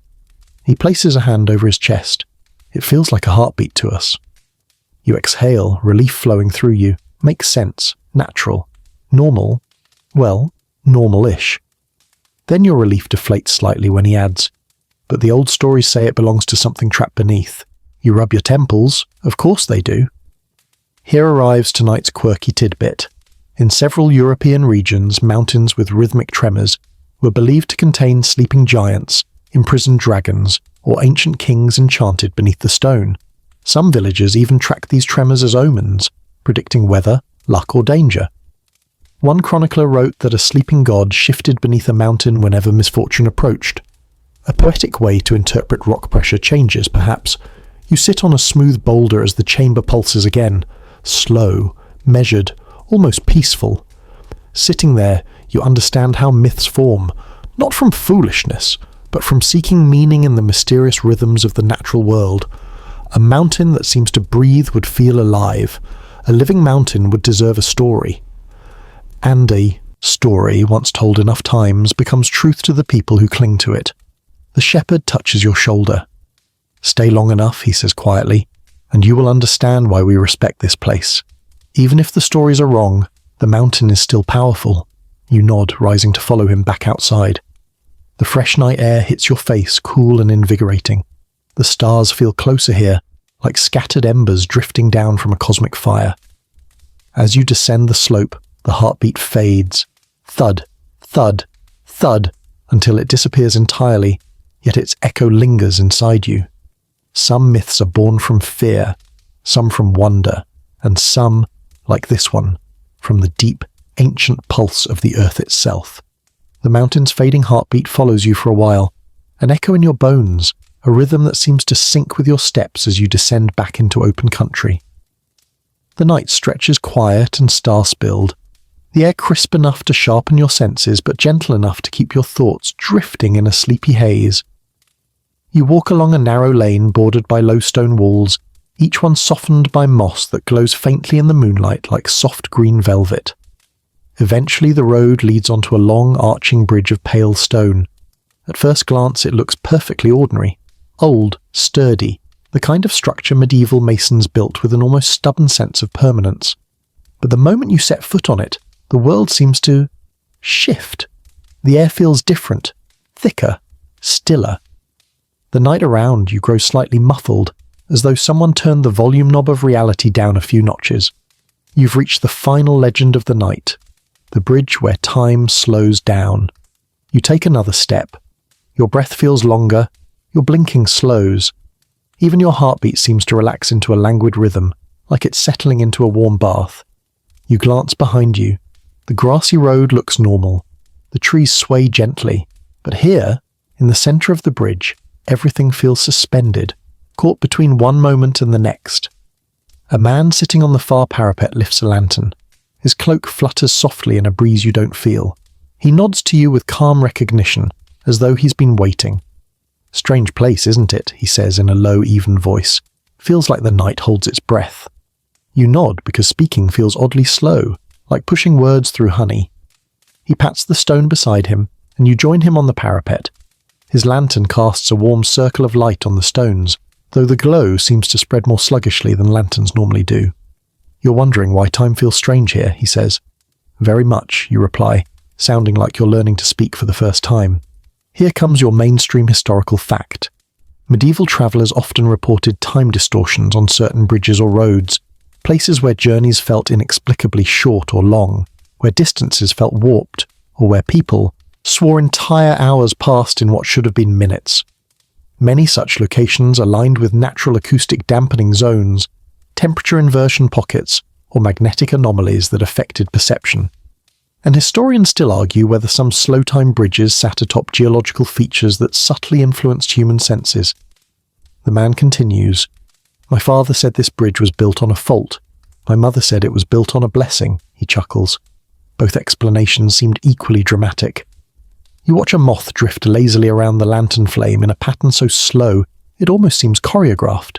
He places a hand over his chest. It feels like a heartbeat to us. You exhale, relief flowing through you. Makes sense, natural, normal, well, normal-ish. Then your relief deflates slightly when he adds, but the old stories say it belongs to something trapped beneath. You rub your temples, of course they do. Here arrives tonight's quirky tidbit. In several European regions, mountains with rhythmic tremors were believed to contain sleeping giants, imprisoned dragons, or ancient kings enchanted beneath the stone. Some villagers even tracked these tremors as omens, predicting weather, luck, or danger. One chronicler wrote that a sleeping god shifted beneath a mountain whenever misfortune approached. A poetic way to interpret rock pressure changes, perhaps. You sit on a smooth boulder as the chamber pulses again, slow, measured, almost peaceful. Sitting there, you understand how myths form, not from foolishness, but from seeking meaning in the mysterious rhythms of the natural world. A mountain that seems to breathe would feel alive. A living mountain would deserve a story. And a story, once told enough times, becomes truth to the people who cling to it. The shepherd touches your shoulder. Stay long enough, he says quietly, and you will understand why we respect this place. Even if the stories are wrong, the mountain is still powerful. You nod, rising to follow him back outside. The fresh night air hits your face, cool and invigorating. The stars feel closer here, like scattered embers drifting down from a cosmic fire. As you descend the slope, the heartbeat fades. Thud, thud, thud, until it disappears entirely, yet its echo lingers inside you. Some myths are born from fear, some from wonder, and some, like this one, from the deep, ancient pulse of the earth itself. The mountain's fading heartbeat follows you for a while, an echo in your bones, a rhythm that seems to sync with your steps as you descend back into open country. The night stretches quiet and star-spilled, the air crisp enough to sharpen your senses but gentle enough to keep your thoughts drifting in a sleepy haze. You walk along a narrow lane bordered by low stone walls, each one softened by moss that glows faintly in the moonlight like soft green velvet. Eventually the road leads onto a long arching bridge of pale stone. At first glance it looks perfectly ordinary, old, sturdy, the kind of structure medieval masons built with an almost stubborn sense of permanence. But the moment you set foot on it, the world seems to shift. The air feels different, thicker, stiller. The night around you grows slightly muffled, as though someone turned the volume knob of reality down a few notches. You've reached the final legend of the night, the bridge where time slows down. You take another step. Your breath feels longer, your blinking slows. Even your heartbeat seems to relax into a languid rhythm, like it's settling into a warm bath. You glance behind you. The grassy road looks normal. The trees sway gently. But here, in the center of the bridge, everything feels suspended, caught between one moment and the next. A man sitting on the far parapet lifts a lantern. His cloak flutters softly in a breeze you don't feel. He nods to you with calm recognition, as though he's been waiting. "Strange place, isn't it?" he says in a low, even voice. "Feels like the night holds its breath." You nod because speaking feels oddly slow, like pushing words through honey. He pats the stone beside him, and you join him on the parapet. His lantern casts a warm circle of light on the stones, though the glow seems to spread more sluggishly than lanterns normally do. "You're wondering why time feels strange here," he says. "Very much," you reply, sounding like you're learning to speak for the first time. Here comes your mainstream historical fact. Medieval travellers often reported time distortions on certain bridges or roads, places where journeys felt inexplicably short or long, where distances felt warped, or where people swore entire hours passed in what should have been minutes. Many such locations aligned with natural acoustic dampening zones, temperature inversion pockets, or magnetic anomalies that affected perception. And historians still argue whether some slow-time bridges sat atop geological features that subtly influenced human senses. The man continues, "My father said this bridge was built on a fault. My mother said it was built on a blessing," he chuckles. Both explanations seemed equally dramatic. You watch a moth drift lazily around the lantern flame in a pattern so slow It almost seems choreographed.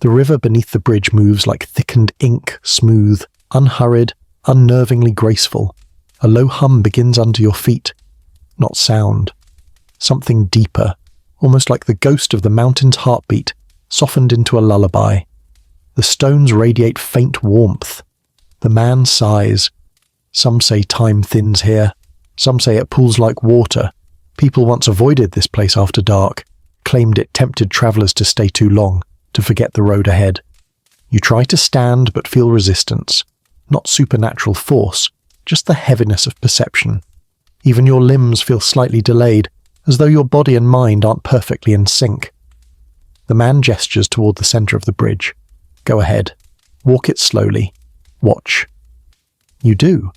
The river beneath the bridge moves like thickened ink, smooth, unhurried, unnervingly graceful. A low hum begins under your feet. Not sound. Something deeper, almost like the ghost of the mountain's heartbeat, softened into a lullaby. The stones radiate faint warmth. The man sighs. Some say time thins here. Some say it pools like water. People once avoided this place after dark, claimed it tempted travellers to stay too long, to forget the road ahead. You try to stand but feel resistance. Not supernatural force, just the heaviness of perception. Even your limbs feel slightly delayed, as though your body and mind aren't perfectly in sync. The man gestures toward the centre of the bridge. Go ahead. Walk it slowly. Watch. You do.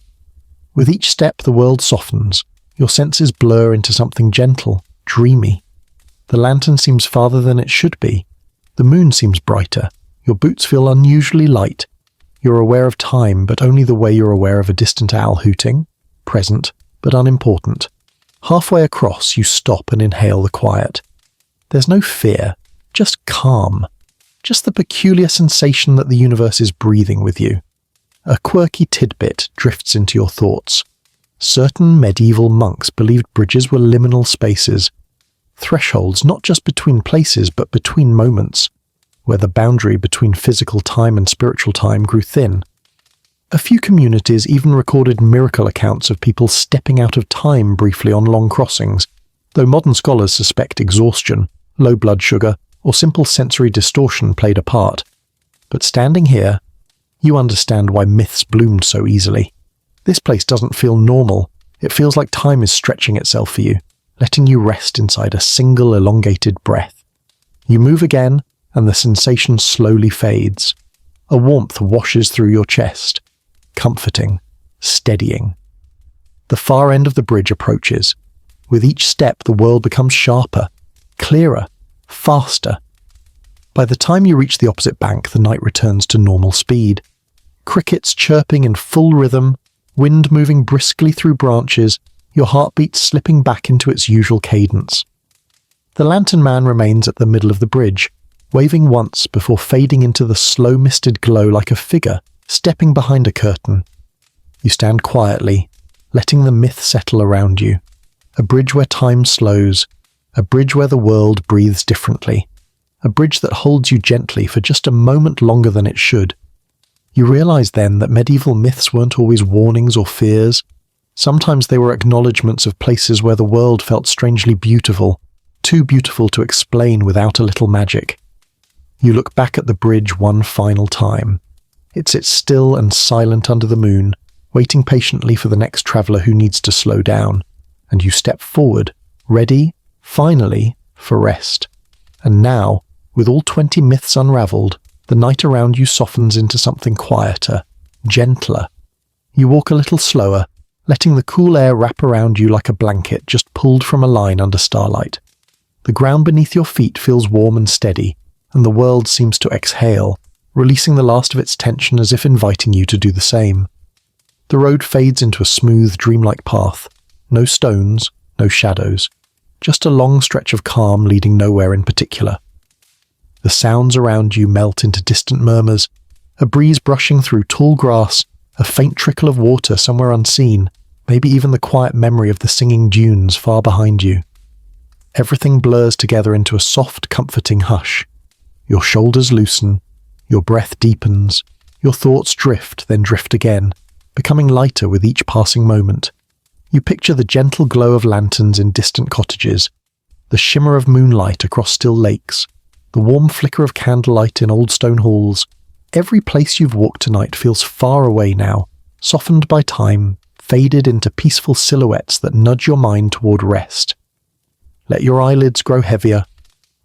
With each step the world softens. Your senses blur into something gentle, dreamy. The lantern seems farther than it should be. The moon seems brighter. Your boots feel unusually light. You're aware of time, but only the way you're aware of a distant owl hooting. Present, but unimportant. Halfway across, you stop and inhale the quiet. There's no fear, just calm. Just the peculiar sensation that the universe is breathing with you. A quirky tidbit drifts into your thoughts. Certain medieval monks believed bridges were liminal spaces. Thresholds not just between places, but between moments, where the boundary between physical time and spiritual time grew thin. A few communities even recorded miracle accounts of people stepping out of time briefly on long crossings, though modern scholars suspect exhaustion, low blood sugar, or simple sensory distortion played a part. But standing here, you understand why myths bloomed so easily. This place doesn't feel normal. It feels like time is stretching itself for you, letting you rest inside a single elongated breath. You move again, and the sensation slowly fades. A warmth washes through your chest, comforting, steadying. The far end of the bridge approaches. With each step, the world becomes sharper, clearer, faster. By the time you reach the opposite bank, the night returns to normal speed. Crickets chirping in full rhythm, wind moving briskly through branches, your heartbeat slipping back into its usual cadence. The lantern man remains at the middle of the bridge, waving once before fading into the slow-misted glow like a figure stepping behind a curtain. You stand quietly, letting the myth settle around you. A bridge where time slows, a bridge where the world breathes differently, a bridge that holds you gently for just a moment longer than it should. You realize then that medieval myths weren't always warnings or fears. Sometimes they were acknowledgements of places where the world felt strangely beautiful, too beautiful to explain without a little magic. You look back at the bridge one final time. It sits still and silent under the moon, waiting patiently for the next traveller who needs to slow down. And you step forward, ready, finally, for rest. And now, with all 20 myths unravelled, the night around you softens into something quieter, gentler. You walk a little slower, letting the cool air wrap around you like a blanket just pulled from a line under starlight. The ground beneath your feet feels warm and steady, and the world seems to exhale, releasing the last of its tension as if inviting you to do the same. The road fades into a smooth, dreamlike path. No stones, no shadows. Just a long stretch of calm leading nowhere in particular. The sounds around you melt into distant murmurs, a breeze brushing through tall grass, a faint trickle of water somewhere unseen, maybe even the quiet memory of the singing dunes far behind you. Everything blurs together into a soft, comforting hush. Your shoulders loosen, your breath deepens, your thoughts drift, then drift again, becoming lighter with each passing moment. You picture the gentle glow of lanterns in distant cottages, the shimmer of moonlight across still lakes, the warm flicker of candlelight in old stone halls. Every place you've walked tonight feels far away now, softened by time, faded into peaceful silhouettes that nudge your mind toward rest. Let your eyelids grow heavier.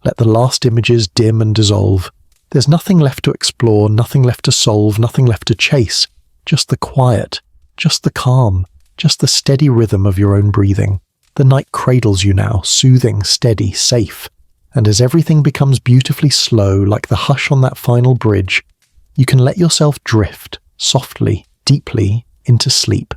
Let the last images dim and dissolve. There's nothing left to explore, nothing left to solve, nothing left to chase. Just the quiet, just the calm, just the steady rhythm of your own breathing. The night cradles you now, soothing, steady, safe. And as everything becomes beautifully slow, like the hush on that final bridge, you can let yourself drift, softly, deeply, into sleep.